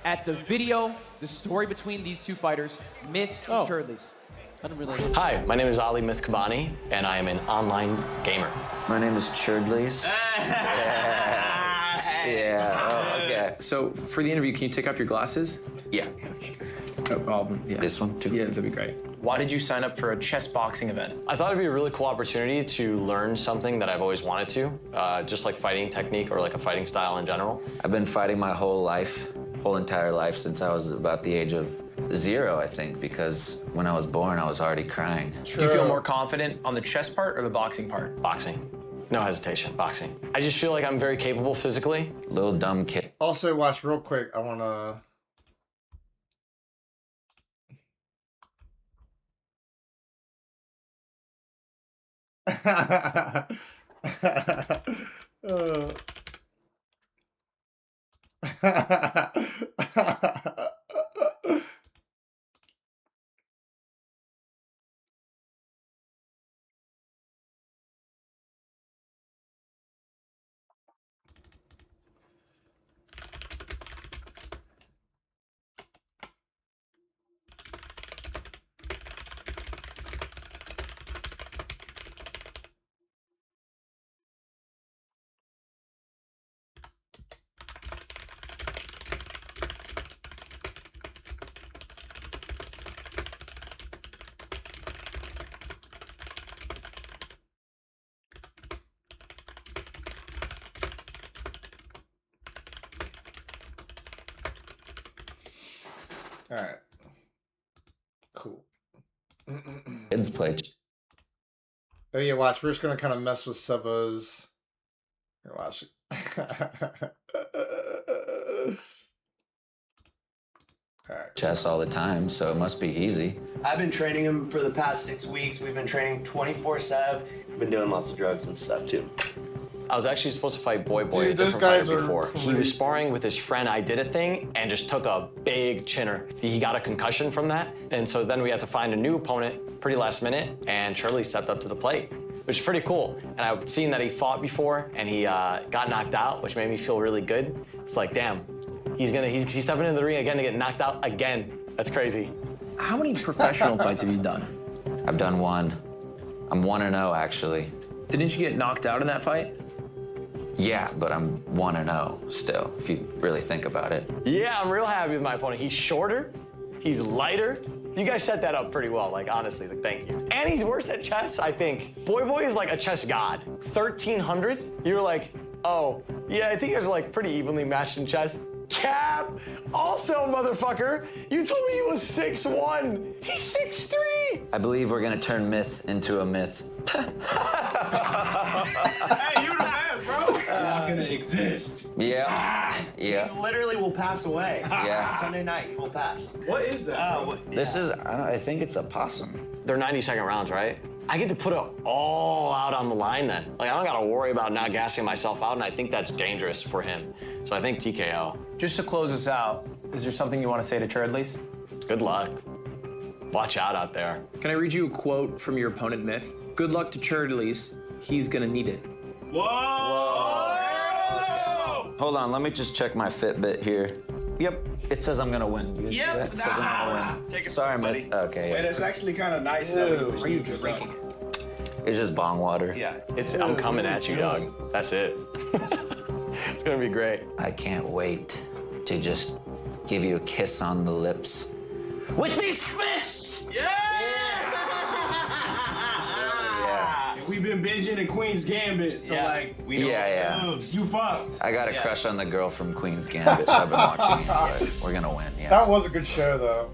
[SPEAKER 4] at the video, the story between these two fighters, Myth and Churdleys.
[SPEAKER 7] I didn't realize.
[SPEAKER 13] Hi, my name is Ali Myth Kabani, and I am an online gamer.
[SPEAKER 14] My name is Churdleys. Yeah. Oh, okay.
[SPEAKER 15] So for the interview, can you take off your glasses?
[SPEAKER 14] Yeah.
[SPEAKER 15] No problem. Yeah.
[SPEAKER 14] This one too.
[SPEAKER 15] Yeah, that'd be great. Why did you sign up for a chess boxing event?
[SPEAKER 13] I thought it'd be a really cool opportunity to learn something that I've always wanted to, just like fighting technique or like a fighting style in general.
[SPEAKER 14] I've been fighting my whole entire life since I was about the age of 0, I think, because when I was born, I was already crying.
[SPEAKER 15] Do you feel more confident on the chess part or the boxing part?
[SPEAKER 13] Boxing. No hesitation, boxing. I just feel like I'm very capable physically.
[SPEAKER 14] Little dumb kid.
[SPEAKER 3] Also, watch real quick. I wanna. All right. Cool.
[SPEAKER 14] Kids play.
[SPEAKER 3] Oh yeah, watch. We're just gonna kind of mess with Sebas. Here, watch.
[SPEAKER 14] Chess all the time, so it must be easy.
[SPEAKER 16] I've been training him for the past 6 weeks. We've been training 24/7. We've been doing lots of drugs and stuff too.
[SPEAKER 13] I was actually supposed to fight Boy,
[SPEAKER 3] Dude,
[SPEAKER 13] a
[SPEAKER 3] those
[SPEAKER 13] different
[SPEAKER 3] guys
[SPEAKER 13] fighter
[SPEAKER 3] are
[SPEAKER 13] before. He
[SPEAKER 3] crazy.
[SPEAKER 13] was sparring with his friend I Did a thing and just took a big chinner. He got a concussion from that, and so then we had to find a new opponent pretty last minute, and Shirley stepped up to the plate, which is pretty cool. And I've seen that he fought before, and he got knocked out, which made me feel really good. It's like, damn, he's stepping into the ring again to get knocked out again. That's crazy.
[SPEAKER 15] How many professional fights have you done?
[SPEAKER 14] I've done one. I'm 1-0 actually.
[SPEAKER 15] Didn't you get knocked out in that fight?
[SPEAKER 14] Yeah, but I'm 1-0 still, if you really think about it.
[SPEAKER 13] Yeah, I'm real happy with my opponent. He's shorter, he's lighter. You guys set that up pretty well, like honestly, like thank you. And he's worse at chess, I think. Boy is like a chess god. 1300, you're like, oh, yeah, I think you guys are like pretty evenly matched in chess. Cap! Also, motherfucker, you told me he was 6'1". He's 6'3".
[SPEAKER 14] I believe we're gonna turn myth into a myth.
[SPEAKER 16] Hey, you the man, bro. You're not gonna exist.
[SPEAKER 14] Yeah. Yeah.
[SPEAKER 16] He literally will pass away.
[SPEAKER 14] Yeah.
[SPEAKER 16] Sunday night, he will pass.
[SPEAKER 3] What is that?
[SPEAKER 14] This is, I think it's a possum.
[SPEAKER 13] They're 90-second rounds, right? I get to put it all out on the line then. Like, I don't gotta worry about not gassing myself out, and I think that's dangerous for him. So I think TKO.
[SPEAKER 15] Just to close us out, is there something you want to say to Churdleys?
[SPEAKER 13] Good luck. Watch out there.
[SPEAKER 15] Can I read you a quote from your opponent, Myth? Good luck to Churdleys. He's gonna need it.
[SPEAKER 16] Whoa!
[SPEAKER 14] Hold on, let me just check my Fitbit here. Yep, it says I'm gonna win. You see
[SPEAKER 16] Yep,
[SPEAKER 14] that? It says I'm gonna win.
[SPEAKER 16] Take it,
[SPEAKER 14] Sorry,
[SPEAKER 16] buddy.
[SPEAKER 14] Myth. Okay.
[SPEAKER 16] Wait,
[SPEAKER 14] Yeah.
[SPEAKER 16] it's actually kind of nice.
[SPEAKER 15] Are you drinking?
[SPEAKER 14] It's just bong water.
[SPEAKER 16] Yeah.
[SPEAKER 13] I'm coming at you, dog. That's it. It's gonna be great.
[SPEAKER 14] I can't wait to just give you a kiss on the lips. With these fists!
[SPEAKER 16] Yeah! We've been binging in Queen's Gambit, so like, we know
[SPEAKER 14] Yeah.
[SPEAKER 16] moves. You fucked.
[SPEAKER 14] I got a crush on the girl from Queen's Gambit, so I've been watching it, but we're gonna win, yeah.
[SPEAKER 3] That was a good show, though.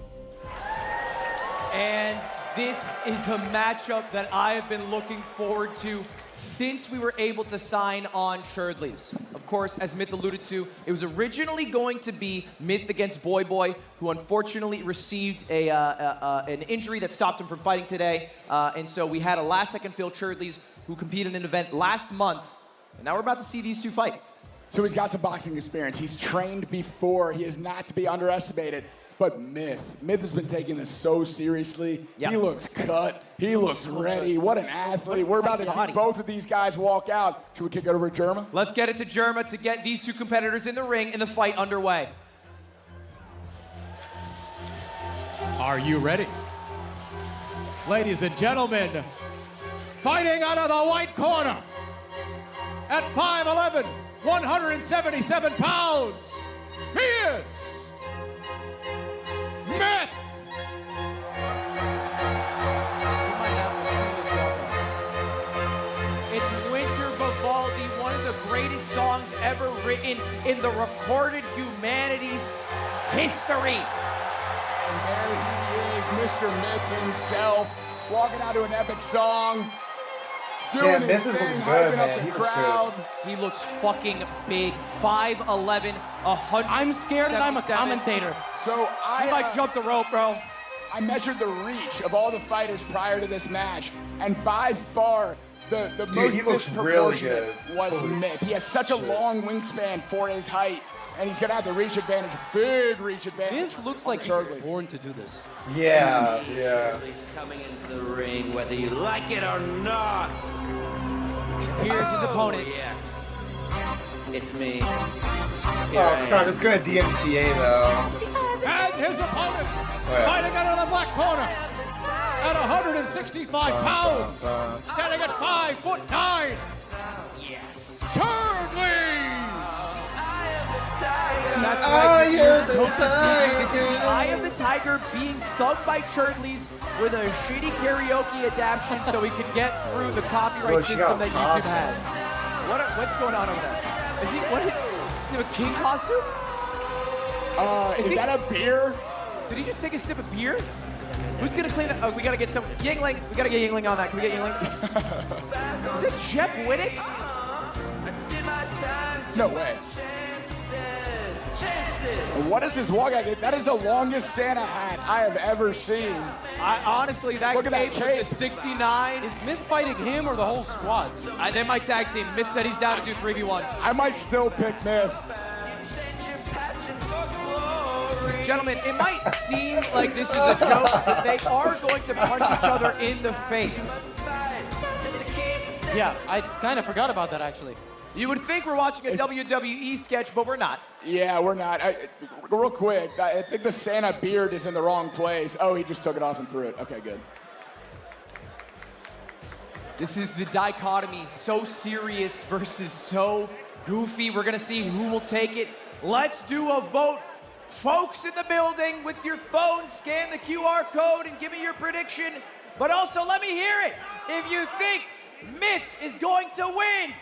[SPEAKER 4] And This is a matchup that I have been looking forward to since we were able to sign on Churdleys. Of course, as Myth alluded to, it was originally going to be Myth against Boy Boy, who unfortunately received an injury that stopped him from fighting today. And so we had a last-second Phil Churdleys, who competed in an event last month. And now we're about to see these two fight.
[SPEAKER 6] So he's got some boxing experience. He's trained before. He is not to be underestimated. But Myth has been taking this so seriously. Yep. He looks cut. He looks ready. What an athlete. We're about to see both of these guys walk out. Should we kick it over to Germa?
[SPEAKER 4] Let's get it to Germa to get these two competitors in the ring and the fight underway.
[SPEAKER 5] Are you ready? Ladies and gentlemen, fighting out of the white corner at 5'11", 177 pounds, he is Myth!
[SPEAKER 4] It's Winter Vivaldi, one of the greatest songs ever written in the recorded humanities history.
[SPEAKER 6] And there he is, Mr. Myth himself, walking out to an epic song. Doing his thing, hyping up the crowd.
[SPEAKER 4] He looks fucking big. 5'11", 100.
[SPEAKER 7] I'm scared and I'm a commentator.
[SPEAKER 6] So
[SPEAKER 4] I might jump the rope, bro.
[SPEAKER 6] I measured the reach of all the fighters prior to this match, and by far the most disproportionate was Myth. He has such a long wingspan for his height, and he's gonna have the reach advantage, big reach advantage.
[SPEAKER 7] Myth looks like he's born to do this.
[SPEAKER 3] Yeah.
[SPEAKER 16] He's coming into the ring, whether you like it or not.
[SPEAKER 4] Here's his opponent.
[SPEAKER 16] Yes. It's me.
[SPEAKER 3] Oh, crap, it's going to DMCA, though.
[SPEAKER 5] And his opponent, fighting out of the black corner at 165 pounds, standing at 5'9".
[SPEAKER 16] Yes.
[SPEAKER 5] Churdleys!
[SPEAKER 4] That's
[SPEAKER 3] Eye
[SPEAKER 4] right.
[SPEAKER 3] of the
[SPEAKER 4] This is
[SPEAKER 3] Tiger.
[SPEAKER 4] the Eye of the Tiger being sung by Churdleys with a shitty karaoke adaptation so we could get through the copyright system that YouTube has. What's going on over there? Is he a king costume?
[SPEAKER 6] Is that a beer?
[SPEAKER 4] Did he just take a sip of beer? Who's gonna clean that? Oh, we gotta get some Yingling. We gotta get Yingling on that. Can we get Yingling? Is it Jeff Wittick?
[SPEAKER 6] No way. What is this walk out? That is the longest Santa hat I have ever seen.
[SPEAKER 4] Honestly, that
[SPEAKER 6] Look at that
[SPEAKER 4] cape
[SPEAKER 6] cape.
[SPEAKER 4] was a 69.
[SPEAKER 7] Is Myth fighting him or the whole squad?
[SPEAKER 4] They might tag team. Myth said he's down to do 3v1.
[SPEAKER 6] I might still pick Myth.
[SPEAKER 4] Gentlemen, it might seem like this is a joke, but they are going to punch each other in the face.
[SPEAKER 7] Yeah, I kind of forgot about that, actually.
[SPEAKER 4] You would think we're watching a WWE sketch, but we're not.
[SPEAKER 6] Yeah, we're not. Real quick, I think the Santa beard is in the wrong place. Oh, he just took it off and threw it. Okay, good.
[SPEAKER 4] This is the dichotomy, so serious versus so goofy. We're gonna see who will take it. Let's do a vote. Folks in the building, with your phone, scan the QR code and give me your prediction. But also, let me hear it if you think Myth is going to win.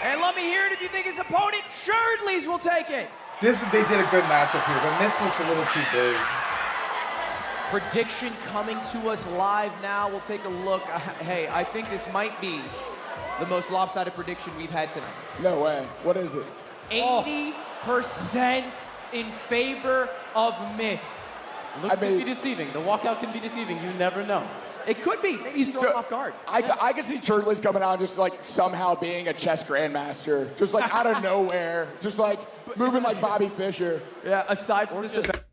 [SPEAKER 4] And let me hear it if you think his opponent, Churdleys, will take it.
[SPEAKER 3] They did a good matchup here, but Myth looks a little too big.
[SPEAKER 4] Prediction coming to us live now. We'll take a look. Hey, I think this might be the most lopsided prediction we've had tonight.
[SPEAKER 6] No way. What is it?
[SPEAKER 4] 80% in favor of Myth.
[SPEAKER 7] Looks can be deceiving. The walkout can be deceiving. You never know.
[SPEAKER 4] It could be. Maybe he's thrown off guard.
[SPEAKER 6] I could see Churdleys coming out and just like somehow being a chess grandmaster, just like out of nowhere, just like moving like Bobby Fischer.
[SPEAKER 4] Yeah, aside from this event.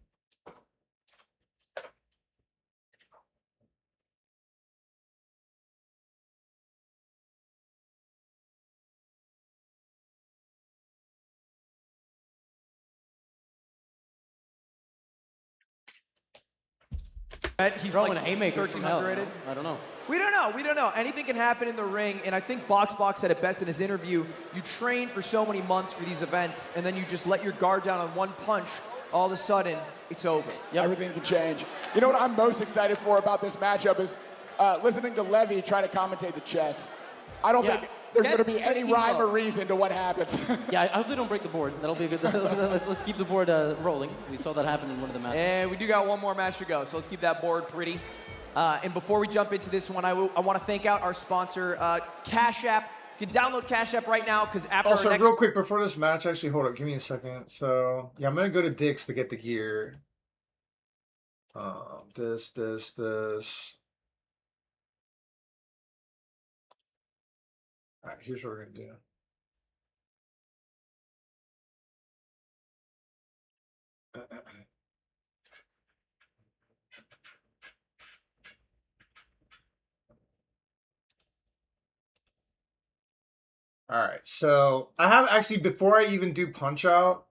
[SPEAKER 4] He's
[SPEAKER 7] throwing
[SPEAKER 4] like
[SPEAKER 7] a haymaker from hell.
[SPEAKER 4] rated.
[SPEAKER 7] I don't know.
[SPEAKER 4] We don't know. We don't know. Anything can happen in the ring, and I think Box said it best in his interview. You train for so many months for these events, and then you just let your guard down on one punch. All of a sudden, it's over.
[SPEAKER 6] Yep. Everything can change. You know what I'm most excited for about this matchup is listening to Levy try to commentate the chess. I don't
[SPEAKER 7] Yeah.
[SPEAKER 6] think there's going to
[SPEAKER 7] That's
[SPEAKER 6] be any
[SPEAKER 7] pretty
[SPEAKER 6] rhyme or
[SPEAKER 7] low.
[SPEAKER 6] reason to what happens.
[SPEAKER 7] Yeah, I hope they don't break the board. That'll be a good. let's keep the board rolling. We saw that happen in one of the matches.
[SPEAKER 4] And we do got one more match to go, so let's keep that board pretty. And before we jump into this one, I want to thank out our sponsor, Cash App. You can download Cash App right now because after
[SPEAKER 3] Also,
[SPEAKER 4] our next...
[SPEAKER 3] real quick, before this match, actually, hold up. Give me a second. So, yeah, I'm going to go to Dick's to get the gear. This. All right, here's what we're going to do. All right, so I have actually, before I even do Punch Out,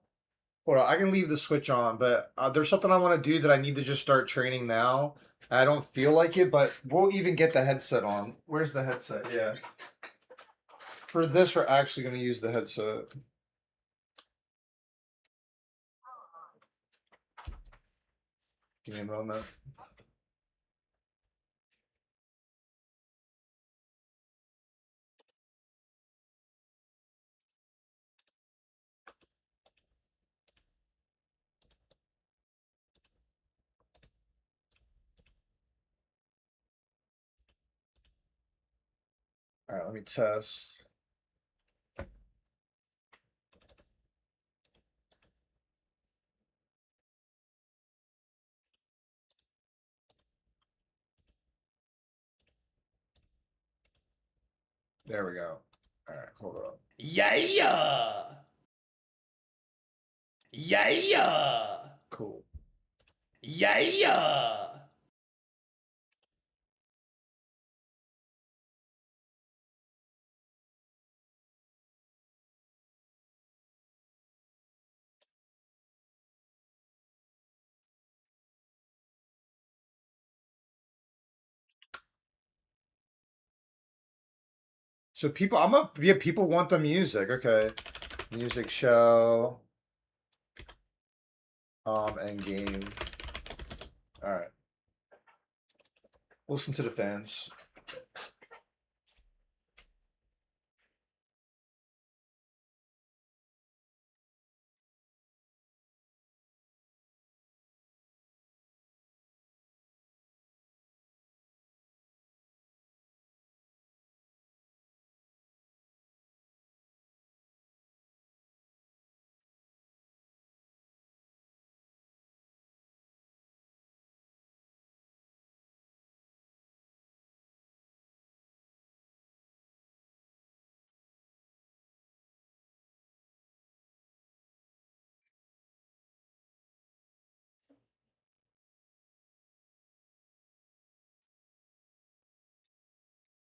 [SPEAKER 3] hold on, I can leave the Switch on, but there's something I want to do that I need to just start training now. I don't feel like it, but we'll even get the headset on. Where's the headset? Yeah. For this, we're actually going to use the headset. Give me a moment. All right, let me test. There we go. All right, hold up.
[SPEAKER 4] Yeah!
[SPEAKER 3] Cool.
[SPEAKER 4] Yeah!
[SPEAKER 3] So people, people want the music. Okay. Music show. And game. All right. Listen to the fans.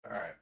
[SPEAKER 3] All right.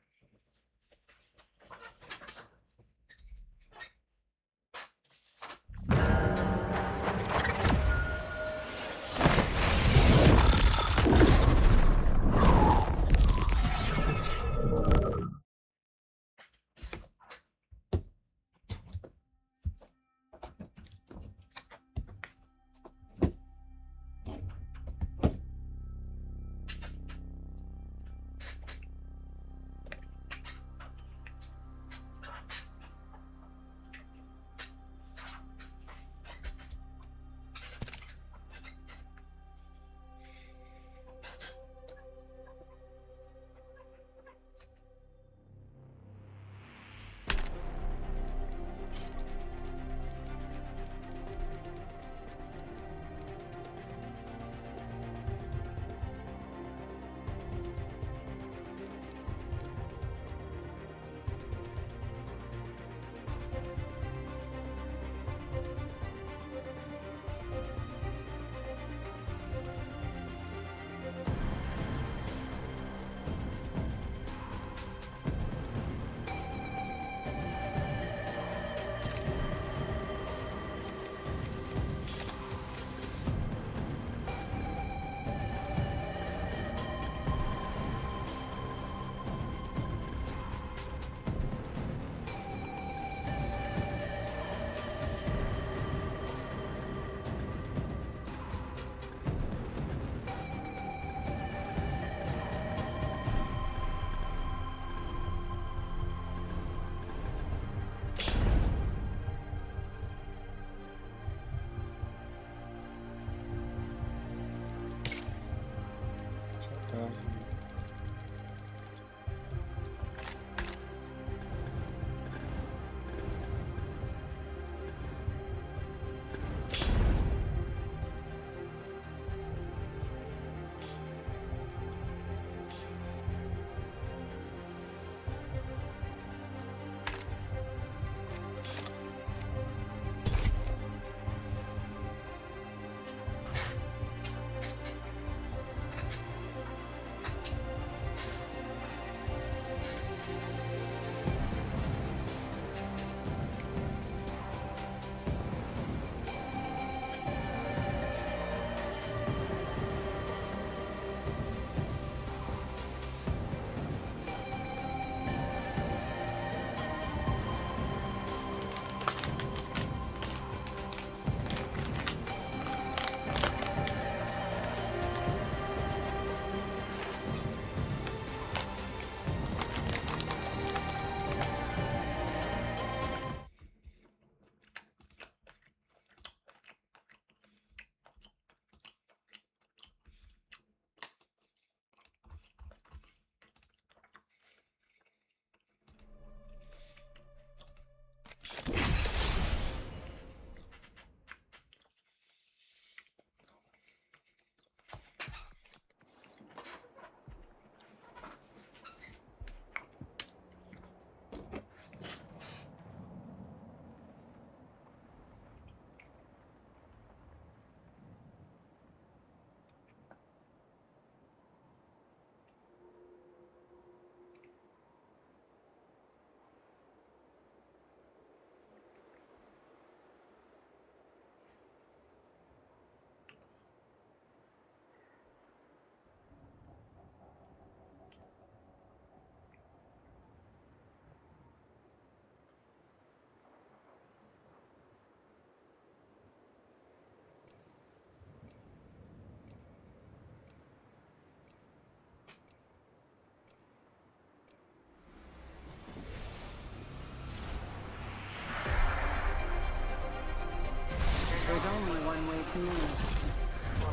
[SPEAKER 10] There's only one way to move.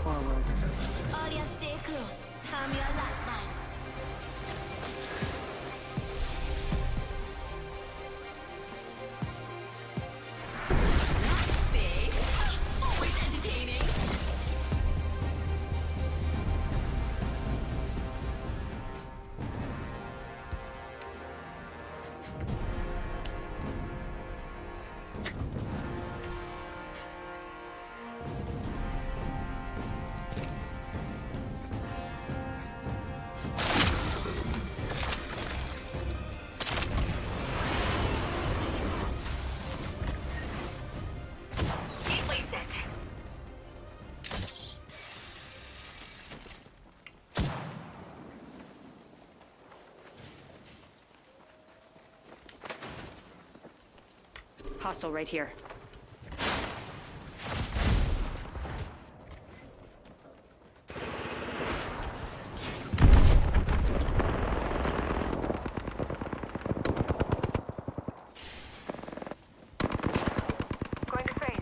[SPEAKER 10] Forward. Audia, stay close. I'm your lifeline. Stay. Always entertaining. Hostile right here. Going to phase.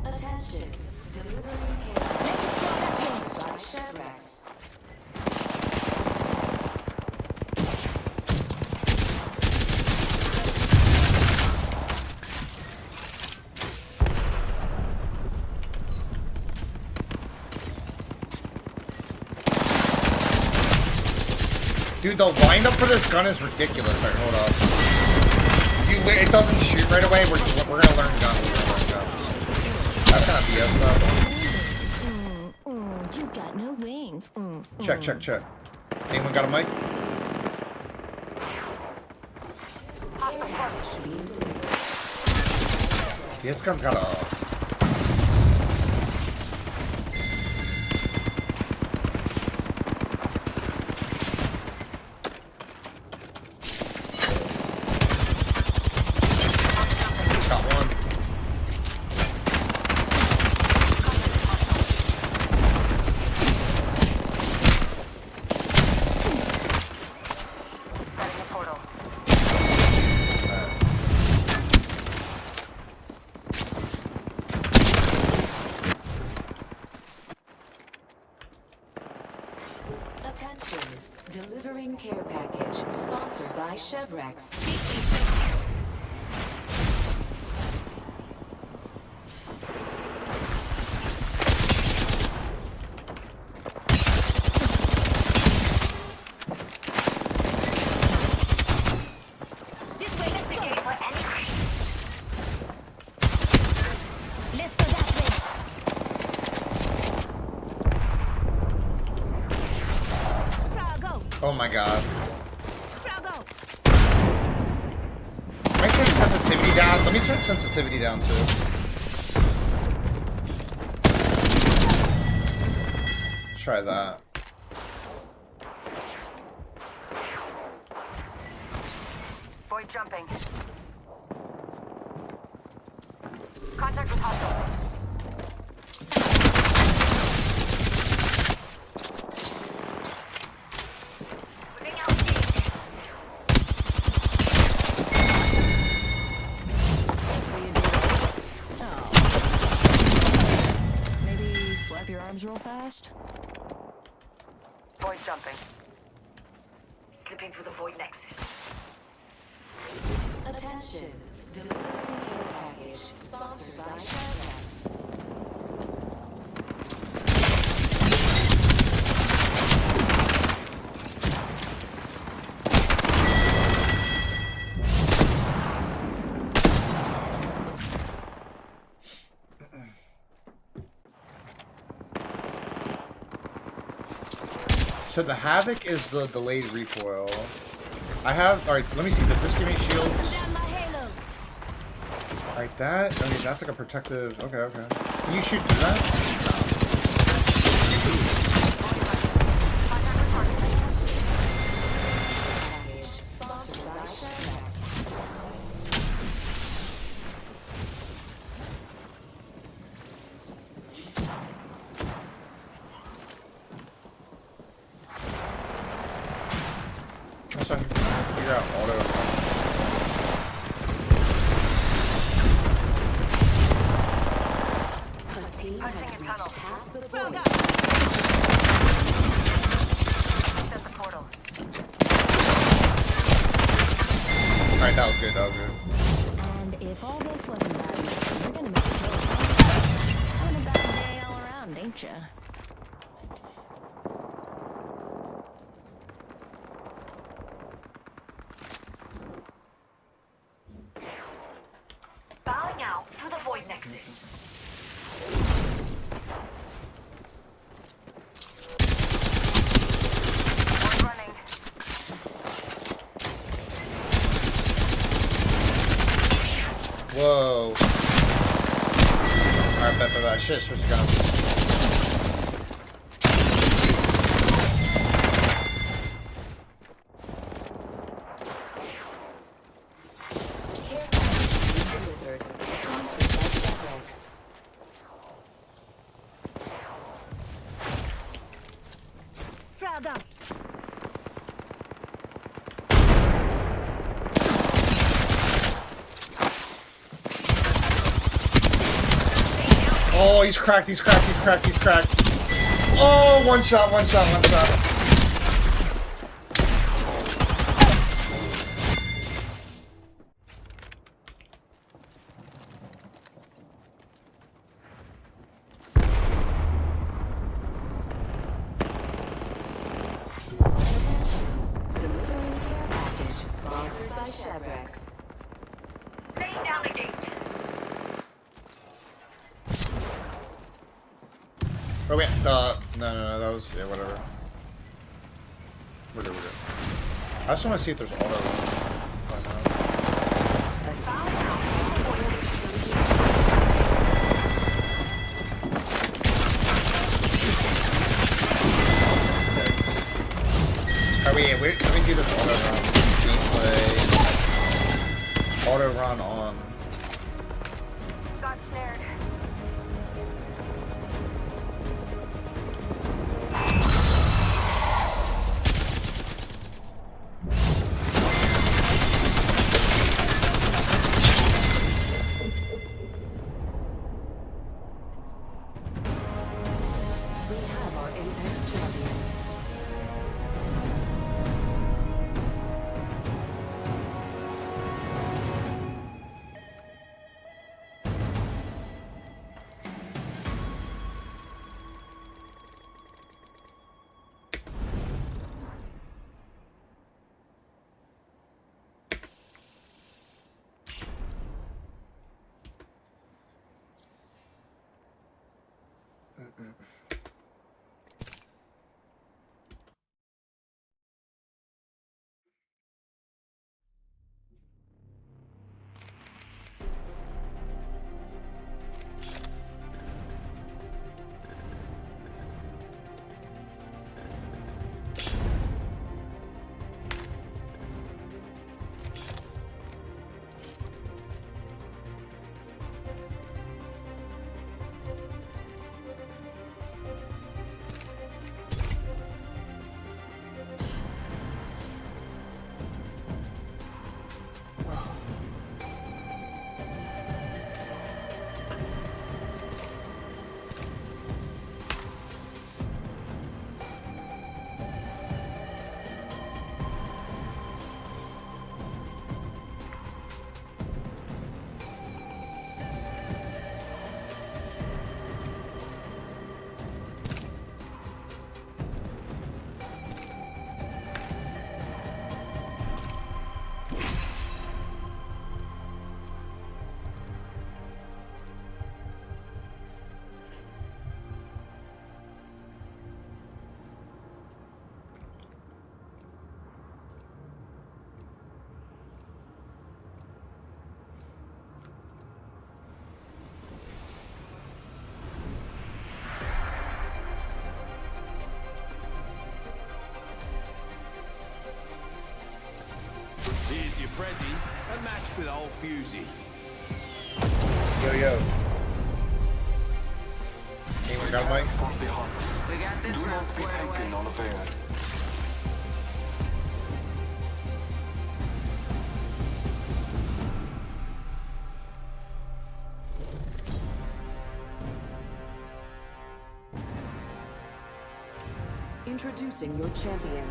[SPEAKER 10] Attention. Delivering care. By Chevrex.
[SPEAKER 3] Dude, the windup for this gun is ridiculous. Alright, hold up. It doesn't shoot right away. We're gonna learn guns. That's kind of BS though.
[SPEAKER 10] You got no wings.
[SPEAKER 3] Check. Anyone got a mic? This gun's got a...
[SPEAKER 10] Attention. Delivering care package. Sponsored by Chevrex. This way, let's go. Let's go that way.
[SPEAKER 3] Oh my god. Can I turn sensitivity down? Let me turn sensitivity down too. Let's try that.
[SPEAKER 2] Void jumping. Contact with hostile.
[SPEAKER 10] Real fast.
[SPEAKER 2] Void jumping. Slipping through the void nexus.
[SPEAKER 10] Attention. Delivering care package. Sponsored by Chevrex.
[SPEAKER 3] So the Havoc is the delayed recoil. I have, alright, let me see, does this give me shields? Alright, that, I mean, that's like a protective, okay. Can you shoot through that? I'm trying to figure out auto. Alright, that was good, that was good.
[SPEAKER 10] And if all this wasn't bad enough, you're gonna miss a kill. Having a bad day all around, ain't ya?
[SPEAKER 2] Bowing out through the void nexus. We're running.
[SPEAKER 3] Whoa. Alright, bet. Shit, switch guns. Oh, he's cracked. Oh, one shot.
[SPEAKER 10] Delivering care package sponsored by Chevrex.
[SPEAKER 2] Lay down a gate.
[SPEAKER 3] Oh wait, no, that was, yeah, whatever. We're good. I just want to see if there's auto. Alright, wait, let me do this auto run. Gameplay. Auto run on.
[SPEAKER 2] Got snared.
[SPEAKER 10] We have our Apex champions.
[SPEAKER 17] Here's your Prezi, a match with old Fusey.
[SPEAKER 3] Yo. Anyone got a mic?
[SPEAKER 10] We got this
[SPEAKER 17] Do
[SPEAKER 10] one
[SPEAKER 17] not be
[SPEAKER 10] squared
[SPEAKER 17] taken
[SPEAKER 10] away.
[SPEAKER 17] unaware.
[SPEAKER 18] Introducing your champion.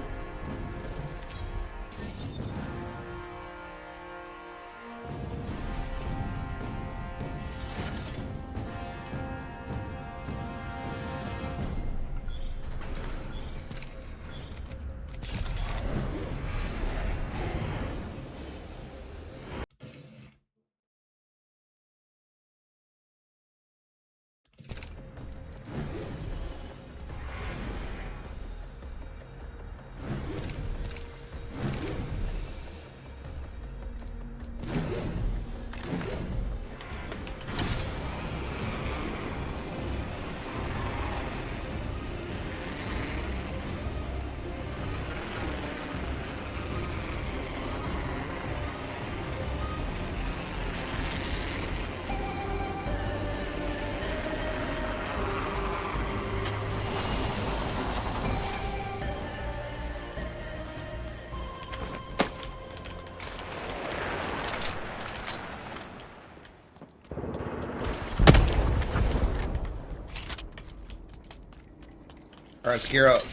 [SPEAKER 3] All right, gear up.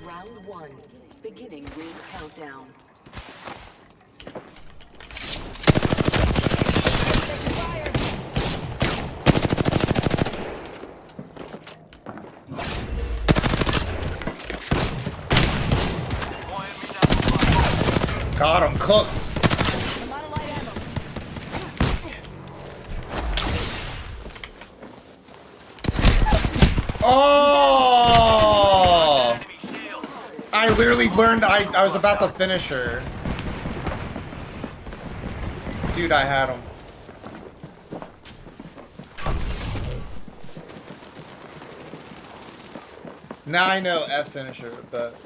[SPEAKER 18] Round 1. Beginning ring countdown.
[SPEAKER 3] God, I'm cooked. Oh! I literally learned I was about to finish her. Dude, I had him. Now I know F finisher, but...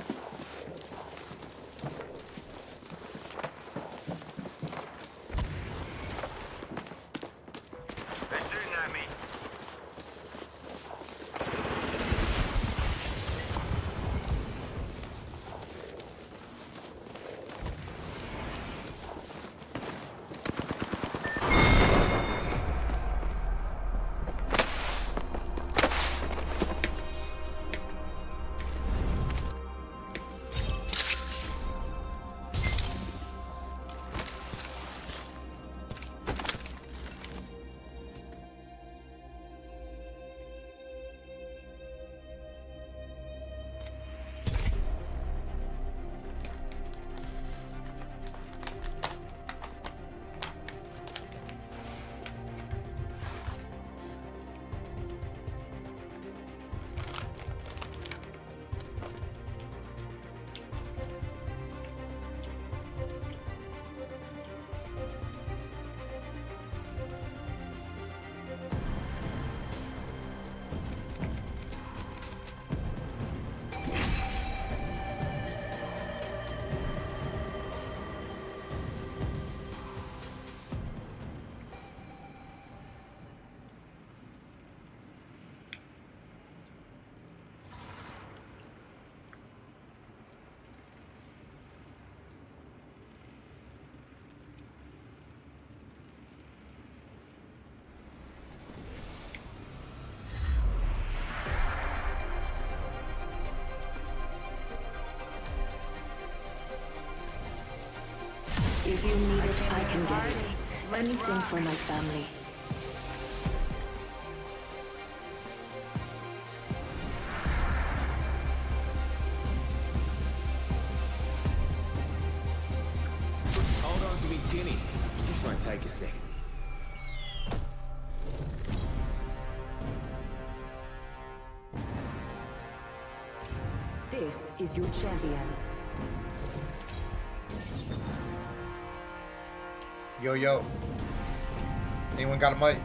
[SPEAKER 18] If you need it, I can get it. Anything for my family.
[SPEAKER 17] Hold on to me, Tinny. This won't take a second.
[SPEAKER 18] This is your champion.
[SPEAKER 3] Yo, yo. Anyone got a mic?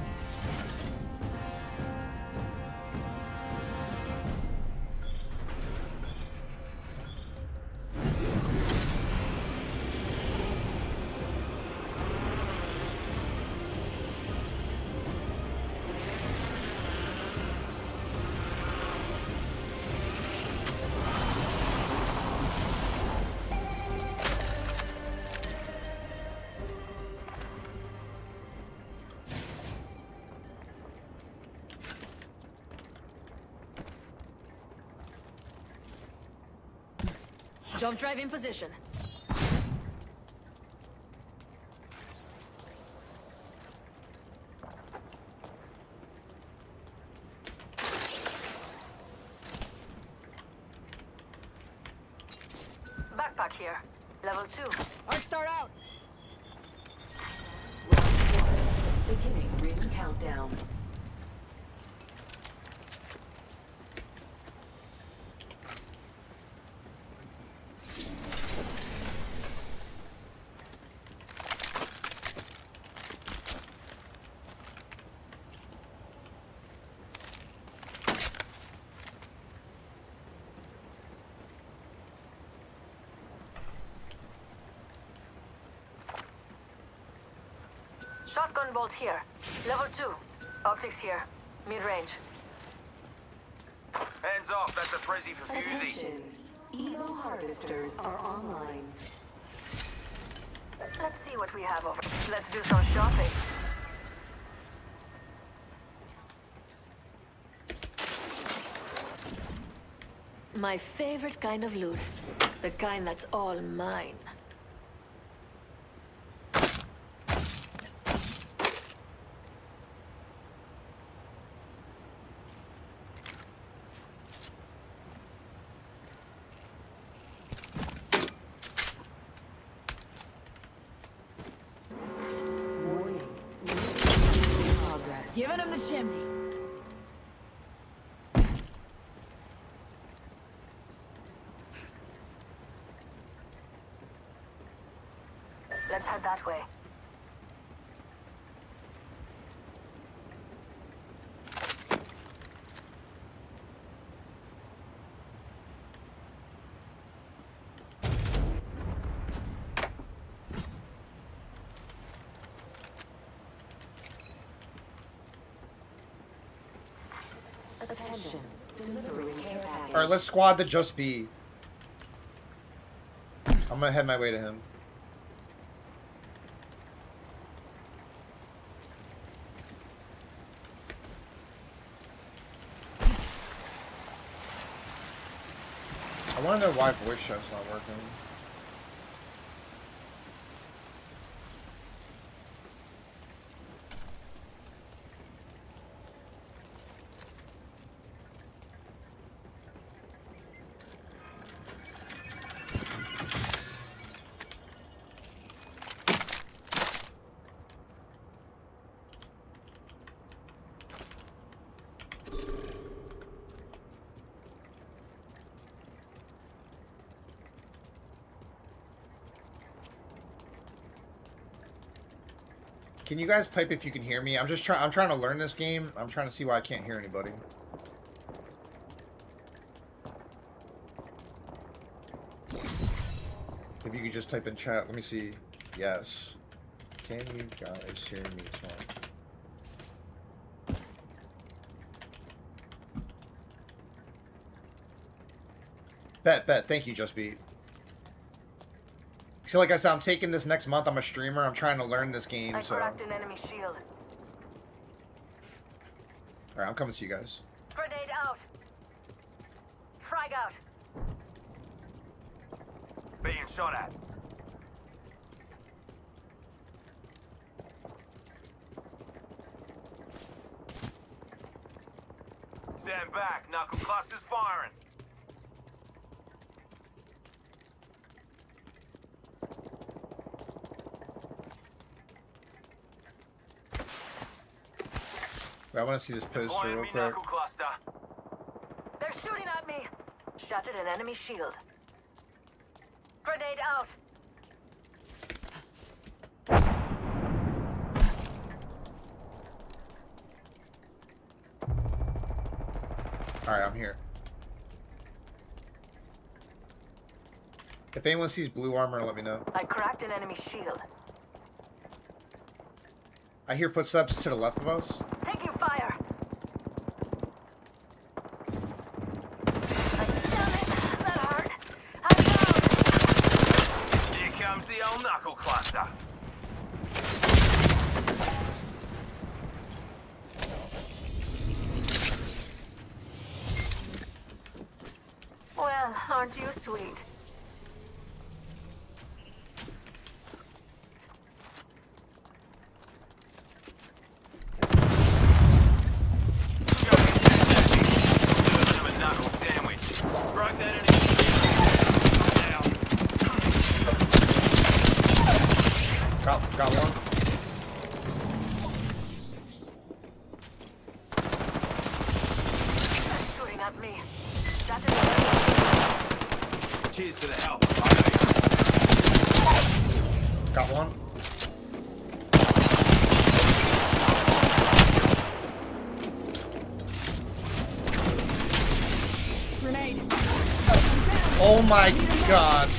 [SPEAKER 18] Jump drive in position. Backpack here. Level 2.
[SPEAKER 10] Arc start out.
[SPEAKER 18] Beginning ring countdown. Shotgun bolt here. Level 2. Optics here. Mid-range.
[SPEAKER 19] Hands off, that's a frizzy for Fusey.
[SPEAKER 18] Attention. Evo harvesters are online. Let's see what we have over. Let's do some shopping. My favorite kind of loot. The kind that's all mine.
[SPEAKER 10] Giving him the chimney.
[SPEAKER 18] Let's head that way. Attention. Delivering care package.
[SPEAKER 3] Alright, let's squad the Just Be. I'm gonna head my way to him. I wanna know why voice chat's not working. Can you guys type if you can hear me? I'm trying to learn this game. I'm trying to see why I can't hear anybody. If you could just type in chat, let me see. Yes. Can you guys hear me talk? Bet. Thank you, Just Beat. So like I said, I'm taking this next month. I'm a streamer. I'm trying to learn this game.
[SPEAKER 18] I
[SPEAKER 3] So.
[SPEAKER 18] cracked an enemy shield.
[SPEAKER 3] Alright, I'm coming to you guys.
[SPEAKER 18] Grenade out. Frag out.
[SPEAKER 19] Being shot at. Stand back, knuckle clusters firing.
[SPEAKER 3] Wait, I want to see this poster real quick.
[SPEAKER 19] Knuckle cluster.
[SPEAKER 18] They're shooting at me. Shattered an enemy shield. Grenade out.
[SPEAKER 3] Alright, I'm here. If anyone sees blue armor, let me know.
[SPEAKER 18] I cracked an enemy shield.
[SPEAKER 3] I hear footsteps to the left of us.
[SPEAKER 18] Taking fire. That hurt. I'm down.
[SPEAKER 19] Here comes the old knuckle cluster.
[SPEAKER 18] Well, aren't you sweet?
[SPEAKER 3] Got one.
[SPEAKER 18] Shooting at me.
[SPEAKER 19] Cheers to the help.
[SPEAKER 3] Got one.
[SPEAKER 2] Grenade.
[SPEAKER 3] Oh my god.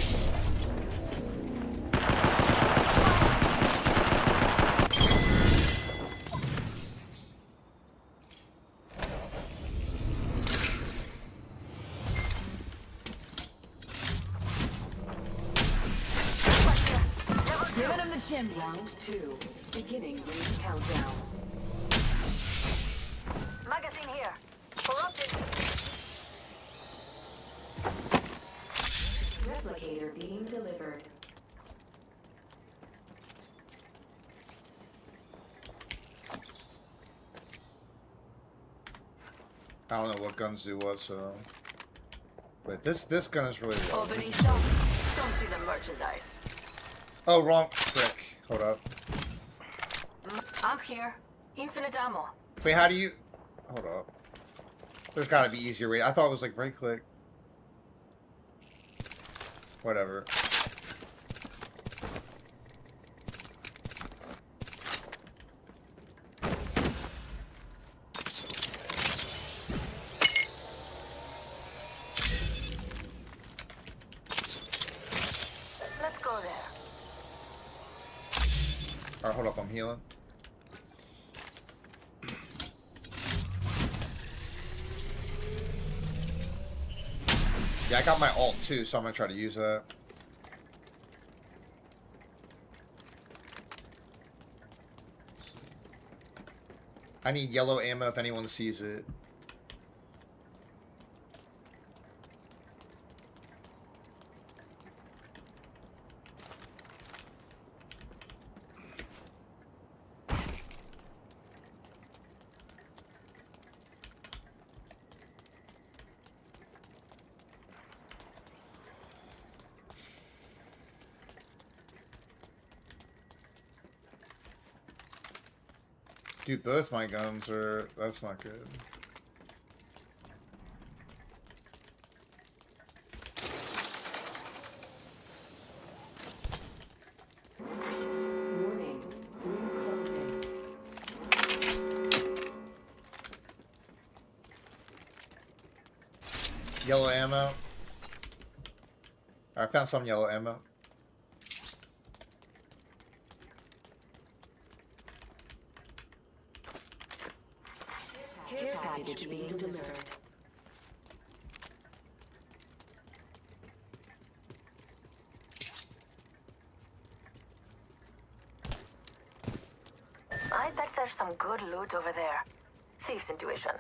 [SPEAKER 2] Giving him the chimney.
[SPEAKER 18] Round 2. Beginning ring countdown. Magazine here. Corrupted. Replicator being delivered.
[SPEAKER 3] I don't know what guns do what, so. But this gun is really low.
[SPEAKER 18] Opening shop. Don't see the merchandise.
[SPEAKER 3] Oh, wrong. Frick. Hold up.
[SPEAKER 18] I'm here. Infinite ammo.
[SPEAKER 3] Wait, how do you? Hold up. There's gotta be easier way. I thought it was like right click. Whatever.
[SPEAKER 18] Let's go there.
[SPEAKER 3] Alright, hold up. I'm healing. Yeah, I got my ult too, so I'm gonna try to use that. I need yellow ammo if anyone sees it. Dude, both my guns are... That's not good.
[SPEAKER 18] Warning. Ring closing.
[SPEAKER 3] Yellow ammo. I found some yellow ammo.
[SPEAKER 18] Care package being delivered. I bet there's some good loot over there. Thief's intuition.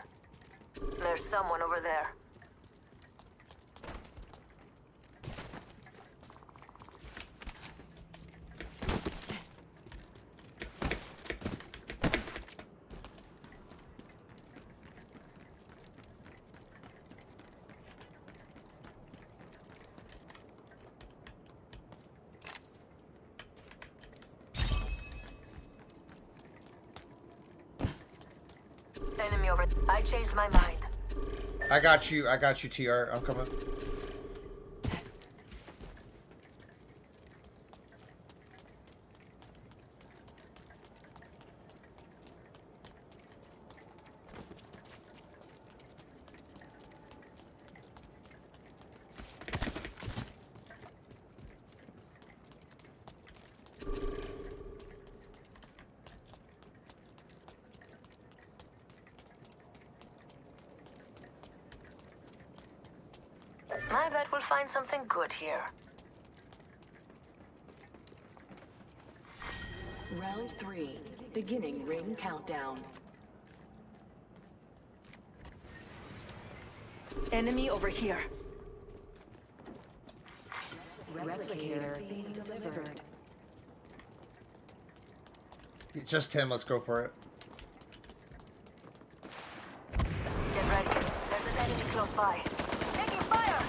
[SPEAKER 18] There's someone over there. Enemy over. I changed my mind.
[SPEAKER 3] I got you, TR. I'm coming.
[SPEAKER 18] I bet we'll find something good here. Round 3. Beginning ring countdown. Enemy over here. Replicator being delivered.
[SPEAKER 3] Just him. Let's go for it.
[SPEAKER 18] Get ready. There's an enemy close by. Taking fire!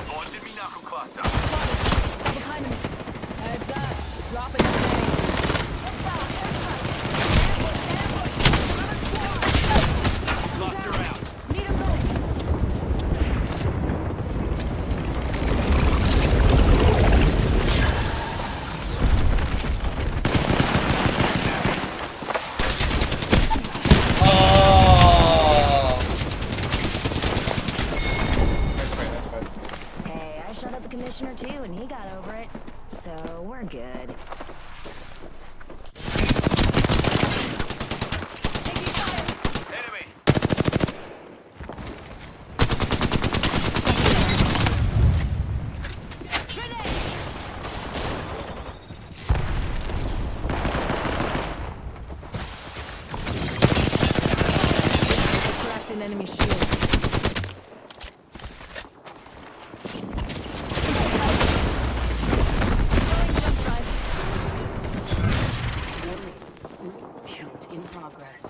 [SPEAKER 19] Launching me knuckle cluster.
[SPEAKER 2] Behind him. Heads up. Dropping the grenade.
[SPEAKER 10] so we're good.
[SPEAKER 2] Cracked an enemy shield.
[SPEAKER 10] In progress.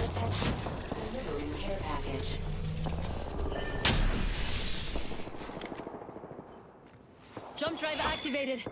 [SPEAKER 10] Attention. Delivering care package.
[SPEAKER 2] Jump drive activated.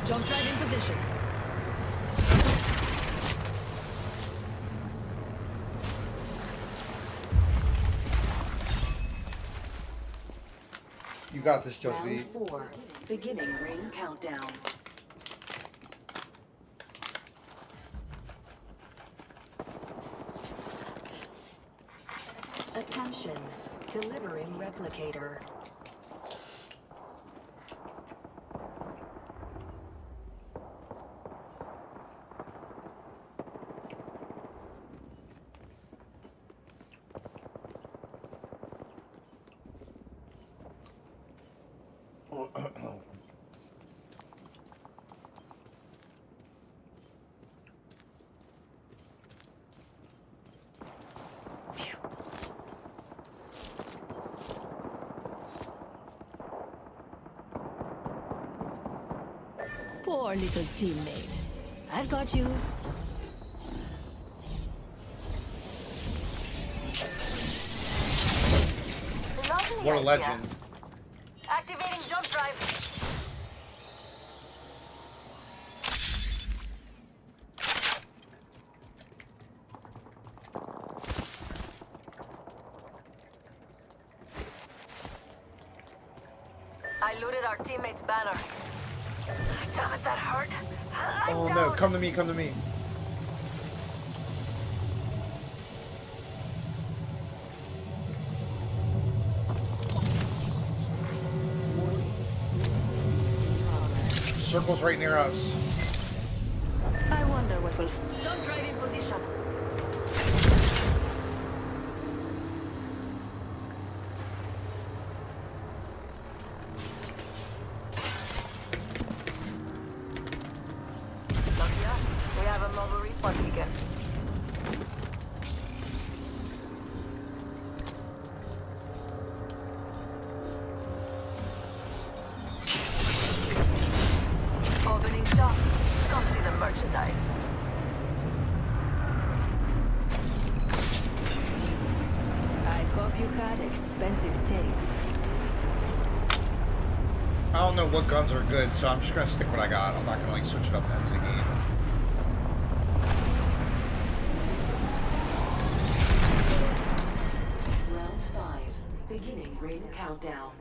[SPEAKER 2] Jump drive in position.
[SPEAKER 3] You got this, Just
[SPEAKER 10] Round
[SPEAKER 3] B.
[SPEAKER 10] 4. Beginning ring countdown. Attention. Delivering replicator.
[SPEAKER 2] Poor little teammate. I've got you.
[SPEAKER 3] What a legend.
[SPEAKER 18] Activating jump drive. I looted our teammate's banner. Damn it, that hurt.
[SPEAKER 3] Oh no, come to me, come to me. Circle's right near us.
[SPEAKER 18] I wonder what will. Jump drive in position. Lucia, we have a mobile respawn beacon. Opening shop. Come see the merchandise.
[SPEAKER 2] I hope you had expensive taste.
[SPEAKER 3] I don't know what guns are good, so I'm just gonna stick what I got. I'm not gonna like switch it up at the end of the game.
[SPEAKER 10] Round 5. Beginning ring countdown.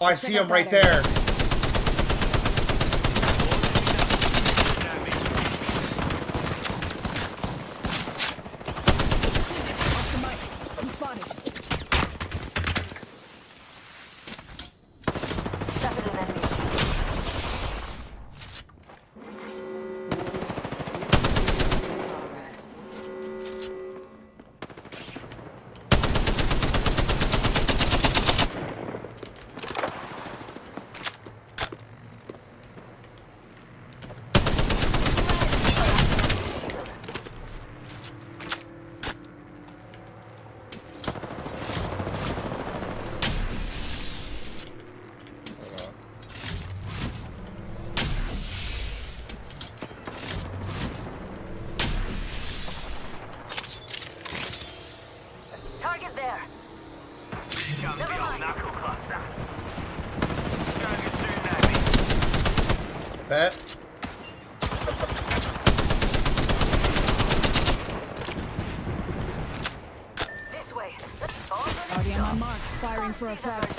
[SPEAKER 3] Oh, I see him right there.
[SPEAKER 2] I'm spotted.
[SPEAKER 3] Bet.
[SPEAKER 18] This way.
[SPEAKER 10] Already on my mark. Firing for effect.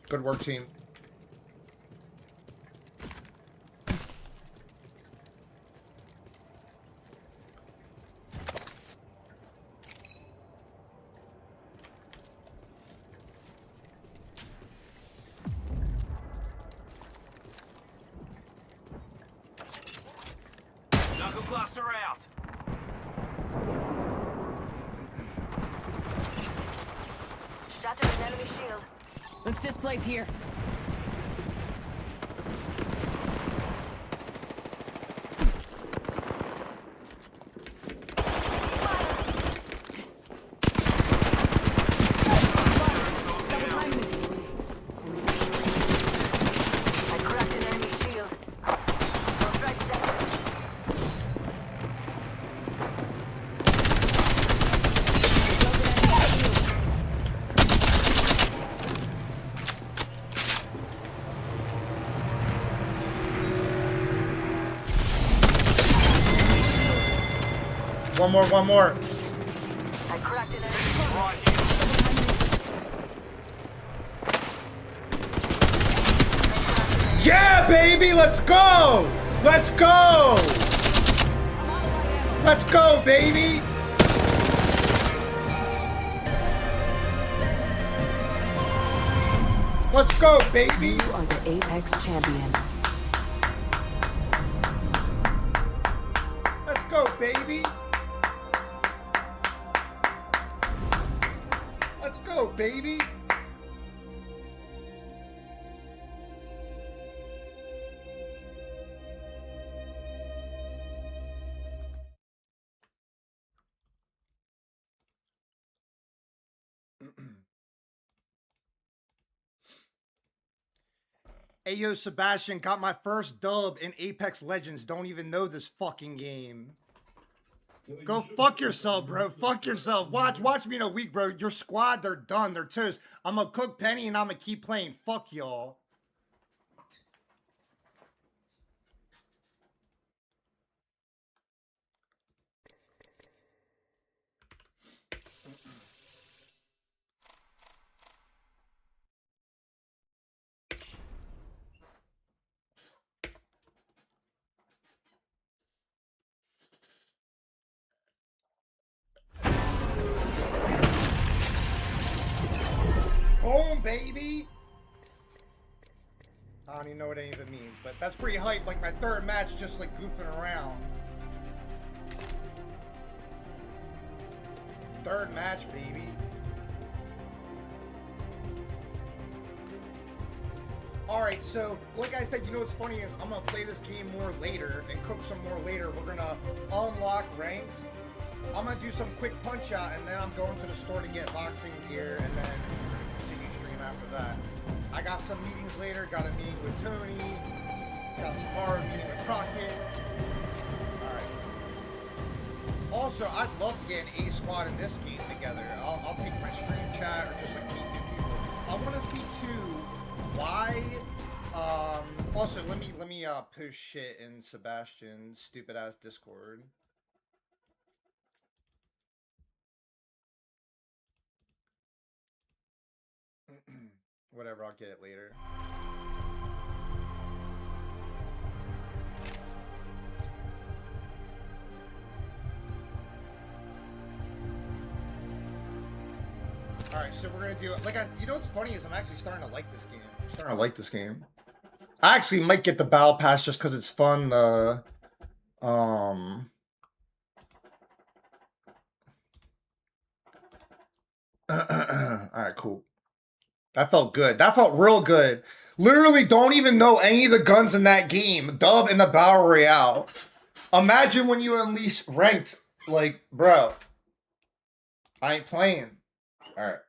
[SPEAKER 3] Good work, team.
[SPEAKER 19] Knuckle cluster out.
[SPEAKER 18] Shatter an enemy shield.
[SPEAKER 10] Let's displace here.
[SPEAKER 18] I cracked an enemy shield. Don't try second.
[SPEAKER 3] One more, one more.
[SPEAKER 18] I cracked an enemy.
[SPEAKER 3] Yeah, baby, let's go! Let's go! Let's go, baby! Let's go, baby!
[SPEAKER 18] You are the Apex champions.
[SPEAKER 3] Let's go, baby! Let's go, baby! Hey, yo, Sebastian, got my first dub in Apex Legends. Don't even know this fucking game. Go fuck yourself, bro. Fuck yourself. Watch me in a week, bro. Your squad, they're done. They're toast. I'm gonna cook Penny and I'm gonna keep playing. Fuck y'all. Boom, baby. I don't even know what any of it means, but that's pretty hype. Like my third match, just like goofing around. Third match, baby. Alright, so like I said, you know what's funny is I'm gonna play this game more later and cook some more later. We're gonna unlock ranked. I'm gonna do some quick punch out and then I'm going to the store to get boxing gear and then continue stream after that. I got some meetings later, got a meeting with Tony, got tomorrow meeting with Crockett. Alright. Also, I'd love to get an A squad in this game together. I'll take my stream chat or just like keep new people. I wanna see too why also let me push shit in Sebastian's stupid ass Discord. Whatever, I'll get it later. Alright, so we're gonna do it. Like, you know what's funny is I'm actually starting to like this game. I'm starting to like this game. I actually might get the battle pass just because it's fun. Alright, cool. That felt good. That felt real good. Literally don't even know any of the guns in that game. Dub in the Battle Royale. Imagine when you unleash ranked. Like, bro. I ain't playing. Alright.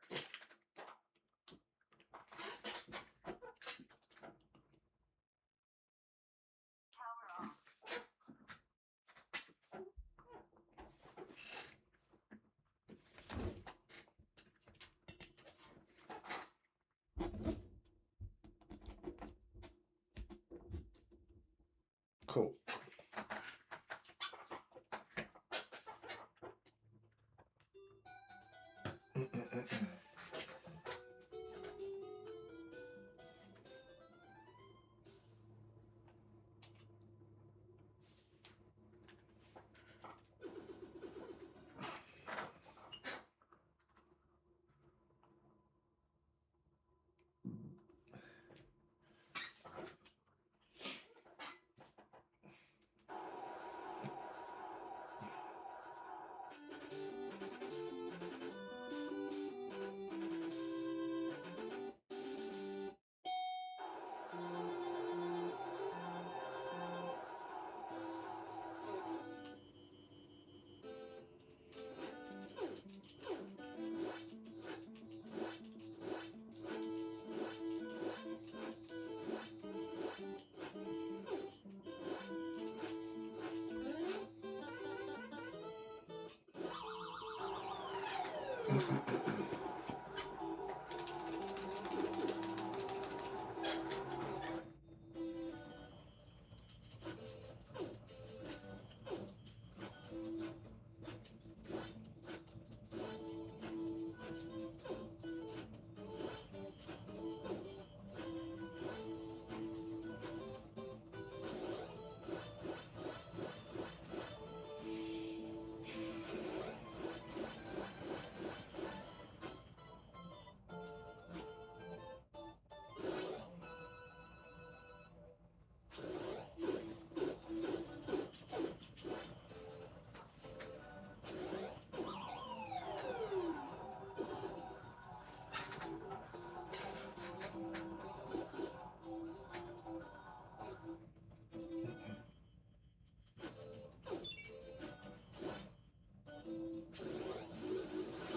[SPEAKER 3] Cool.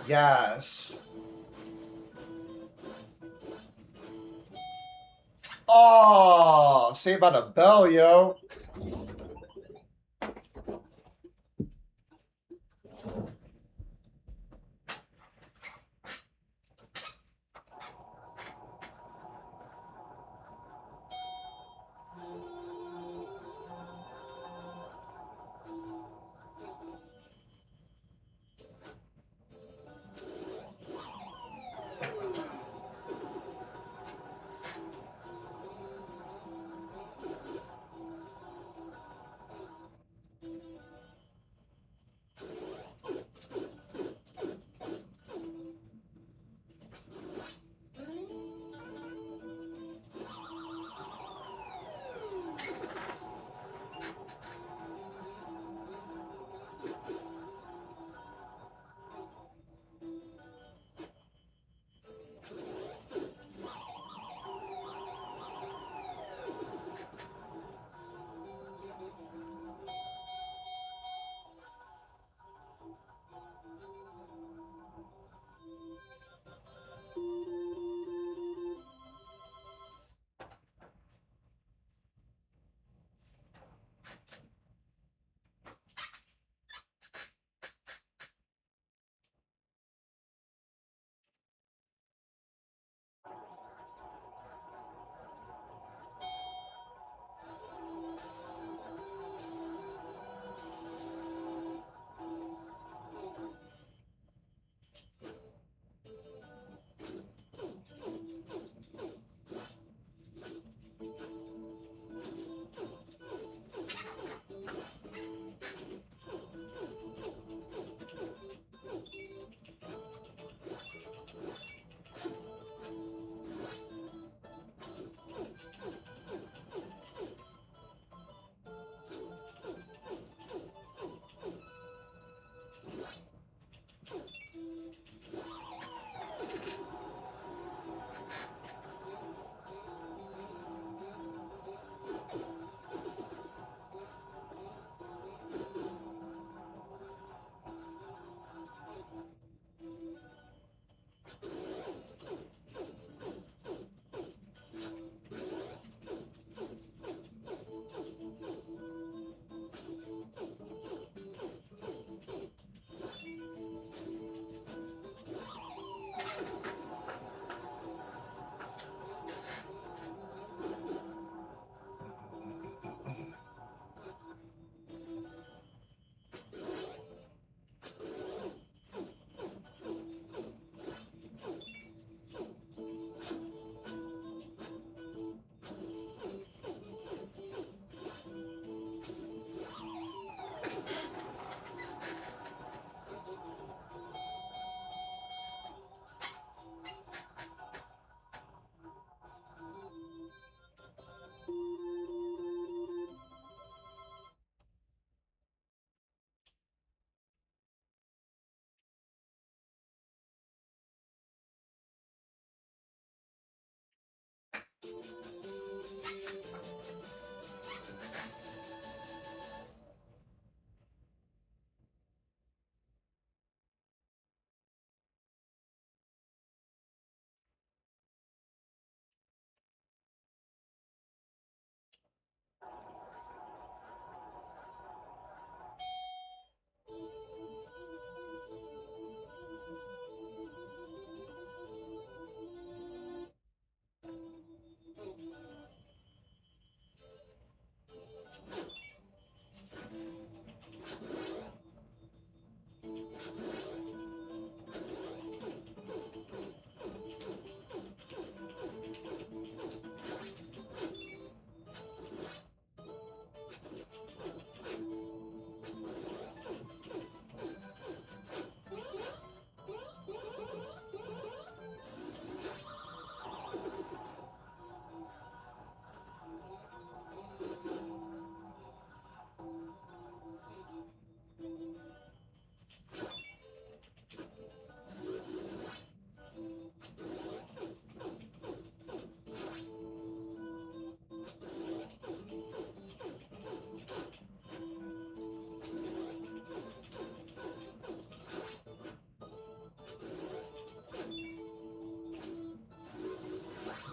[SPEAKER 3] Yes. Oh, say about a bell, yo.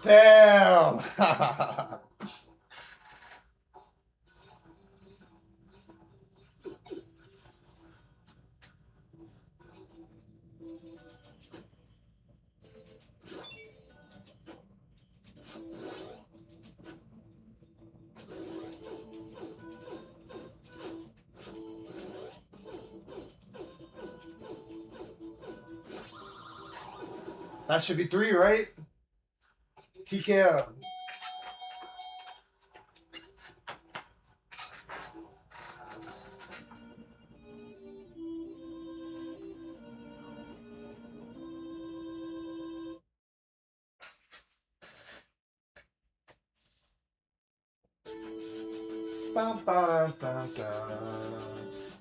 [SPEAKER 3] Damn. That should be 3, right? TKO. Bum, ba, dun, dun.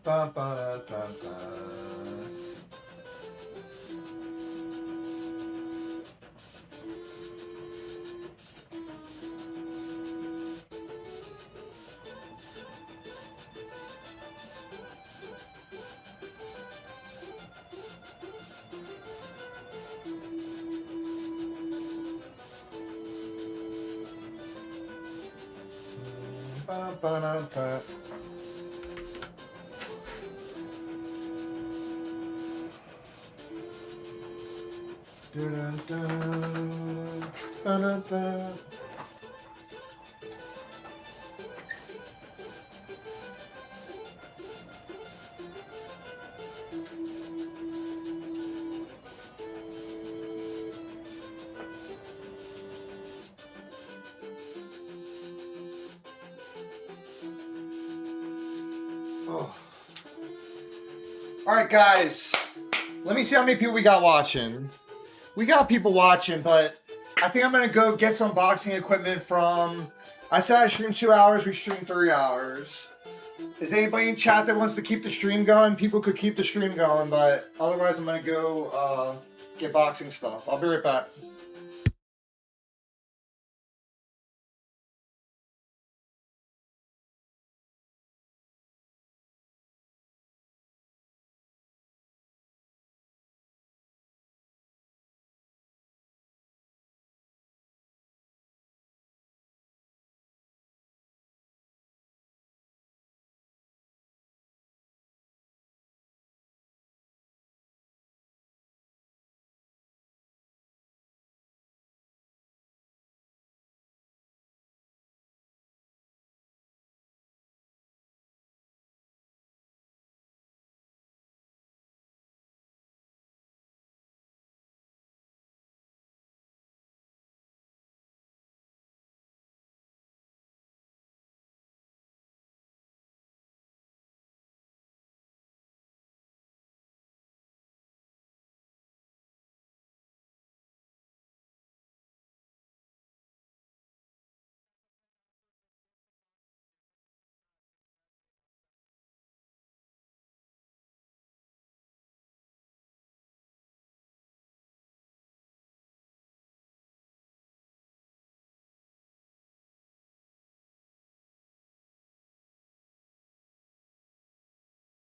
[SPEAKER 3] Bum, ba, dun, dun. Bum, ba, dun, dun. Dun, dun, dun, dun, dun. Oh. All right, guys. Let me see how many people we got watching. We got people watching, but I think I'm going to go get some boxing equipment from... I said I streamed 2 hours. We streamed 3 hours. Is anybody in chat that wants to keep the stream going? People could keep the stream going, but otherwise I'm going to go get boxing stuff. I'll be right back.